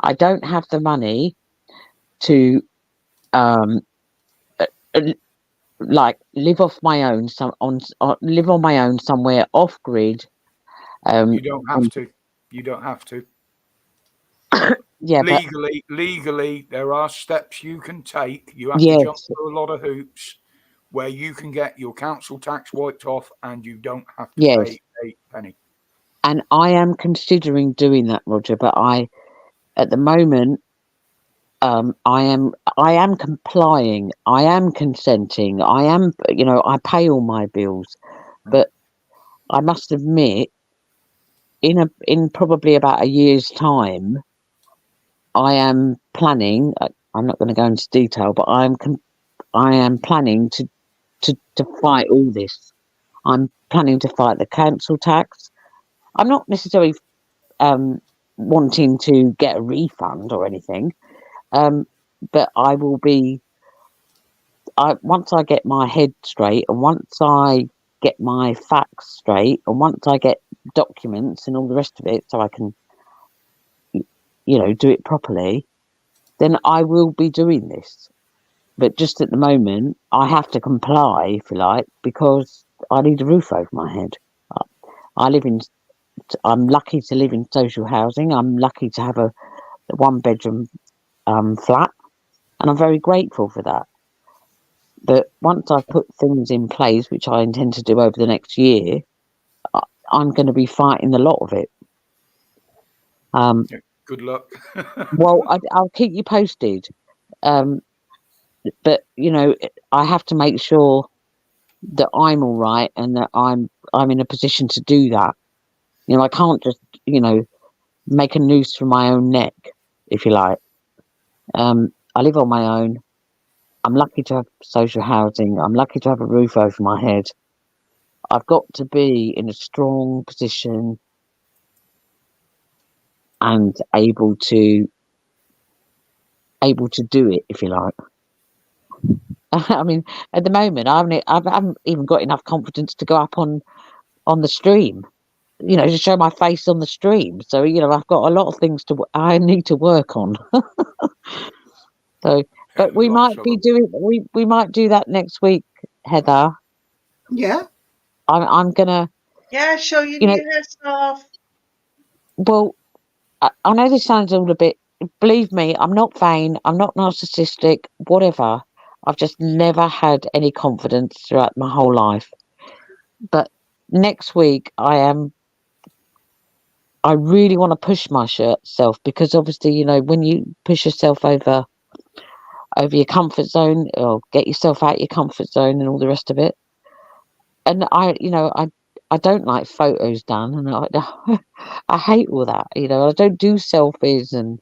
I don't have the money to like live off my own, live on my own somewhere off grid. You don't have to. You don't have to. Yeah, but Legally, there are steps you can take. You have to jump yes, through a lot of hoops where you can get your council tax wiped off, and you don't have to yes, pay a penny. and I am considering doing that, Roger. But at the moment, I am complying. I am consenting. I am, I pay all my bills, but I must admit, in probably about a year's time, I am planning. I'm not going to go into detail, but I am planning to fight all this. I'm planning to fight the council tax. I'm not necessarily wanting to get a refund or anything, but I will be. Once I get my head straight, and once I get my facts straight, and once I get documents and all the rest of it, so I can, do it properly, then I will be doing this. But just at the moment, I have to comply, if you like, because I need a roof over my head. I'm lucky to live in social housing. I'm lucky to have a 1-bedroom flat, and I'm very grateful for that. But once I put things in place, which I intend to do over the next year, I'm going to be fighting a lot of it. Good luck. Well, I'll keep you posted. But I have to make sure that I'm all right and that I'm in a position to do that. I can't just make a noose for my own neck, if you like. I live on my own. I'm lucky to have social housing. I'm lucky to have a roof over my head. I've got to be in a strong position and able to do it, if you like. I mean, at the moment, I haven't even got enough confidence to go up on the stream, to show my face on the stream. So, I've got a lot of things I need to work on. So, but we might be doing, we might do that next week, Heather. Yeah. I'm gonna. Yeah, show your new hairstyle. Well, I know this sounds all a bit. Believe me, I'm not vain. I'm not narcissistic. Whatever. I've just never had any confidence throughout my whole life. But next week, I really want to push myself, because obviously, when you push yourself over your comfort zone, or get yourself out your comfort zone and all the rest of it. And I don't like photos done, and I hate all that. I don't do selfies,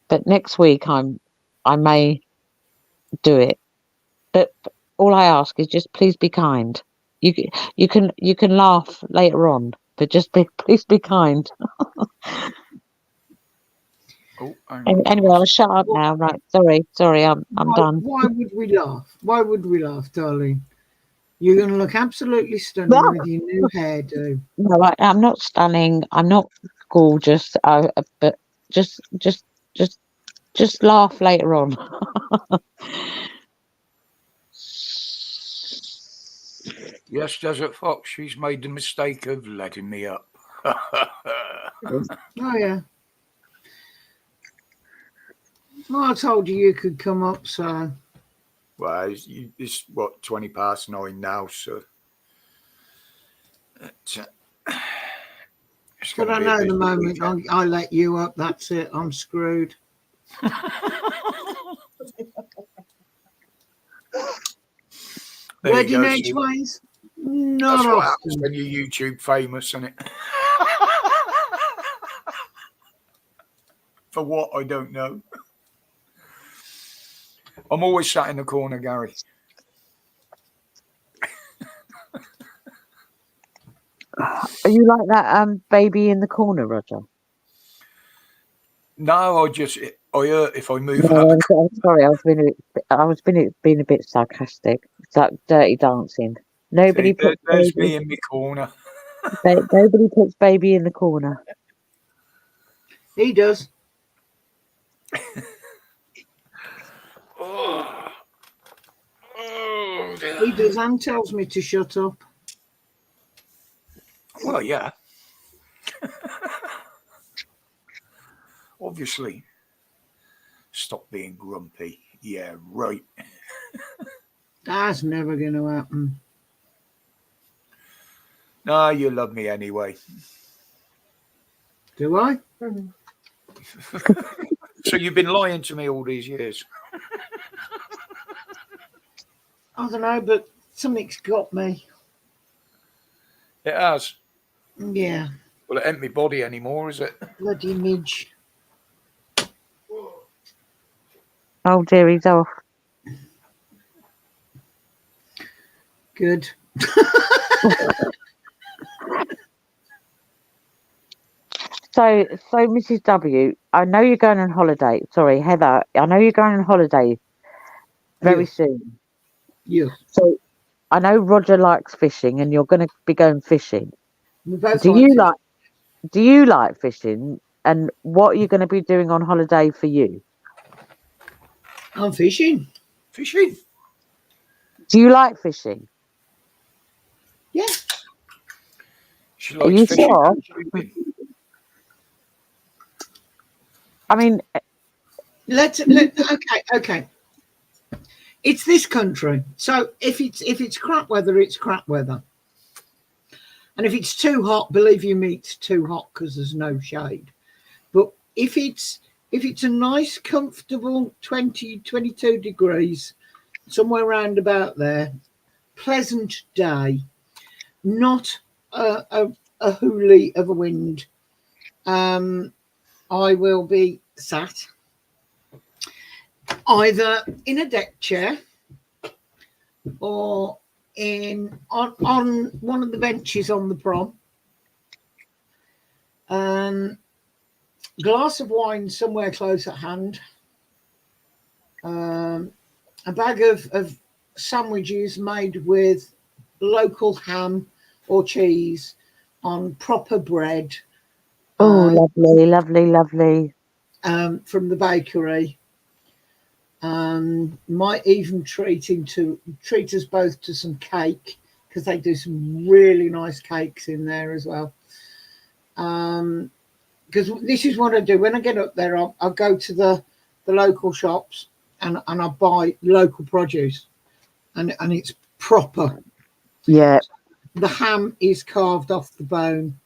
but next week I may do it. But all I ask is just please be kind. You can laugh later on, but just please be kind. Anyway, I'll shut up now. Right, sorry, I'm done. Why would we laugh? Why would we laugh, darling? You're going to look absolutely stunning with your new hairdo. No, I'm not stunning. I'm not gorgeous. But just laugh later on. Yes, Desert Fox, she's made the mistake of letting me up. Oh, yeah. Well, I told you could come up, so. Well, it's what, 9:20 now, so. But I know the moment I let you up, that's it. I'm screwed. Wedding edgeways? Not That's often. what happens when you're YouTube famous, isn't it? For what, I don't know. I'm always sat in the corner, Gary. Are you like that baby in the corner, Roger? No, I hurt if I move No, out. I'm sorry, I was being a bit sarcastic. It's like Dirty Dancing. Nobody See, there's me in my corner. Nobody puts baby in the corner. He does. Oh, oh dear. He does and tells me to shut up. Well, yeah. Obviously. Stop being grumpy. Yeah, right. That's never going to happen. No, you love me anyway. Do I? So you've been lying to me all these years. I don't know, but something's got me. It has. Yeah, Well, it ain't my body anymore, is it? bloody midge. Oh dear, he's off. Good. So Mrs. W, I know you're going on holiday. Sorry, Heather, I know you're going on holiday very Yeah. soon. Yeah. So I know Roger likes fishing, and you're going to be going fishing. We both Do like you fish. like? Do you like fishing? And what are you going to be doing on holiday for you? I'm fishing. Fishing. Do you like fishing? Yeah. She Are you likes fishing. sure? and shooting. I mean, Okay. It's this country. So if it's crap weather, it's crap weather. And if it's too hot, believe you me, it's too hot because there's no shade. But if it's a nice, comfortable 20, 22 degrees, somewhere around about there, pleasant day, not a hoolie of a wind, I will be sat either in a deck chair or on one of the benches on the prom. Glass of wine somewhere close at hand. A bag of sandwiches made with local ham or cheese on proper bread. oh, lovely. From the bakery. Might even treat us both to some cake because they do some really nice cakes in there as well. Because this is what I do when I get up there. I'll go to the local shops and I buy local produce, and it's proper. Yeah, The ham is carved off the bone.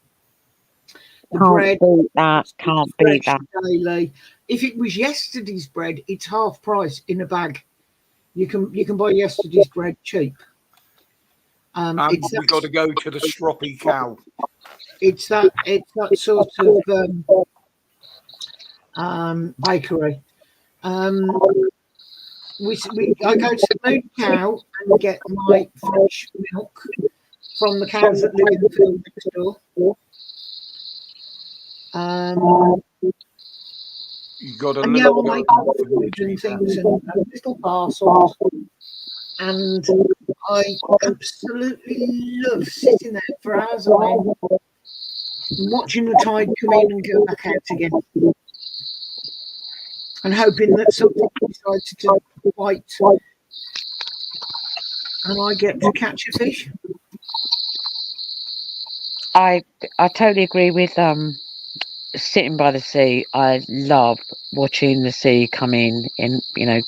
The can't bread beat that. Can't beat fresh that. daily. If it was yesterday's bread, it's half price in a bag. You can buy yesterday's bread cheap. And It's we got to go to the Stroppy Cow. it's that sort of bakery. I go to the Moon Cow and get my fresh milk from the cows that live in the field next door. You got to And look yeah, I'll make for food and things and little parcels. And I absolutely love sitting there for hours on end, watching the tide come in and go back out again, and hoping that something decides to bite, and I get to catch a fish. I totally agree with sitting by the sea. I love watching the sea come in,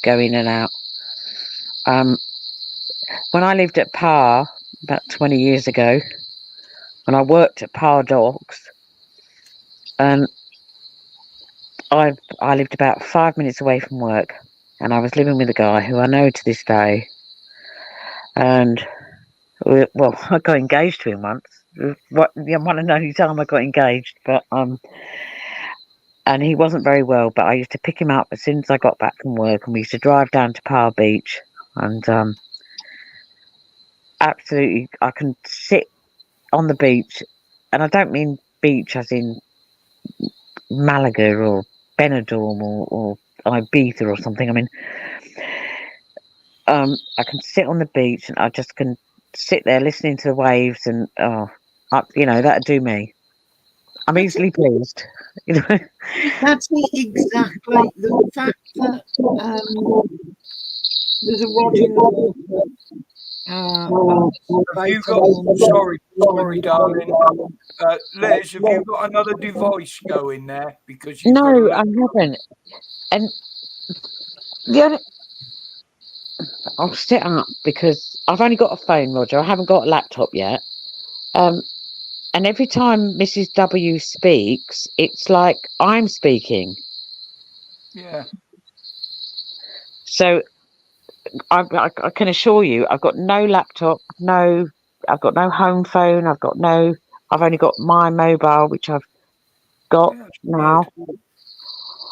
go in and out. When I lived at Par about 20 years ago, when I worked at Par Docks, I lived about 5 minutes away from work, and I was living with a guy who I know to this day. And I got engaged to him once. You want to know the time I got engaged, but and he wasn't very well. But I used to pick him up as soon as I got back from work, and we used to drive down to Par Beach, and absolutely, I can sit on the beach, and I don't mean beach as in Malaga or Benidorm or Ibiza or something. I mean, I can sit on the beach and I just can sit there listening to the waves, and That'd do me. I'm easily pleased. That's it, exactly. The fact that there's a rod in the water. Have you got? Sorry, darling. Liz, have you got another device going there? Because you've got No, I haven't. And the other, I'll sit up because I've only got a phone, Roger. I haven't got a laptop yet. And every time Mrs. W speaks, it's like I'm speaking. Yeah. So I can assure you, I've got no laptop, I've got no home phone, I've only got my mobile, which I've got now.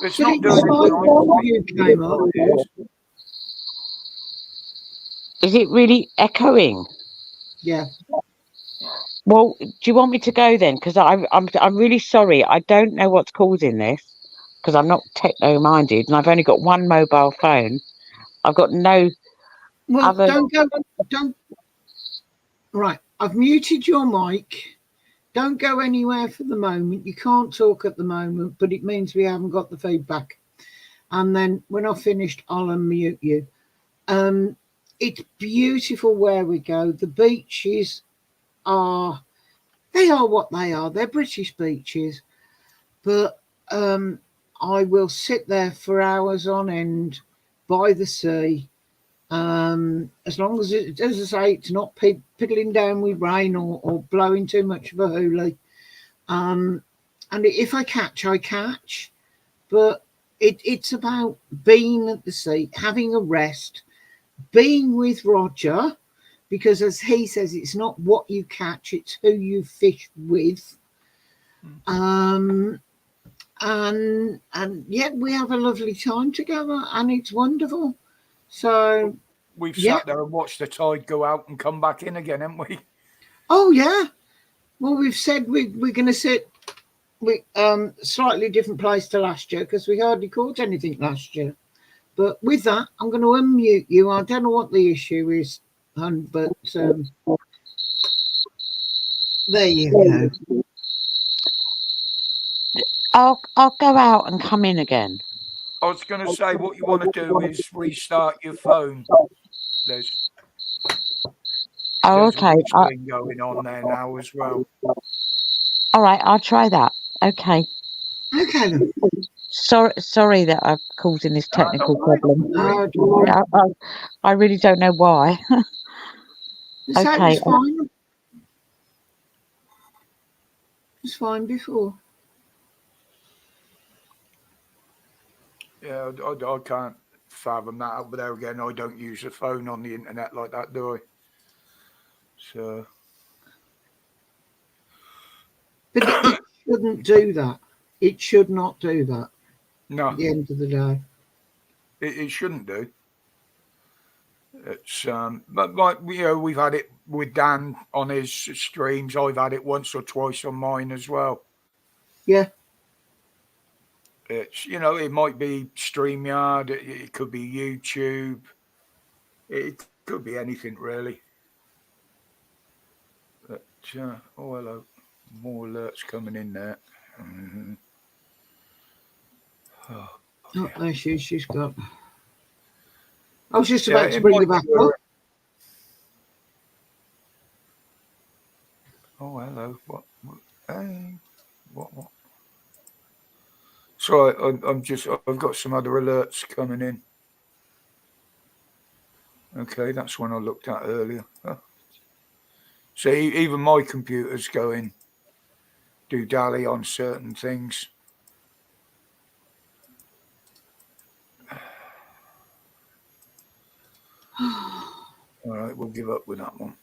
It's But not it's doing like it. you came up. Is it really echoing? Yeah. Well, do you want me to go then? Because I'm really sorry. I don't know what's causing this because I'm not techno-minded and I've only got one mobile phone. I've got no Well, other. don't. Right, I've muted your mic. Don't go anywhere for the moment. You can't talk at the moment, but it means we haven't got the feedback. And then when I've finished, I'll unmute you. It's beautiful where we go. The beaches are what they are. They're British beaches, but I will sit there for hours on end by the sea. As long as as I say, it's not piddling down with rain or blowing too much of a hoolie. And if I catch, I catch. But it's about being at the sea, having a rest, being with Roger, because as he says, it's not what you catch, it's who you fish with. And yet we have a lovely time together, and it's wonderful. So we've sat there and watched the tide go out and come back in again, haven't we? Oh yeah. Well, we've said we're going to sit with slightly different place to last year because we hardly caught anything last year. But with that, I'm going to unmute you. I don't know what the issue is, hon, but there you go. I'll go out and come in again. I was going to say, what you want to do is restart your phone. There's okay. There's going on there now as well. All right, I'll try that. Okay. Okay then. Sorry that I'm causing this technical problem. I really don't know why. Okay. It's fine. It's fine before. Yeah, I can't fathom that. But there again, I don't use a phone on the internet like that, do I? So. But it shouldn't do that. It should not do that. No. At the end of the day. It shouldn't do. It's but like we've had it with Dan on his streams. I've had it once or twice on mine as well. Yeah. It's it might be StreamYard, it could be YouTube, it could be anything really. But oh hello, more alerts coming in there. Mm-hmm. Oh, there she's got. I was just about to bring you back up. Oh hello, what? Hey, what? So I've got some other alerts coming in. Okay, that's one I looked at earlier. Oh. So even my computer's going do-dally on certain things. All right, we'll give up with that one.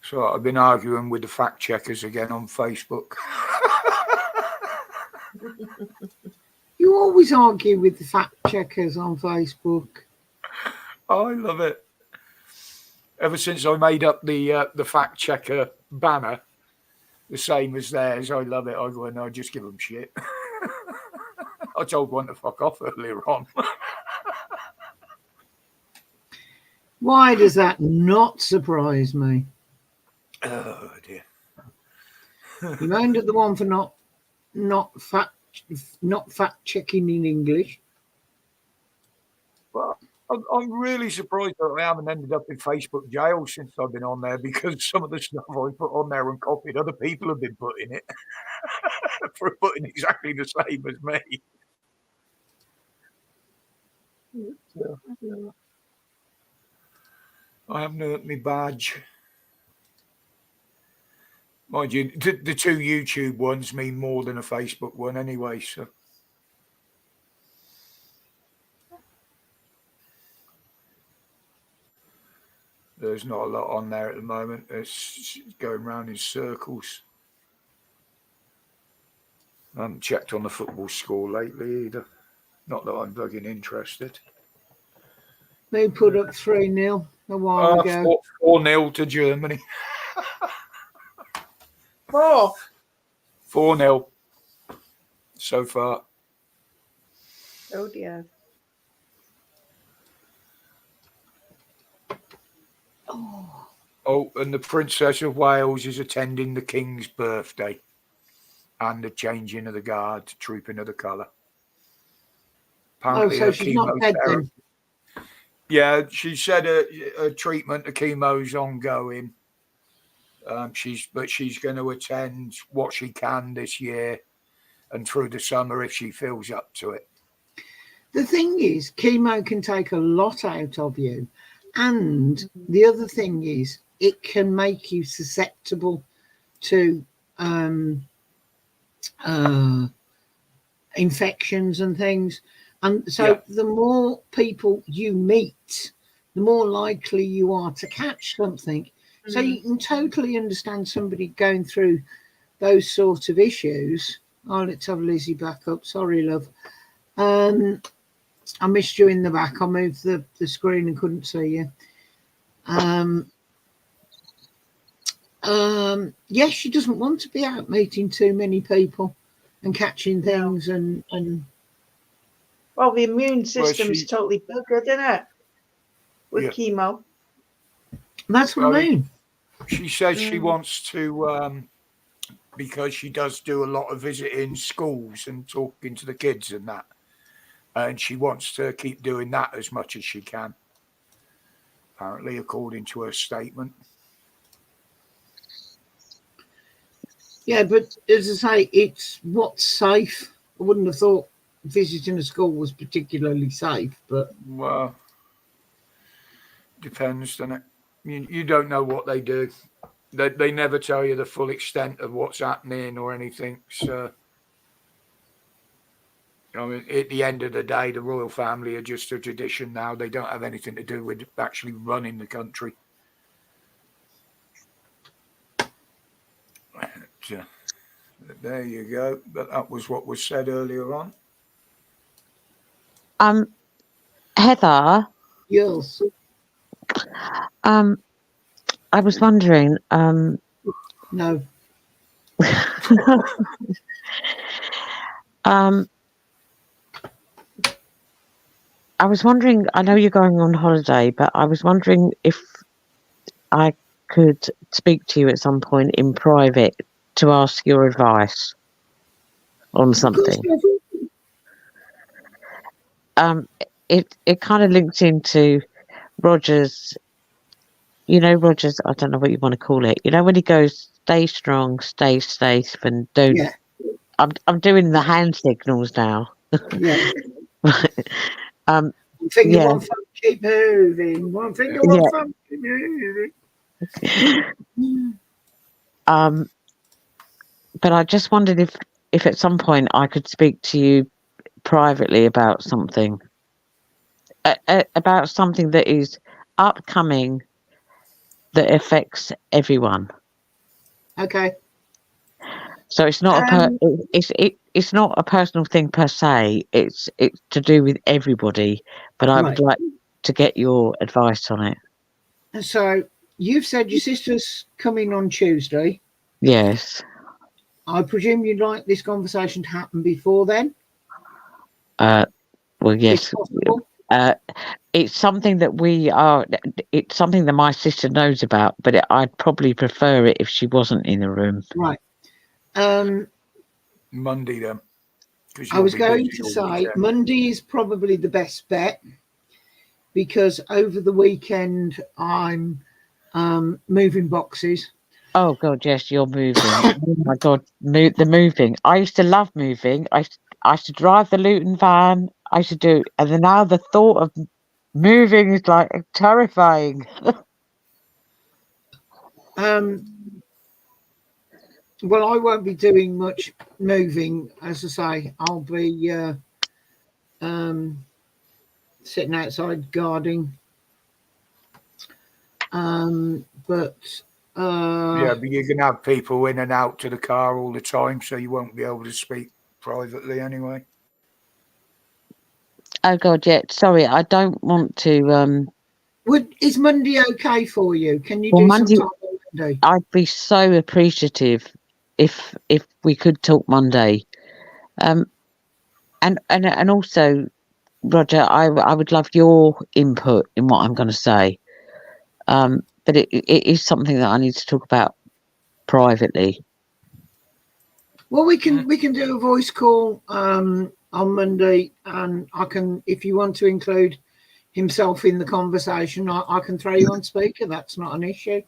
So I've been arguing with the fact checkers again on Facebook. You always argue with the fact checkers on Facebook. Oh, I love it. Ever since I made up the fact checker banner, the same as theirs, I love it. I go, no, just give them shit. I told one to fuck off earlier on. Why does that not surprise me? Oh dear. You moaned at the one for not fact checking in English. Well, I'm really surprised that I haven't ended up in Facebook jail since I've been on there, because some of the stuff I put on there and copied, other people have been putting it for putting exactly the same as me. I haven't earned my badge. Mind you, the two YouTube ones mean more than a Facebook one anyway, so. There's not a lot on there at the moment. It's going round in circles. I haven't checked on the football score lately either. Not that I'm bugging interested. They put up 3-0 a while ago. 4-0 to Germany. 4-0 so far. Oh dear. Oh, And the Princess of Wales is attending the King's birthday and the changing of the guard, trooping of the colour. so she's not dead then? Yeah, she said a treatment, the chemo's ongoing. She's going to attend what she can this year and through the summer if she feels up to it. The thing is, chemo can take a lot out of you. And the other thing is, it can make you susceptible to infections and things. And so the more people you meet, the more likely you are to catch something. So you can totally understand somebody going through those sort of issues. Oh, let's have Lizzie back up. Sorry, love. I missed you in the back. I moved the screen and couldn't see you. Yes, she doesn't want to be out meeting too many people and catching things and well, the immune system is totally buggered, isn't it? With chemo. That's what I mean. She says she wants to, because she does do a lot of visiting schools and talking to the kids and that. And she wants to keep doing that as much as she can, apparently, according to her statement. Yeah, but as I say, it's what's safe. I wouldn't have thought visiting a school was particularly safe, but... Well, depends, doesn't it? You don't know what they do. They never tell you the full extent of what's happening or anything, so... I mean, at the end of the day, the royal family are just a tradition now. They don't have anything to do with actually running the country. So, there you go. But that was what was said earlier on. Heather. Yes. I was wondering. No. I was wondering, I know you're going on holiday, but I was wondering if I could speak to you at some point in private to ask your advice on something. It kind of links into Roger's, Roger's, I don't know what you want to call it. When he goes, stay strong, stay safe, and don't. Yeah. I'm doing the hand signals now. Yeah. One finger, one thumb, keep moving. One finger, one thumb, keep moving. But I just wondered if at some point I could speak to you privately about something. About something that is upcoming that affects everyone. Okay. So it's not it's not a personal thing per se. It's to do with everybody. But I would like to get your advice on it. So you've said your sister's coming on Tuesday. Yes. I presume you'd like this conversation to happen before then. Well, if yes. possible. It's something that it's something that my sister knows about, but I'd probably prefer it if she wasn't in the room. Right. Monday then. 'Cause I you'll was be going busy to all say weekend. Monday is probably the best bet because over the weekend I'm moving boxes. Oh God, yes, you're moving. Oh my God, the moving. I used to love moving. I used to drive the Luton van. I used to do, and then now the thought of moving is like terrifying. Well, I won't be doing much moving, as I say. I'll be sitting outside guarding. But Yeah, but you're gonna have people in and out to the car all the time, so you won't be able to speak privately anyway. Oh God, yeah. Sorry, I don't want to. is Monday okay for you? Can you Well, do Monday, some time on Monday? I'd be so appreciative if we could talk Monday. And also, Roger, I would love your input in what I'm going to say. But it is something that I need to talk about privately. Well, we can do a voice call on Monday, and I can, if you want to include himself in the conversation, I can throw you on speaker. That's not an issue.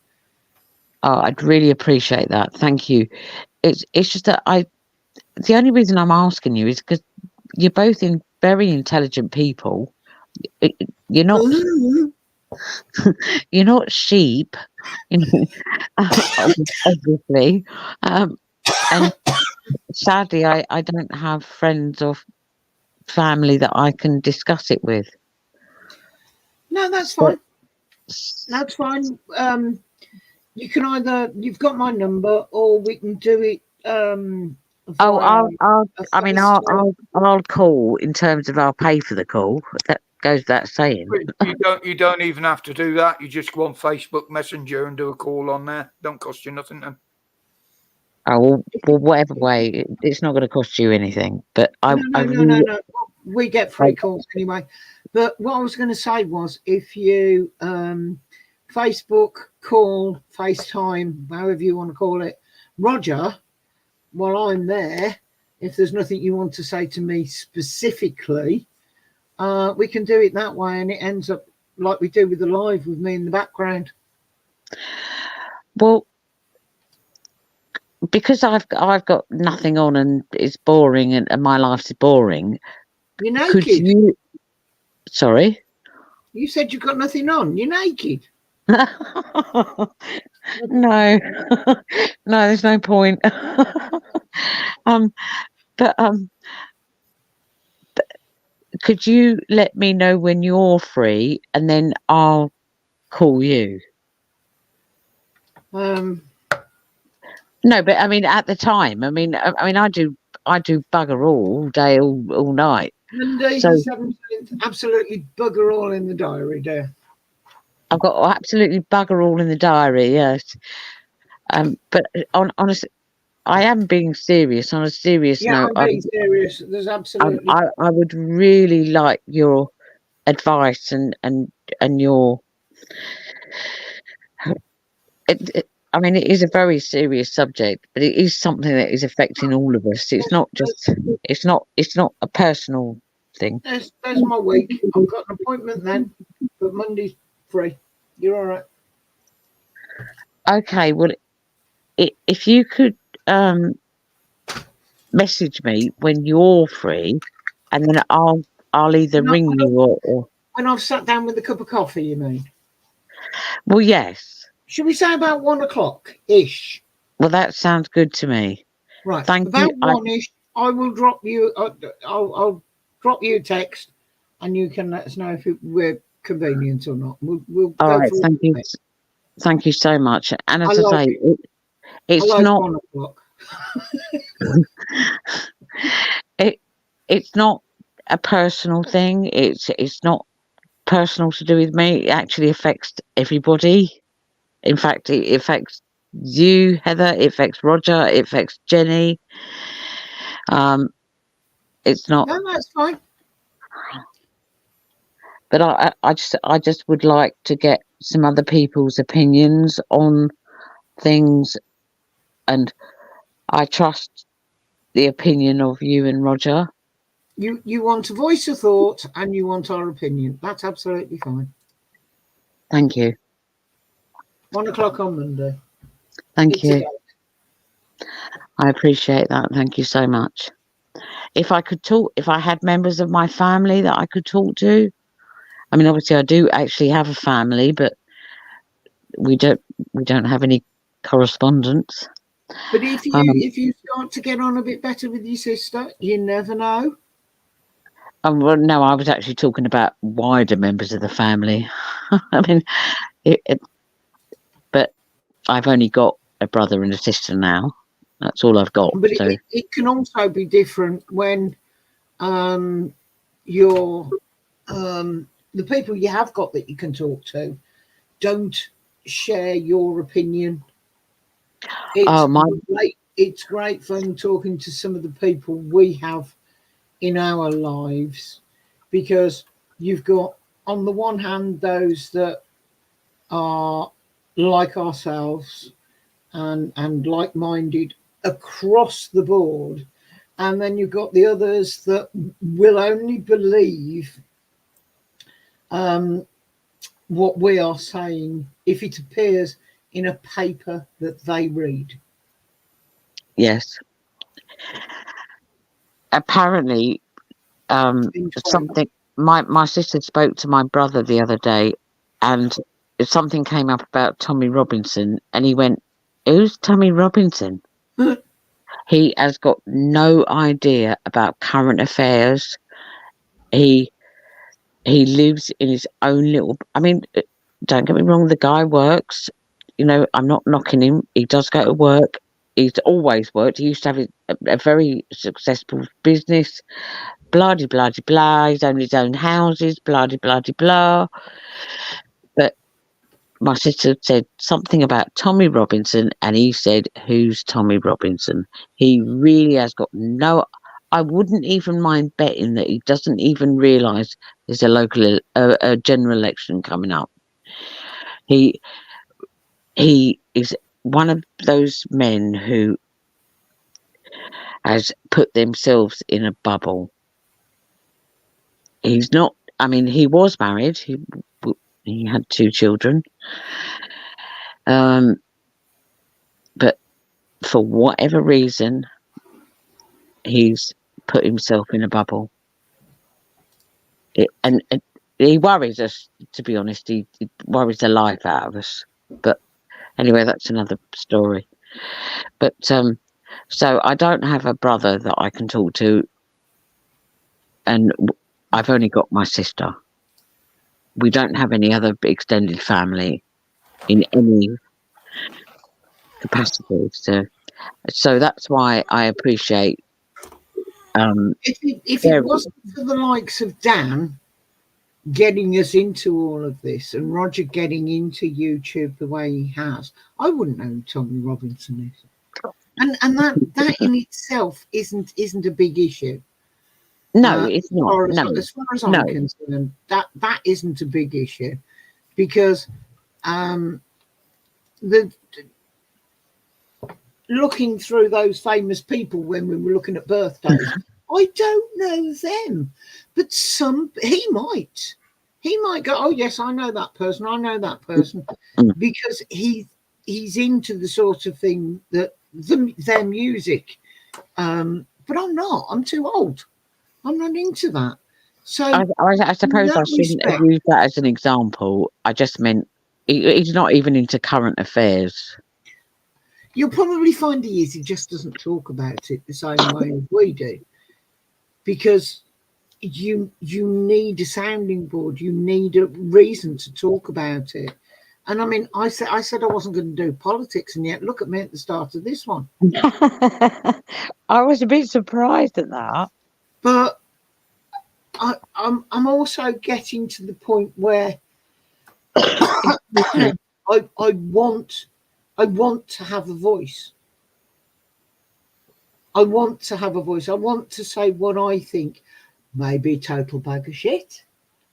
Oh, I'd really appreciate that. Thank you. It's just that the only reason I'm asking you is because you're both very intelligent people. You're not you're not sheep, you know, obviously. And sadly, I don't have friends or family that I can discuss it with. No, that's fine. That's fine. You can either, you've got my number, or we can do it. I'll FaceTime. I'll call in terms of I'll pay for the call. That goes without saying. You don't even have to do that. You just go on Facebook Messenger and do a call on there. Don't cost you nothing then. Oh well, whatever way, it's not going to cost you anything. But No. We get free calls anyway. But what I was going to say was, if you Facebook call, FaceTime, however you want to call it, Roger, while I'm there, if there's nothing you want to say to me specifically, we can do it that way, and it ends up like we do with the live with me in the background. Well, because I've got nothing on and it's boring and my life is boring. You're naked. Could you? Sorry. You said you've got nothing on. You're naked. No, no, there's no point. But could you let me know when you're free, and then I'll call you? No, but I mean at the time. I mean I do bugger all day, all night. Monday the 17th, absolutely bugger all in the diary, dear. I've got absolutely bugger all in the diary, yes. But honestly, I am being serious. On a serious note, I'm being serious. There's absolutely. I would really like your advice and your. I mean, it is a very serious subject, but it is something that is affecting all of us. It's not just. It's not a personal thing. There's my week. I've got an appointment then, but Monday's free. You're all right. Okay, well, if you could message me when you're free, and then I'll either ring you or. When I've sat down with a cup of coffee, you mean? Well, yes. Should we say about 1 o'clock ish? Well, that sounds good to me. Right. Thank about you. 1 ish. I will drop you. I'll drop you a text, and you can let us know if we're convenient or not. We'll All go right. through Thank you. it. Thank you so much. And as I say, it's like not. 1 o'clock. It's not a personal thing. It's not personal to do with me. It actually affects everybody. In fact, it affects you, Heather. It affects Roger. It affects Jenny. It's not. No, that's fine. But I just would like to get some other people's opinions on things, and I trust the opinion of you and Roger. You want to voice a thought and you want our opinion. That's absolutely fine. Thank you. 1 o'clock on Monday. Thank It's a you. date. I appreciate that. Thank you so much. If I could talk, if I had members of my family that I could talk to, I mean, obviously I do actually have a family, but we don't have any correspondence. But if you start to get on a bit better with your sister, you never know. Well, no, I was actually talking about wider members of the family. I mean, but I've only got a brother and a sister now. That's all I've got. But So it can also be different when you're the people you have got that you can talk to don't share your opinion. It's great fun talking to some of the people we have in our lives, because you've got, on the one hand, those that are like ourselves and like-minded across the board, and then you've got the others that will only believe what we are saying if it appears in a paper that they read. yes. Apparently, something. My sister spoke to my brother the other day, and something came up about Tommy Robinson, and he went, "Who's Tommy Robinson?" He has got no idea about current affairs. He lives in his own little. I mean, don't get me wrong. The guy works. You know, I'm not knocking him. He does go to work. He's always worked. He used to have a very successful business. Blah de blah de blah. He's owned his own houses. Blah de blah de blah. But my sister said something about Tommy Robinson, and he said, "Who's Tommy Robinson?" He really has got no. I wouldn't even mind betting that he doesn't even realise there's a general election coming up. He is one of those men who has put themselves in a bubble. He's not. I mean, he was married. He had 2 children. But for whatever reason, he's put himself in a bubble. And he worries us, to be honest. He worries the life out of us. But anyway, that's another story. But so I don't have a brother that I can talk to, and I've only got my sister. We don't have any other extended family in any capacity. So that's why I appreciate. If it wasn't for the likes of Dan getting us into all of this, and Roger getting into YouTube the way he has, I wouldn't know who Tommy Robinson is. And that in itself isn't a big issue. No, it's not. As far as I'm concerned, that isn't a big issue, because looking through those famous people when we were looking at birthdays, I don't know them, but he might go, "Oh yes, I know that person," because he's into the sort of thing that their music. But I'm not. I'm too old. I'm not into that. So I suppose I shouldn't have used that as an example. I just meant he's not even into current affairs. You'll probably find he just doesn't talk about it the same way as we do, because you need a sounding board. You need a reason to talk about it. And I mean, I said I wasn't going to do politics, and yet look at me at the start of this one. I was a bit surprised at that. But I'm also getting to the point where I want to have a voice. I want to have a voice. I want to say what I think. may be a total bag of shit.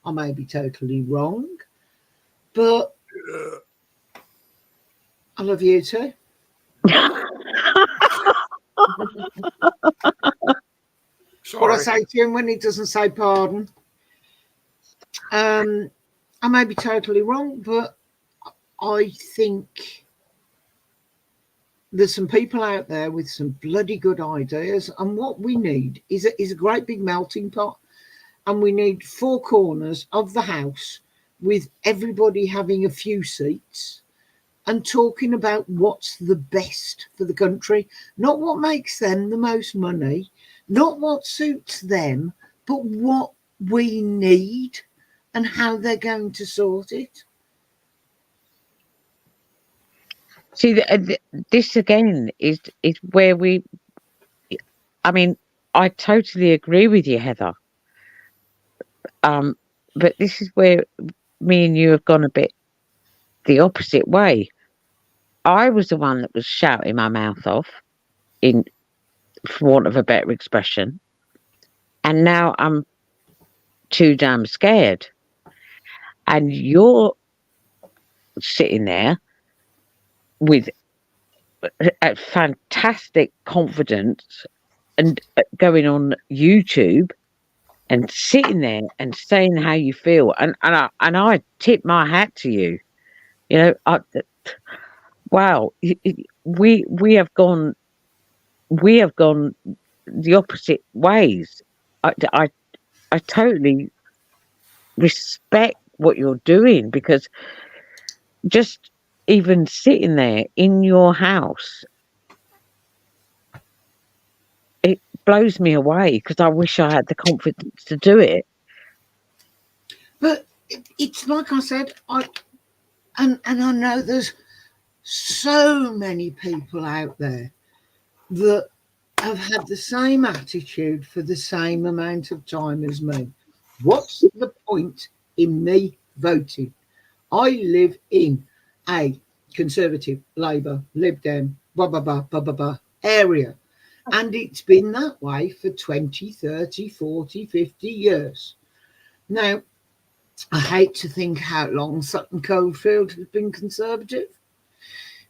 I may be totally wrong, but I love you too. What I Sorry. say to him when he doesn't say pardon. I may be totally wrong, but I think there's some people out there with some bloody good ideas, and what we need is a great big melting pot, and we need four corners of the house with everybody having a few seats and talking about what's the best for the country, not what makes them the most money, not what suits them, but what we need and how they're going to sort it. See, this again is where we. I mean, I totally agree with you, Heather. But this is where me and you have gone a bit the opposite way. I was the one that was shouting my mouth off, in for want of a better expression, and now I'm too damn scared. And you're sitting there with a fantastic confidence and going on YouTube and sitting there and saying how you feel, and I tip my hat to you. You know, wow, we have gone the opposite ways. I totally respect what you're doing, because just even sitting there in your house, it blows me away, because I wish I had the confidence to do it. But it's like I said, and I know there's so many people out there that have had the same attitude for the same amount of time as me. What's the point in me voting? I live in a Conservative, Labour, Lib Dem, blah, blah, blah, blah, blah, blah area. And it's been that way for 20, 30, 40, 50 years. Now, I hate to think how long Sutton Coldfield has been Conservative,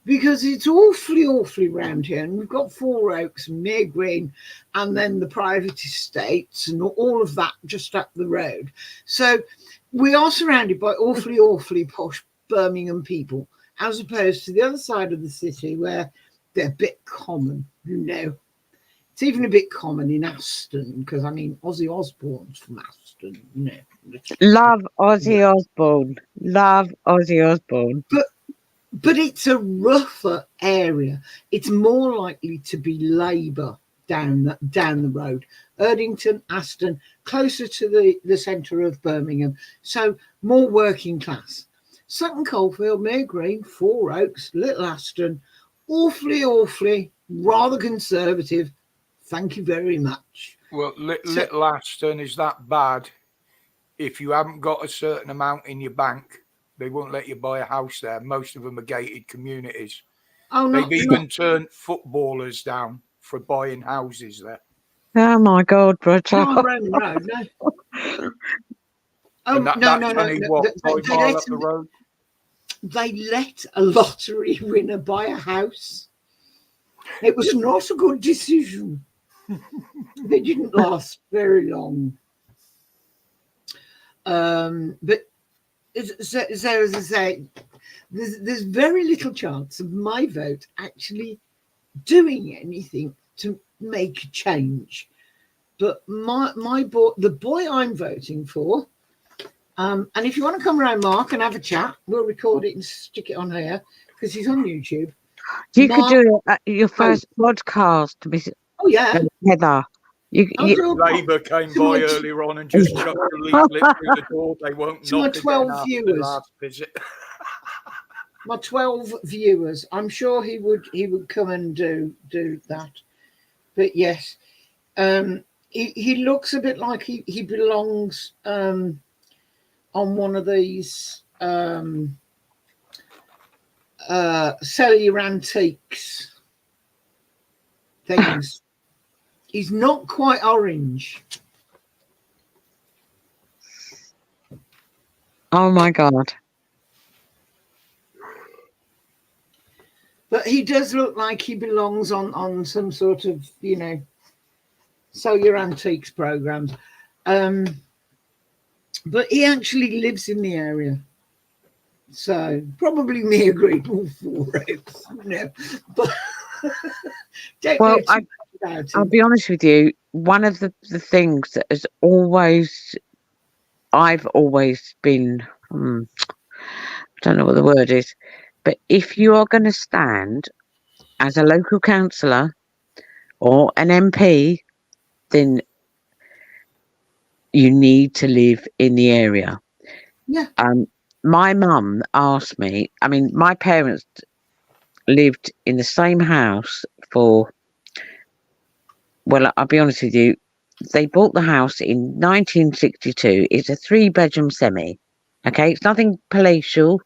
because it's awfully round here. And we've got Four Oaks and Mere Green, and then the private estates and all of that just up the road. So we are surrounded by awfully posh Birmingham people, as opposed to the other side of the city where they're a bit common, you know. It's even a bit common in Aston, because, I mean, Ozzy Osbourne's from Aston, you know. Love Ozzy Osbourne. Love Ozzy Osbourne. But it's a rougher area. It's more likely to be Labour down the road. Erdington, Aston, closer to the centre of Birmingham. So more working class. Sutton Coldfield, Mere Green, Four Oaks, Little Aston, awfully rather conservative. Thank you very much. Well, Little Aston is that bad. If you haven't got a certain amount in your bank, they won't let you buy a house there. Most of them are gated communities. They've even turned footballers down for buying houses there. Oh my God, Roger. Not on Roman Road, no. Oh, And that's only what, 5 miles up the road? They let a lottery winner buy a house. It was not a good decision. They didn't last very long. But so as I say, there's very little chance of my vote actually doing anything to make a change. But the boy I'm voting for, and if you want to come around, Mark, and have a chat, we'll record it and stick it on here because he's on YouTube. You could do it at your first podcast, Miss Heather. Labour came by earlier on and just chucked a leaflet through the door. They won't to my knock 12 viewers. Last visit. My 12 viewers. I'm sure he would come and do that. But yes, he looks a bit like he belongs on one of these sell your antiques things. He's not quite orange. Oh my God. But he does look like he belongs on some sort of, sell your antiques programs. But he actually lives in the area. So probably me agreed all for it. But don't Well, know too much about I'll him. be honest with you. One of the things that has always, I've always been, I don't know what the word is, but if you are going to stand as a local councillor or an MP, then you need to live in the area. Yeah. My mum asked me, I mean, my parents lived in the same house for, well, I'll be honest with you, they bought the house in 1962. It's a 3-bedroom semi. Okay, it's nothing palatial.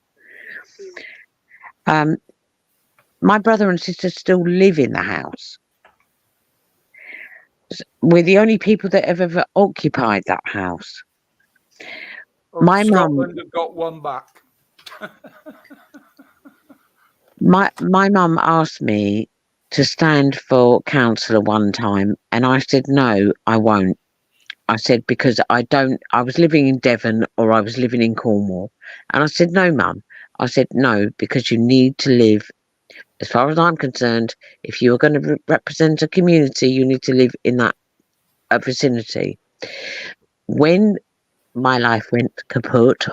My brother and sister still live in the house. We're the only people that have ever occupied that house. My mum, Scotland have got one back. my mum asked me to stand for councillor one time, and I said no, I won't. I said because I was living in Devon or I was living in Cornwall, and I said no, mum. I said no because you need to live. As far as I'm concerned, if you are going to represent a community, you need to live in that vicinity. When my life went kaput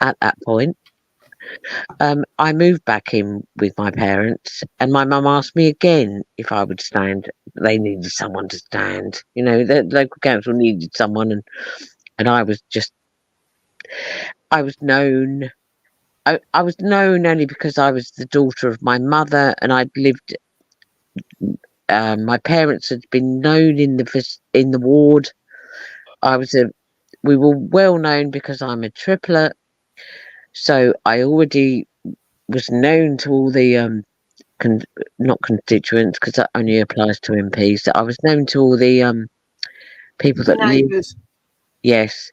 at that point, I moved back in with my parents, and my mum asked me again if I would stand. They needed someone to stand. The local council needed someone, and I was known. I was known only because I was the daughter of my mother, and I'd lived. My parents had been known in the ward. We were well known because I'm a triplet, so I already was known to all the not constituents, because that only applies to MPs. So I was known to all the people that live. Neighbours. Yes.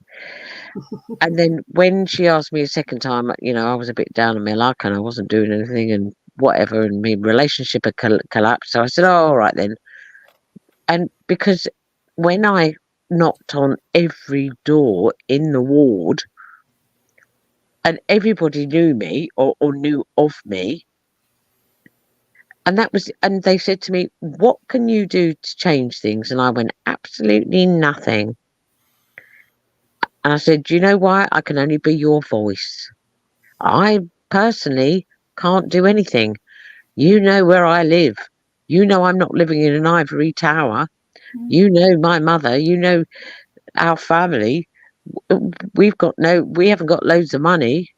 And then when she asked me a second time, I was a bit down on my luck and I wasn't doing anything and whatever, and my relationship had collapsed. So I said, "Oh, all right then." And because when I knocked on every door in the ward, and everybody knew me or knew of me, and they said to me, "What can you do to change things?" And I went, "Absolutely nothing." And I said, "Do you know why? I can only be your voice. I personally can't do anything. You know where I live. You know I'm not living in an ivory tower. You know my mother. You know our family. We haven't got loads of money."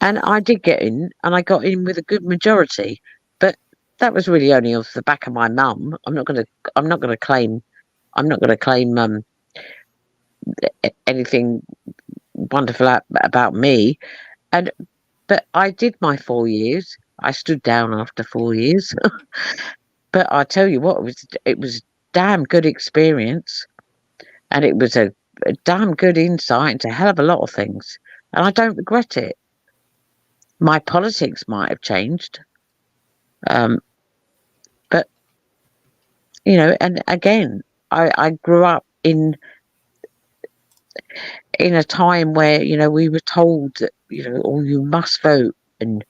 And I did get in, and I got in with a good majority. But that was really only off the back of my mum. I'm not gonna claim anything wonderful about me. But I did my 4 years. I stood down after 4 years. But I tell you what, it was a damn good experience, and it was a damn good insight into a hell of a lot of things, and I don't regret it. My politics might have changed, but and again, I grew up in a time where we were told that oh, you must vote, and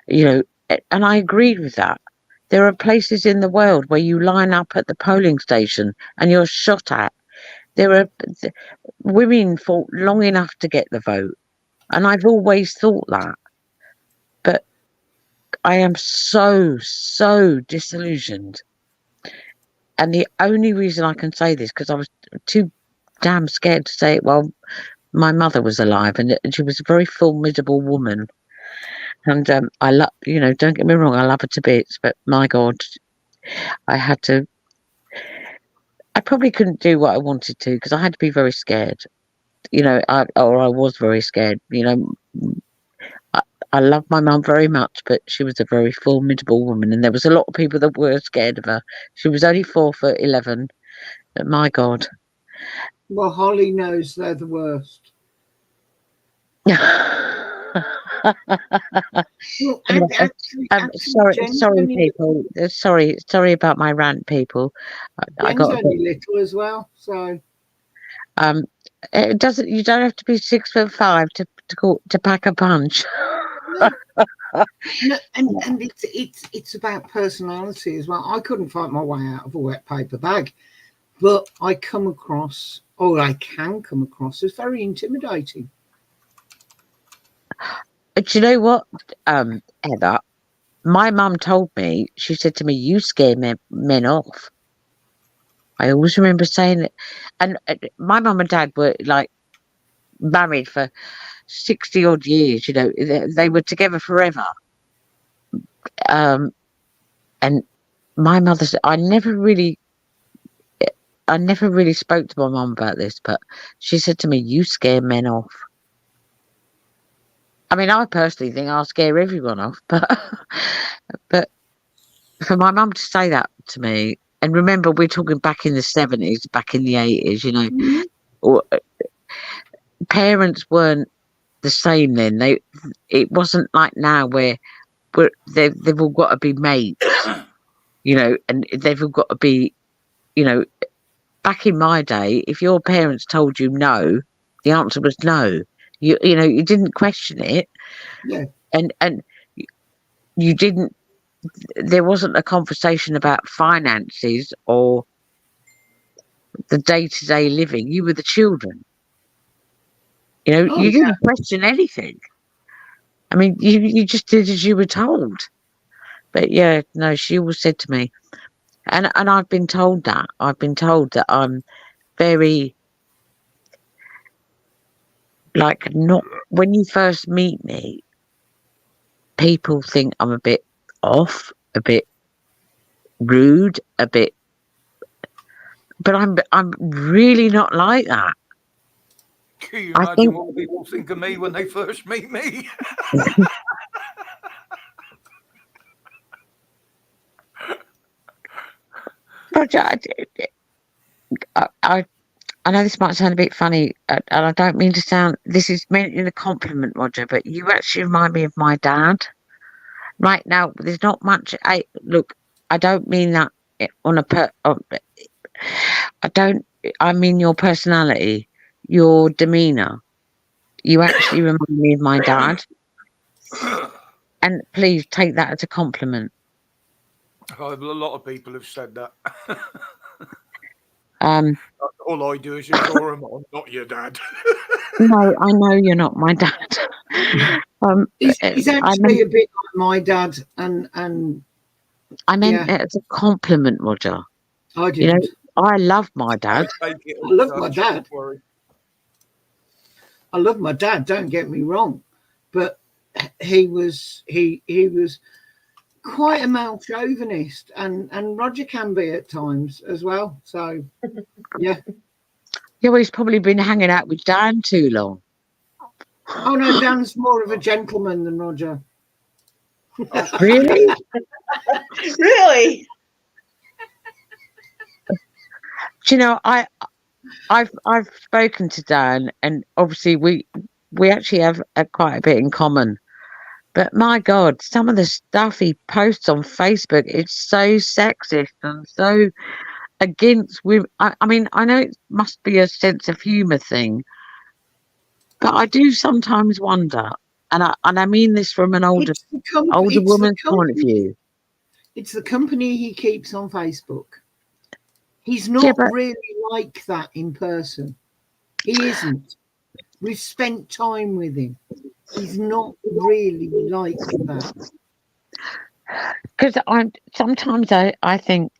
and I agreed with that. There are places in the world where you line up at the polling station and you're shot at. Women fought long enough to get the vote, and I've always thought that. But I am so disillusioned, and the only reason I can say this, because I was too damn scared to say it while my mother was alive, and she was a very formidable woman. And I love, don't get me wrong, I love her to bits, but my God, I probably couldn't do what I wanted to because I had to be very scared. I was very scared. I love my mum very much, but she was a very formidable woman, and there was a lot of people that were scared of her. She was only 4'11", but my God. Well, Holly knows they're the worst. Well, Sorry, people. Sorry about my rant, people. I Jen's got a only bit, little as well, so it doesn't. You don't have to be 6'5" to pack a punch. no, no, and it's about personality as well. I couldn't fight my way out of a wet paper bag, but I can come across as very intimidating. Do you know what, Heather? My mum told me. She said to me, "You scare men off." I always remember saying it, and my mum and dad were like married for 60 odd years. You know, they were together forever. And my mother said, I never really spoke to my mum about this, but she said to me, "You scare men off." I mean, I personally think I'll scare everyone off, but for my mum to say that to me, and remember, we're talking back in the 70s, back in the 80s, you know, or parents weren't the same then. It wasn't like now where they've all got to be mates, you know, and they've all got to be, you know. Back in my day, if your parents told you no, the answer was no. You know, you didn't question it. Yeah. And you didn't. There wasn't a conversation about finances or the day-to-day living. You were the children. You know, you didn't question anything. I mean, you just did as you were told. But yeah, no, she always said to me, and I've been told that. I've been told that I'm very, like, not, when you first meet me, people think I'm a bit off, a bit rude, a bit, but I'm really not like that. Can you imagine what people think of me when they first meet me? Roger, I know this might sound a bit funny, and I don't mean to sound. This is meant in a compliment, Roger, but you actually remind me of my dad. Right now, there's not much. Look, I don't mean that on a I don't. I mean your personality, your demeanour. You actually remind me of my dad, and please take that as a compliment. A lot of people have said that. All I do is just draw them on, not your dad. No, I know you're not my dad. He's actually a bit like my dad, and I meant it as a compliment, Roger. I didn't. You know, I love my dad. I love my dad. I love my dad. Don't get me wrong, but he was quite a male chauvinist, and Roger can be at times as well. So, yeah. Yeah, well, he's probably been hanging out with Dan too long. Oh no, Dan's more of a gentleman than Roger. Really? Really? Do you know, I've spoken to Dan, and obviously we actually have quite a bit in common. But my God, some of the stuff he posts on Facebook, it's so sexist and so against women. I mean, I know it must be a sense of humour thing, but I do sometimes wonder, and I mean this from an older woman's point of view. It's the company he keeps on Facebook. He's not really like that in person. He isn't. We've spent time with him. He's not really like that. Because sometimes I think,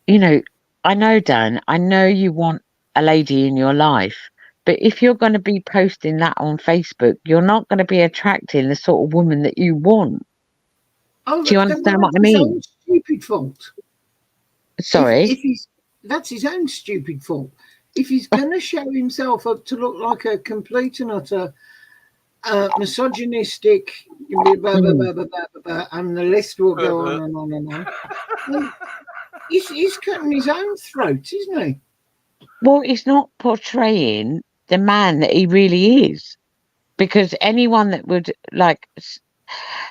you know, I know, Dan, I know you want a lady in your life, but if you're going to be posting that on Facebook, you're not going to be attracting the sort of woman that you want. Oh, do you understand what I mean? His own stupid fault. Sorry? That's his own stupid fault. If he's going to show himself up to look like a complete and utter misogynistic, and the list will go on and on and on. He's cutting his own throat, isn't he? Well, he's not portraying the man that he really is. because anyone that would like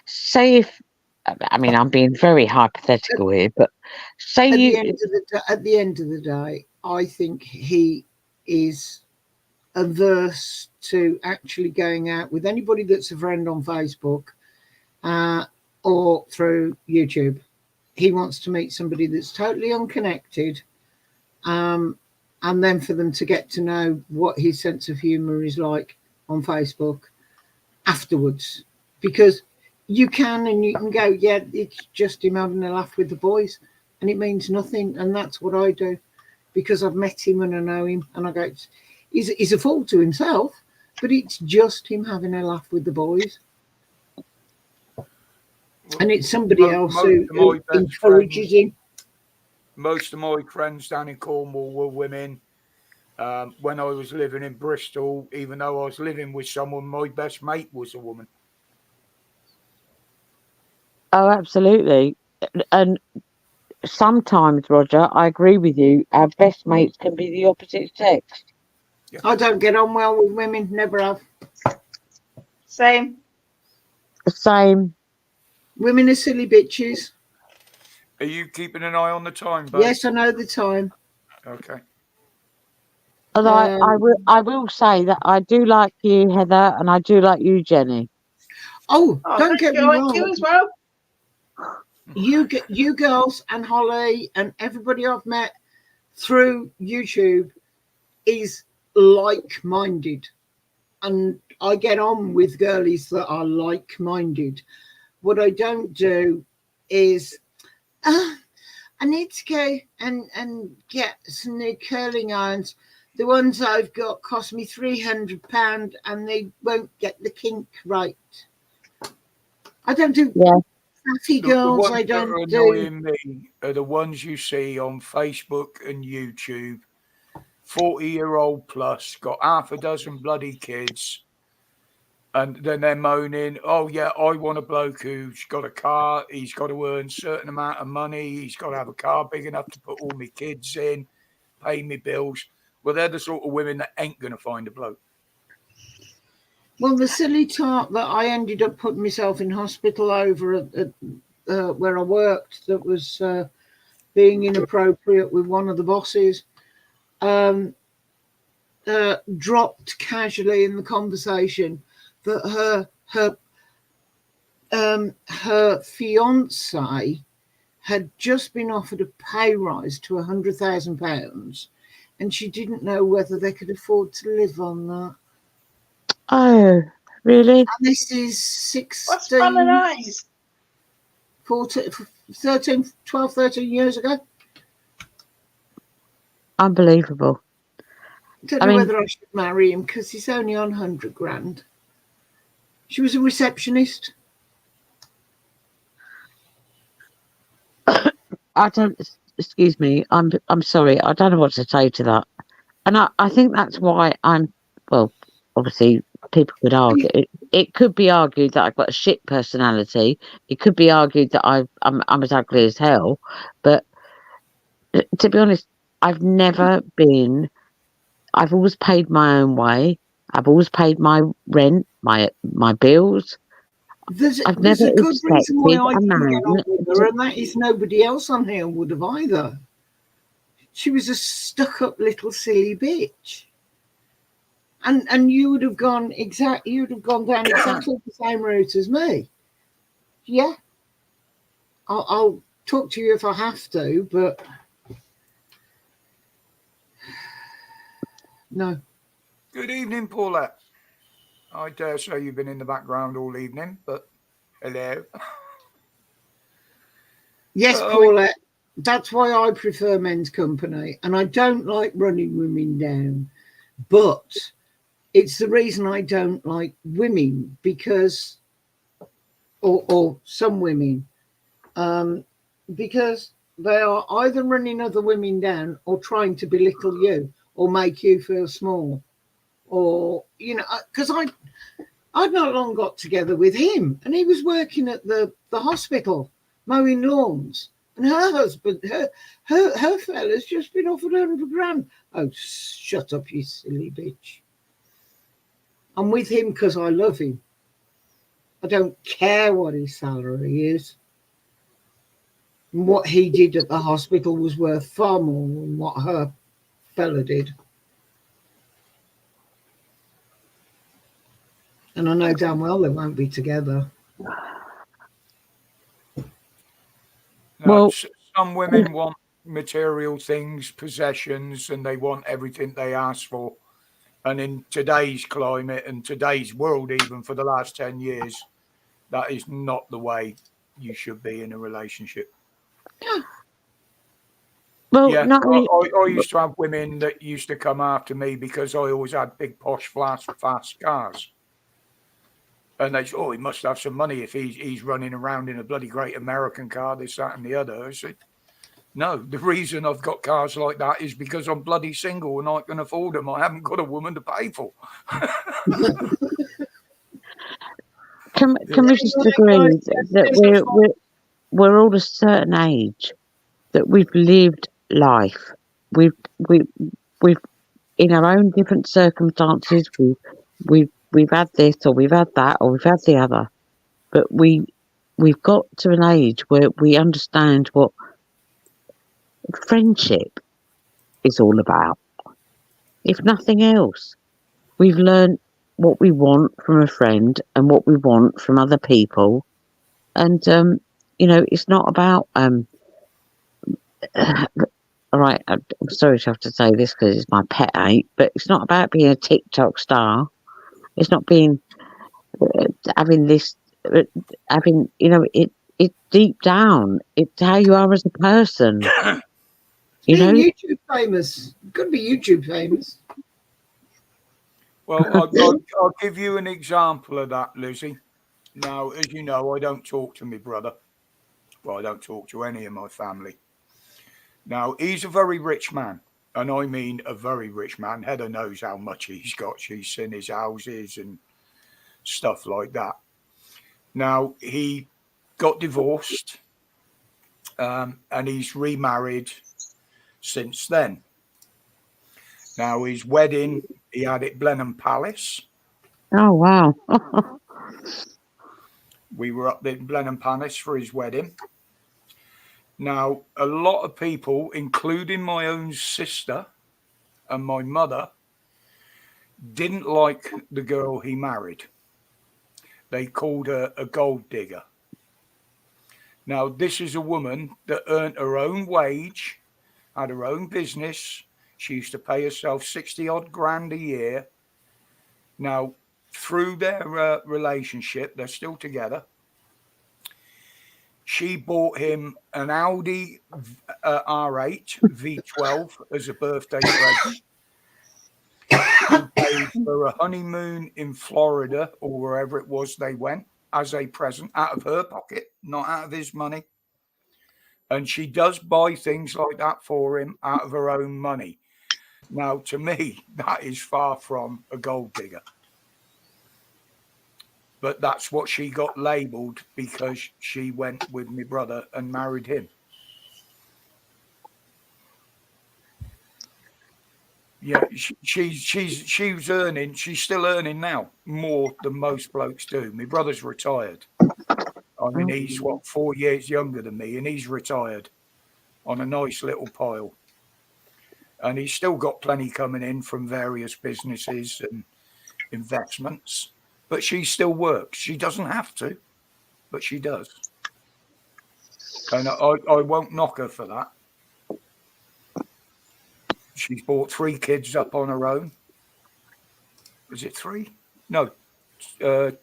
say if I mean I'm being very hypothetical here, but say at the end of the day, I think he is averse to actually going out with anybody that's a friend on Facebook or through YouTube. He wants to meet somebody that's totally unconnected, and then for them to get to know what his sense of humour is like on Facebook afterwards. Because you can go, yeah, it's just him having a laugh with the boys, and it means nothing. And that's what I do, because I've met him and I know him, and I go, he's a fool to himself, but it's just him having a laugh with the boys. And it's somebody else who encourages him. Most of my friends down in Cornwall were women. When I was living in Bristol, even though I was living with someone, my best mate was a woman. Oh, absolutely. And sometimes, Roger, I agree with you. Our best mates can be the opposite sex. Yeah. I don't get on well with women. Never have. Same. Women are silly bitches. Are you keeping an eye on the time, bud? Yes, I know the time. Okay. And I will say that I do like you, Heather, and I do like you, Jenny. Oh, don't get me wrong. You as well. You girls and Holly and everybody I've met through YouTube is like-minded, and I get on with girlies that are like-minded. What I don't do is I need to go and get some new curling irons. The ones I've got cost me £300 and they won't get the kink right. I don't do fatty girls. The ones that are annoying me are the ones you see on Facebook and YouTube. 40-year-old plus, got half a dozen bloody kids, and then they're moaning, oh yeah, I want a bloke who's got a car, he's got to earn a certain amount of money, he's got to have a car big enough to put all my kids in, pay me bills. Well, they're the sort of women that ain't going to find a bloke. Well, the silly tart that I ended up putting myself in hospital over at where I worked, that was being inappropriate with one of the bosses, dropped casually in the conversation that her fiance had just been offered a pay rise to £100,000, and she didn't know whether they could afford to live on that. Oh, really? And this is 16, 14, 13, 12, 13 years ago. Unbelievable. I don't know whether I should marry him because he's only on 100 grand. She was a receptionist. Excuse me, I'm sorry, I don't know what to say to that. And I think that's why obviously people could argue. It could be argued that I've got a shit personality. It could be argued that I'm as ugly as hell. But to be honest, I've always paid my own way. I've always paid my rent, my bills. There's a good reason why I didn't get on with her, and that is nobody else on here would have either. She was a stuck-up little silly bitch, and you would have gone down exactly the same route as me. Yeah, I'll talk to you if I have to, but no. Good evening, Paulette. I dare say you've been in the background all evening, but hello. Yes, Paulette. That's why I prefer men's company, and I don't like running women down. But it's the reason I don't like women, because, or some women, because they are either running other women down or trying to belittle you or make you feel small. Or, because I'd not long got together with him, and he was working at the hospital mowing lawns, and her husband, her fella's just been offered 100 grand. Oh, shut up, you silly bitch. I'm with him because I love him. I don't care what his salary is. And what he did at the hospital was worth far more than what her fella did. And I know damn well they won't be together. No, Well- some women want material things, possessions, and they want everything they ask for. And in today's climate and today's world, even for the last 10 years, that is not the way you should be in a relationship. Well, Yeah, not only, I used to have women that used to come after me because I always had big, posh, fast cars. And they said, oh, he must have some money if he's running around in a bloody great American car, this, that, and the other. I said, no, the reason I've got cars like that is because I'm bloody single and I can afford them. I haven't got a woman to pay for. can we just agree that we're all a certain age, that we've lived life, we've in our own different circumstances, we've had this or we've had that or we've had the other, but we've got to an age where we understand what friendship is all about. If nothing else, we've learned what we want from a friend and what we want from other people, and it's not about all right, I'm sorry to have to say this because it's my pet hate, but it's not about being a TikTok star. It's not being having this, having it deep down. It's how you are as a person. Being YouTube famous. Could be YouTube famous. Well, I'll give you an example of that, Lizzie. Now, as you know, I don't talk to my brother. Well, I don't talk to any of my family. Now, he's a very rich man, and I mean a very rich man. Heather knows how much he's got. She's seen his houses and stuff like that. Now, he got divorced, and he's remarried since then. Now, his wedding, he had it Blenheim Palace. Oh, wow. We were up in Blenheim Palace for his wedding. Now, a lot of people, including my own sister and my mother, didn't like the girl he married. They called her a gold digger. Now, this is a woman that earned her own wage, had her own business. She used to pay herself 60 odd grand a year. Now, through their relationship, they're still together. She bought him an Audi R8 V12 as a birthday present. He paid for a honeymoon in Florida or wherever it was they went as a present out of her pocket, not out of his money. And she does buy things like that for him out of her own money. Now, to me, that is far from a gold digger. But that's what she got labelled because she went with my brother and married him. Yeah, she's earning. She's still earning now more than most blokes do. My brother's retired. I mean, he's 4 years younger than me, and he's retired on a nice little pile. And he's still got plenty coming in from various businesses and investments. But she still works. She doesn't have to, but she does. And I won't knock her for that. She's brought 3 kids up on her own. Was it 3? No, 2,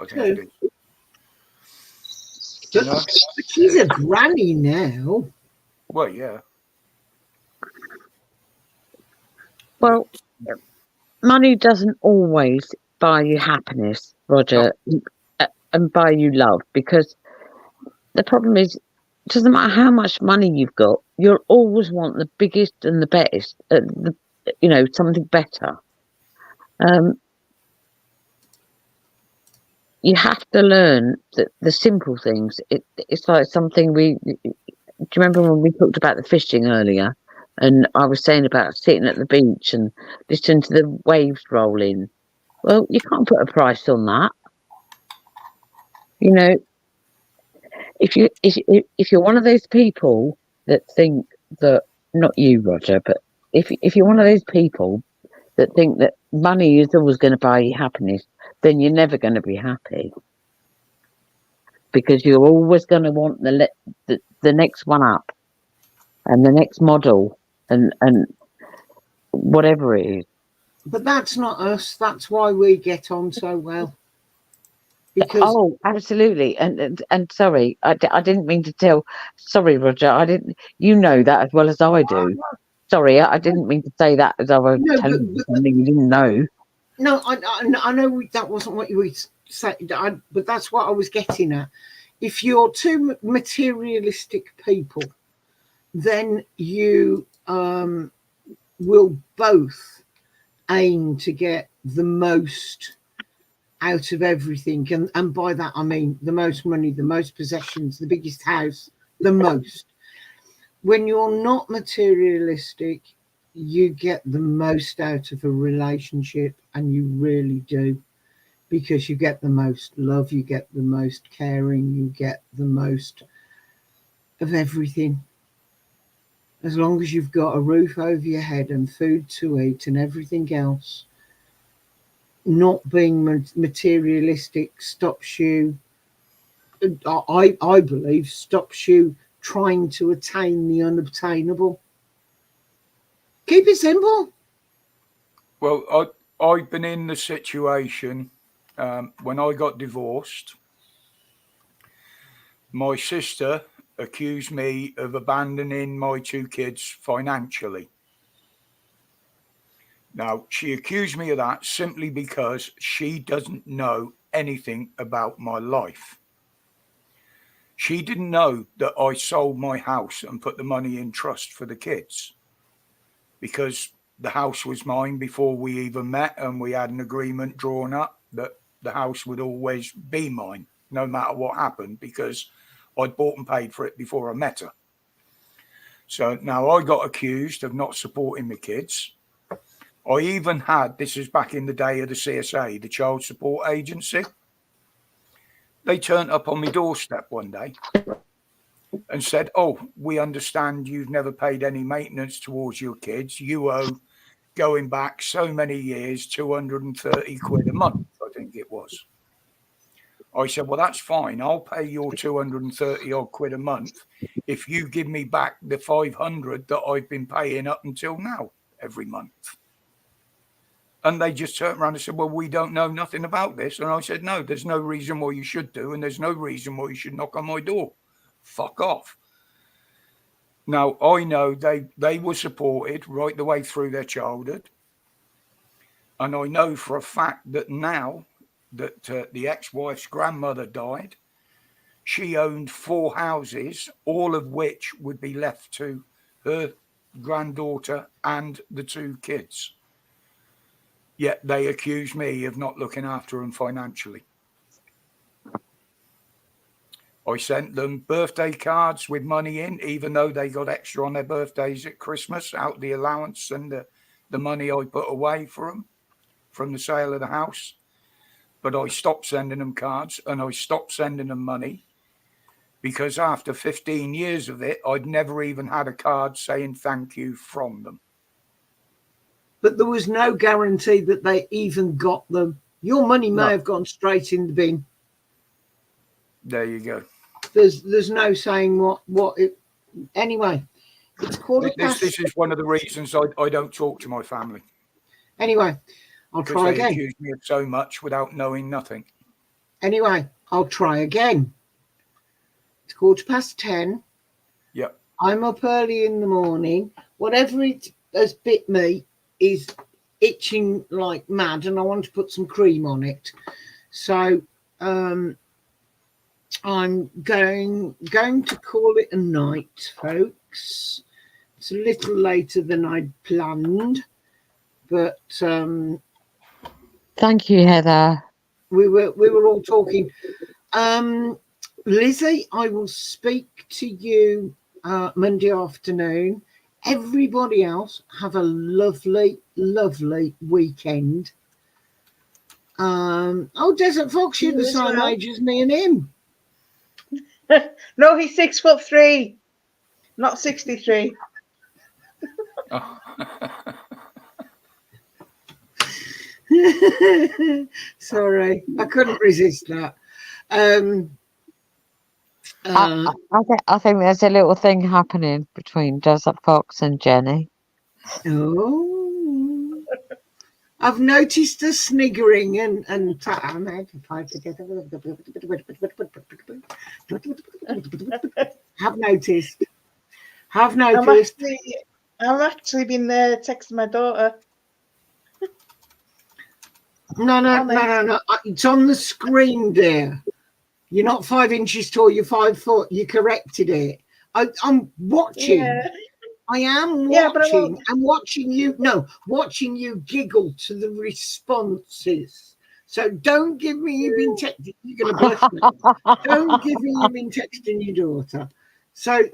I think it is. But she's a granny now. Well, yeah. Well, money doesn't always buy you happiness, Roger, and buy you love, because the problem is, it doesn't matter how much money you've got, you'll always want the biggest and the best, something better. You have to learn the simple things. It's like something do you remember when we talked about the fishing earlier? And I was saying about sitting at the beach and listening to the waves roll in. Well, you can't put a price on that. You know, if you're one of those people that think that, not you, Roger, but if you're one of those people that think that money is always going to buy you happiness, then you're never going to be happy, because you're always going to want the next one up and the next model and whatever it is. But that's not us. That's why we get on so well. Because Oh, absolutely. And sorry, I didn't mean to tell. Sorry, Roger. I didn't. You know that as well as I do. Sorry, I didn't mean to say that as I was No, telling you something you didn't know. no, I know that wasn't what you were saying, but that's what I was getting at. If you're two materialistic people, then you will both aim to get the most out of everything, and by that I mean the most money, the most possessions, the biggest house, the most. When you're not materialistic, you get the most out of a relationship, and you really do, because you get the most love, you get the most caring, you get the most of everything. As long as you've got a roof over your head and food to eat and everything else, not being materialistic stops you, I believe, stops you trying to attain the unobtainable. Keep it simple. Well, I've been in the situation when I got divorced. My sister accused me of abandoning my two kids financially. Now, she accused me of that simply because she doesn't know anything about my life. She didn't know that I sold my house and put the money in trust for the kids, because the house was mine before we even met, and we had an agreement drawn up that the house would always be mine, no matter what happened, because I'd bought and paid for it before I met her. So now I got accused of not supporting the kids. I even had, this is back in the day of the CSA, the Child Support Agency. They turned up on my doorstep one day and said, "Oh, we understand you've never paid any maintenance towards your kids. You owe, going back so many years, 230 quid a month," I think it was. I said, "Well, that's fine. I'll pay your 230 odd quid a month if you give me back the 500 that I've been paying up until now every month." And they just turned around and said, "Well, we don't know nothing about this." And I said, "No, there's no reason why you should do, and there's no reason why you should knock on my door. Fuck off." Now, I know they were supported right the way through their childhood. And I know for a fact that now that the ex-wife's grandmother died, she owned 4 houses, all of which would be left to her granddaughter and the 2 kids. Yet they accuse me of not looking after them financially. I sent them birthday cards with money in, even though they got extra on their birthdays at Christmas, out the allowance and the money I put away for them from the sale of the house. But I stopped sending them cards, and I stopped sending them money, because after 15 years of it, I'd never even had a card saying thank you from them. But there was no guarantee that they even got them. Your money may have gone straight in the bin. There you go. There's no saying what it. Anyway, it's quarter past. This is one of the reasons I don't talk to my family. Anyway, I'll try They again. accuse me of so much without knowing nothing. Anyway, I'll try again. It's 10:15. Yep. I'm up early in the morning. Whatever it has bit me is itching like mad, and I want to put some cream on it. So I'm going to call it a night, folks. It's a little later than I'd planned, but Thank you, Heather. we were all talking. Lizzie, I will speak to you Monday afternoon. Everybody else, have a lovely, lovely weekend. Desert Fox, you're You the as same well. age as me and him. No, he's 6'3", not 63. Sorry, I couldn't resist that. I think there's a little thing happening between Desert Fox and Jenny. Oh, I've noticed the sniggering and have noticed. I'm actually been texting my daughter. No. It's on the screen, dear. You're not 5 inches tall. You're 5 foot. You corrected it. I'm watching. Yeah. I am Yeah, but I watching. won't. I'm watching you. No, watching you giggle to the responses. So don't give me you've been texting. You're going to bless me. Don't give me you've been texting your daughter. So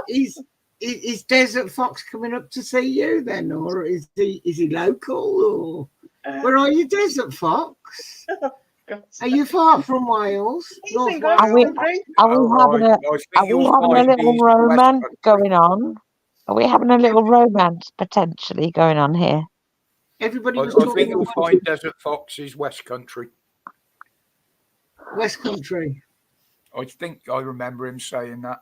is Desert Fox coming up to see you then, or is he local, or where are you, Desert Fox? Are you far from Wales? He's North in Wales? Are we All having right. a I think you'll find little these West romance Country. going on? Are we having a little romance potentially going on here? Everybody I was think talking you'll about find Desert Fox's West Country. West Country. I think I remember him saying that.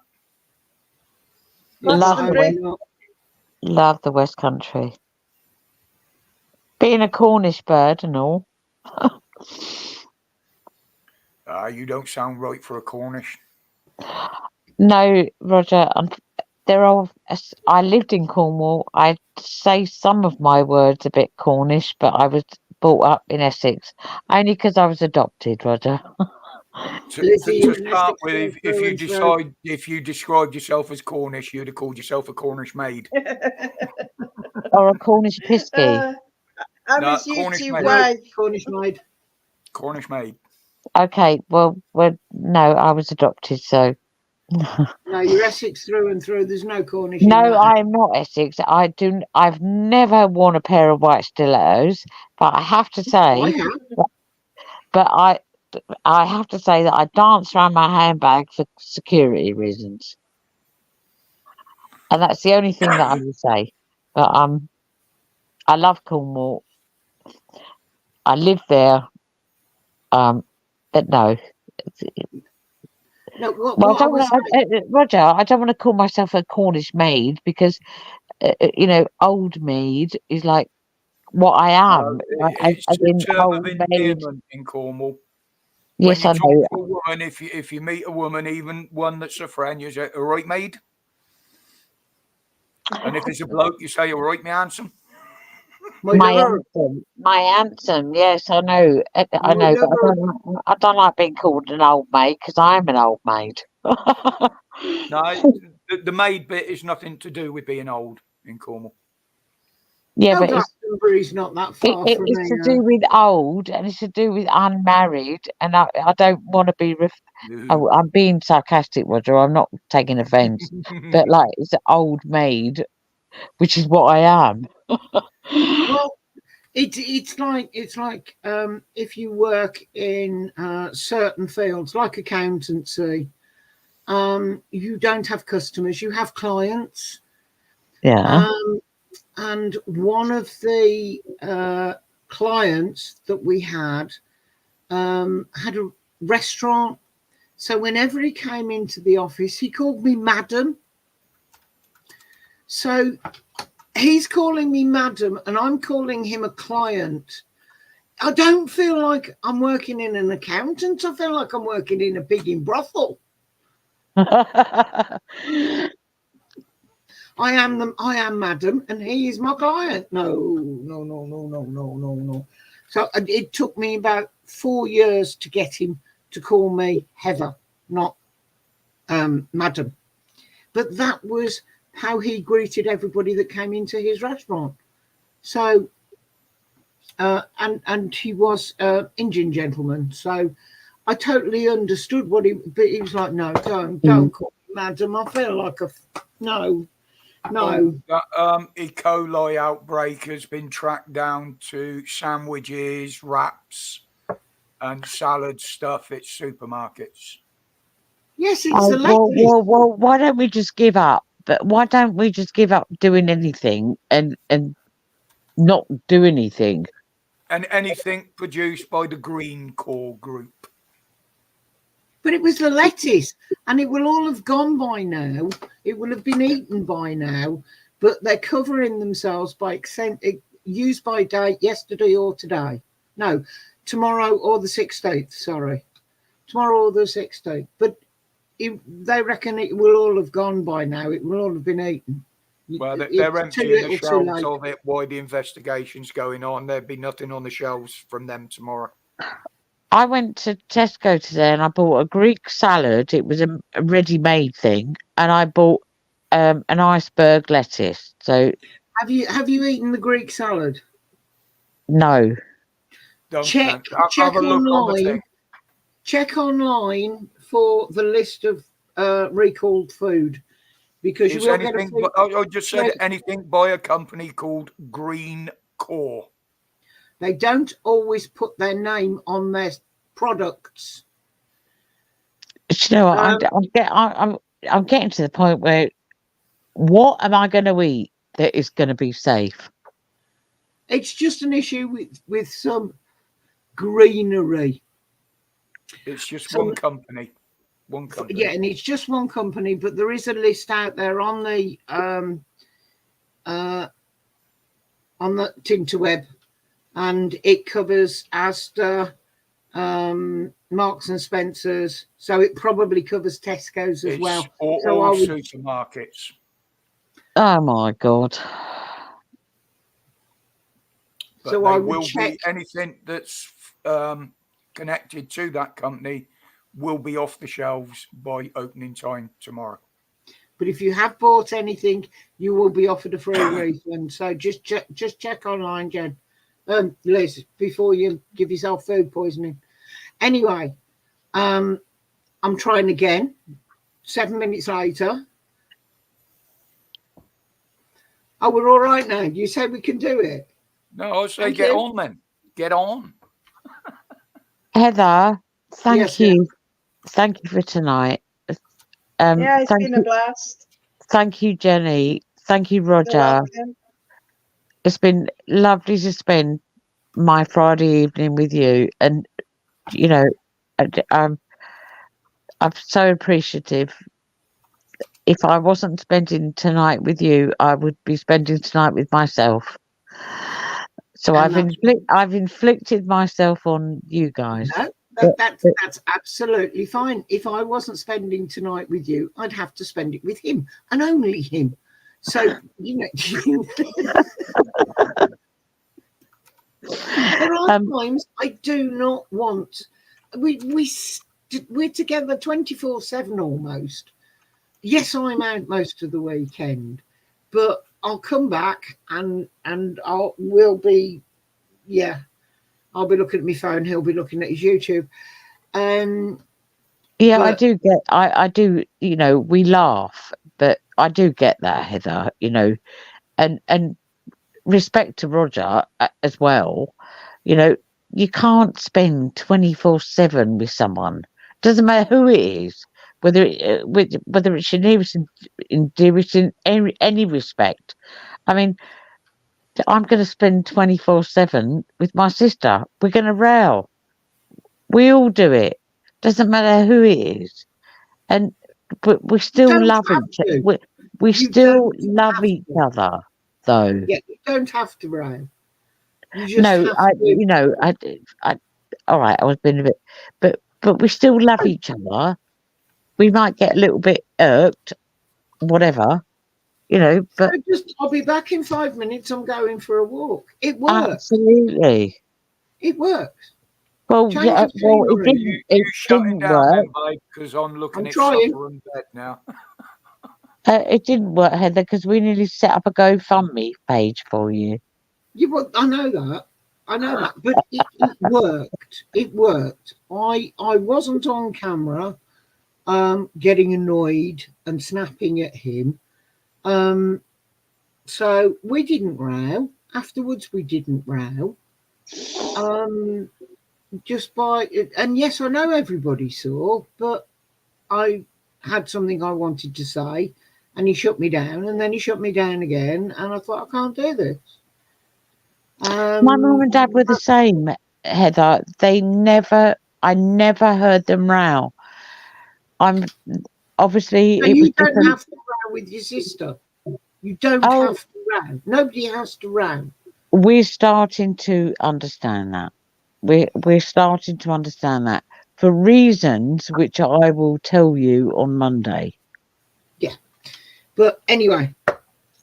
Love the West Country. Being a Cornish bird and all. You don't sound right for a Cornish. No, Roger. I lived in Cornwall. I say some of my words a bit Cornish, but I was brought up in Essex only because I was adopted, Roger. To start with, if you described yourself as Cornish, you'd have called yourself a Cornish maid. Or a Cornish pisky. I No, was used Cornish to maid. wife. Cornish maid. Cornish maid. Okay, well, no, I was adopted, so. No, you're Essex through and through. There's no Cornish. No, I'm not Essex. I've never worn a pair of white stilettos, but I have to say, I have to say that I dance around my handbag for security reasons, and that's the only thing that I will say. But I love Cornwall. I live there. But no. No, Roger, I don't want to call myself a Cornish maid because, old maid is like what I am. It's a term of endearment in Cornwall. Yes, when you I know. talk to a woman, if you meet a woman, even one that's a friend, you say, "All right, maid." And if it's a bloke, you say, "All right, me handsome." My handsome. Yes, I know. I know, but I don't like being called an old maid because I'm an old maid. No, the maid bit is nothing to do with being old in Cornwall. Yeah, but Glastonbury's not that far from it's to do with old, and it's to do with unmarried, and I don't want to be. I'm being sarcastic, Roger. I'm not taking offence, but like it's an old maid, which is what I am. Well, it's like if you work in certain fields, like accountancy, you don't have customers, you have clients. Yeah. And one of the clients that we had a restaurant. So whenever he came into the office, he called me madam. So he's calling me madam and I'm calling him a client. I don't feel like I'm working in an accountant. I feel like I'm working in a pigging brothel. I am madam, and he is my client. No. So it took me about 4 years to get him to call me Heather, not madam. But that was how he greeted everybody that came into his restaurant. So, and he was an Indian gentleman. So I totally understood but he was like, no, don't call me madam. I feel like no. The E. coli outbreak has been tracked down to sandwiches, wraps, and salad stuff at supermarkets. Yes, it's the well, lettuce. well, why don't we just give up? But why don't we just give up doing anything and not do anything? And anything produced by the Green Core Group. But it was the lettuce, and it will all have gone by now. It will have been eaten by now, but they're covering themselves by use by date yesterday or today. No, tomorrow or the 16th, sorry. Tomorrow or the 16th. But they reckon it will all have gone by now. It will all have been eaten. Well, they're It's too emptying the little, too shelves late. of it while the investigation's going on. There'll be nothing on the shelves from them tomorrow. I went to Tesco today and I bought a Greek salad. It was a ready-made thing, and I bought an iceberg lettuce. So Have you eaten the Greek salad? no. Don't Check have a look on the online. thing. Check online for the list of recalled food, because you Is will get a anything? food. I just said Right. anything by a company called Green Core. They don't always put their name on their products. Do you know what? I'm getting to the point where what am I going to eat that is going to be safe? It's just an issue with some greenery. It's just So- one company. One company. Yeah, and it's just one company, but there is a list out there on the Tinterweb, and it covers Asda, Marks and Spencers, so it probably covers Tesco's as It's well. all So I would- supermarkets. Oh my God. But So they I would will check. be anything that's connected to that company will be off the shelves by opening time tomorrow. But if you have bought anything, you will be offered a free refund. So just check online, Jen. Liz, before you give yourself food poisoning. Anyway, I'm trying again. 7 minutes later. Oh, we're all right now. You said we can do it. No, I say Thank get you. on then. Get on. Heather, thank Yes, you. Thank you for tonight. Yeah, it's thank been you, a blast. thank you, Jenny. Thank you, You're Roger. welcome. It's been lovely to spend my Friday evening with you, and you know, I'm so appreciative. If I wasn't spending tonight with you, I would be spending tonight with myself. So And I've inflicted myself on you guys. No, But- that's absolutely fine. If I wasn't spending tonight with you, I'd have to spend it with him and only him. So you know, there are times I do not want. We're together 24/7 almost. Yes, I'm out most of the weekend, but I'll come back and we'll be, yeah. I'll be looking at my phone. He'll be looking at his YouTube. Yeah, I but- do. You know, we laugh, but I do get that, Heather. You know, and respect to Roger as well. You know, you can't spend 24/7 with someone. Doesn't matter who it is, whether it's your nearest and dearest in any respect. I mean, I'm going to spend 24/7 with my sister. We're going to row. We all do it. Doesn't matter who it is, but we still don't love have each to. other. We You still don't love have each to. other, though. Yeah, you don't have to, Ryan. You just No, have to. you know, I, all right, I was being a bit, but we still love each other. We might get a little bit irked, whatever, you know, but I'll be back in 5 minutes. I'm going for a walk. It works. absolutely. It works. Well, Change yeah, of well, it scenery. didn't, You it shut it didn't down work. then, babe, because I'm looking I'm at trying. supper and bed now. It didn't work, Heather, because we nearly set up a GoFundMe page for you. I know that. I know that. But it worked. It worked. I wasn't on camera getting annoyed and snapping at him. So we didn't row. Afterwards we didn't row. just by, and yes, I know everybody saw, but I had something I wanted to say, and he shut me down, and then he shut me down again, and I thought, I can't do this. My mum and dad were the same, Heather. I never heard them row. I'm obviously So it was you don't different. have to row with your sister. You don't Oh, have to row. Nobody has to row. we're starting to understand that. We're starting to understand that for reasons which I will tell you on Monday. But anyway,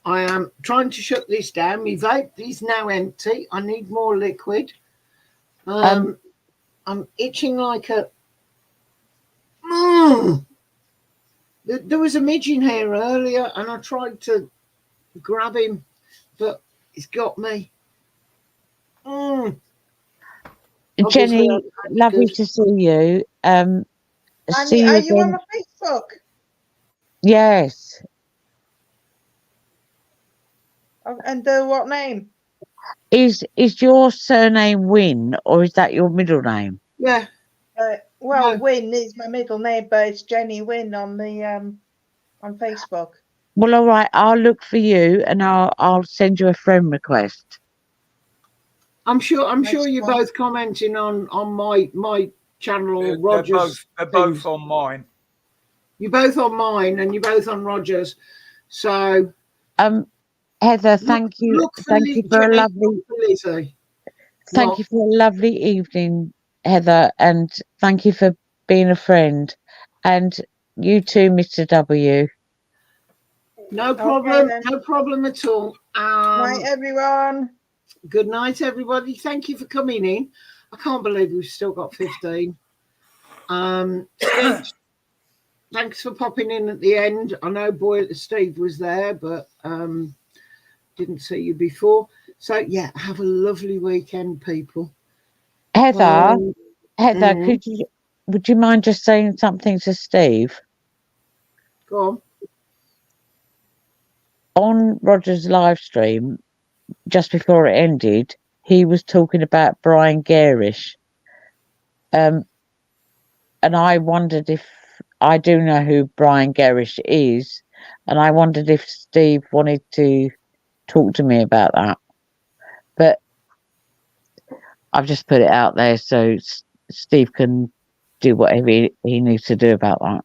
I am trying to shut this down. My vape is now empty. I need more liquid. I'm itching like a. There was a midge in here earlier, and I tried to grab him, but he's got me. Obviously, Jenny, lovely good. to see you. And See you are you on again. the Facebook? Yes. Oh, and what name? Is your surname Wynne or is that your middle name? Yeah. Well, No. Wynne is my middle name, but it's Jenny Wynne on the on Facebook. Well, all right. I'll look for you and I'll send you a friend request. I'm sure Nice you're one. both commenting on my channel or They're Rogers. both things. on mine. You're both on mine and you're both on Rogers. So Heather, thank you. look for Thank you for a Jenny, lovely. look for Lizzie. Thank What? you for a lovely evening, Heather, and thank you for being a friend. And you too, Mr. W. No Okay, problem. then. No problem at all. Night, everyone. Good night, everybody. Thank you for coming in. I can't believe we've still got 15. Steve, thanks for popping in at the end. I know Steve was there, but didn't see you before. So yeah, have a lovely weekend, people. Heather, Heather, Mm. would you mind just saying something to Steve? Go On Roger's live stream, just before it ended, he was talking about Brian Garish. And I wondered if I do know who Brian Garish is, and I wondered if Steve wanted to talk to me about that. But I've just put it out there so Steve can do whatever he needs to do about that.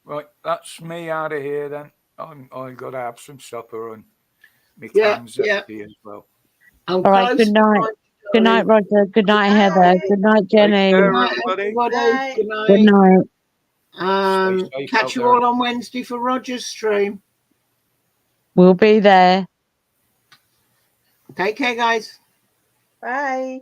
Right, that's me out of here then. I've got to have some supper and my Yeah, can's yeah. empty as well. All right, good night. Good night, Roger. Good night, Heather. Good night, Jenny. Take care, Good night, everybody. everybody. Good Good night. night. Stay safe Catch out you there. all on Wednesday for Roger's stream. We'll be there. Take care, guys. Bye.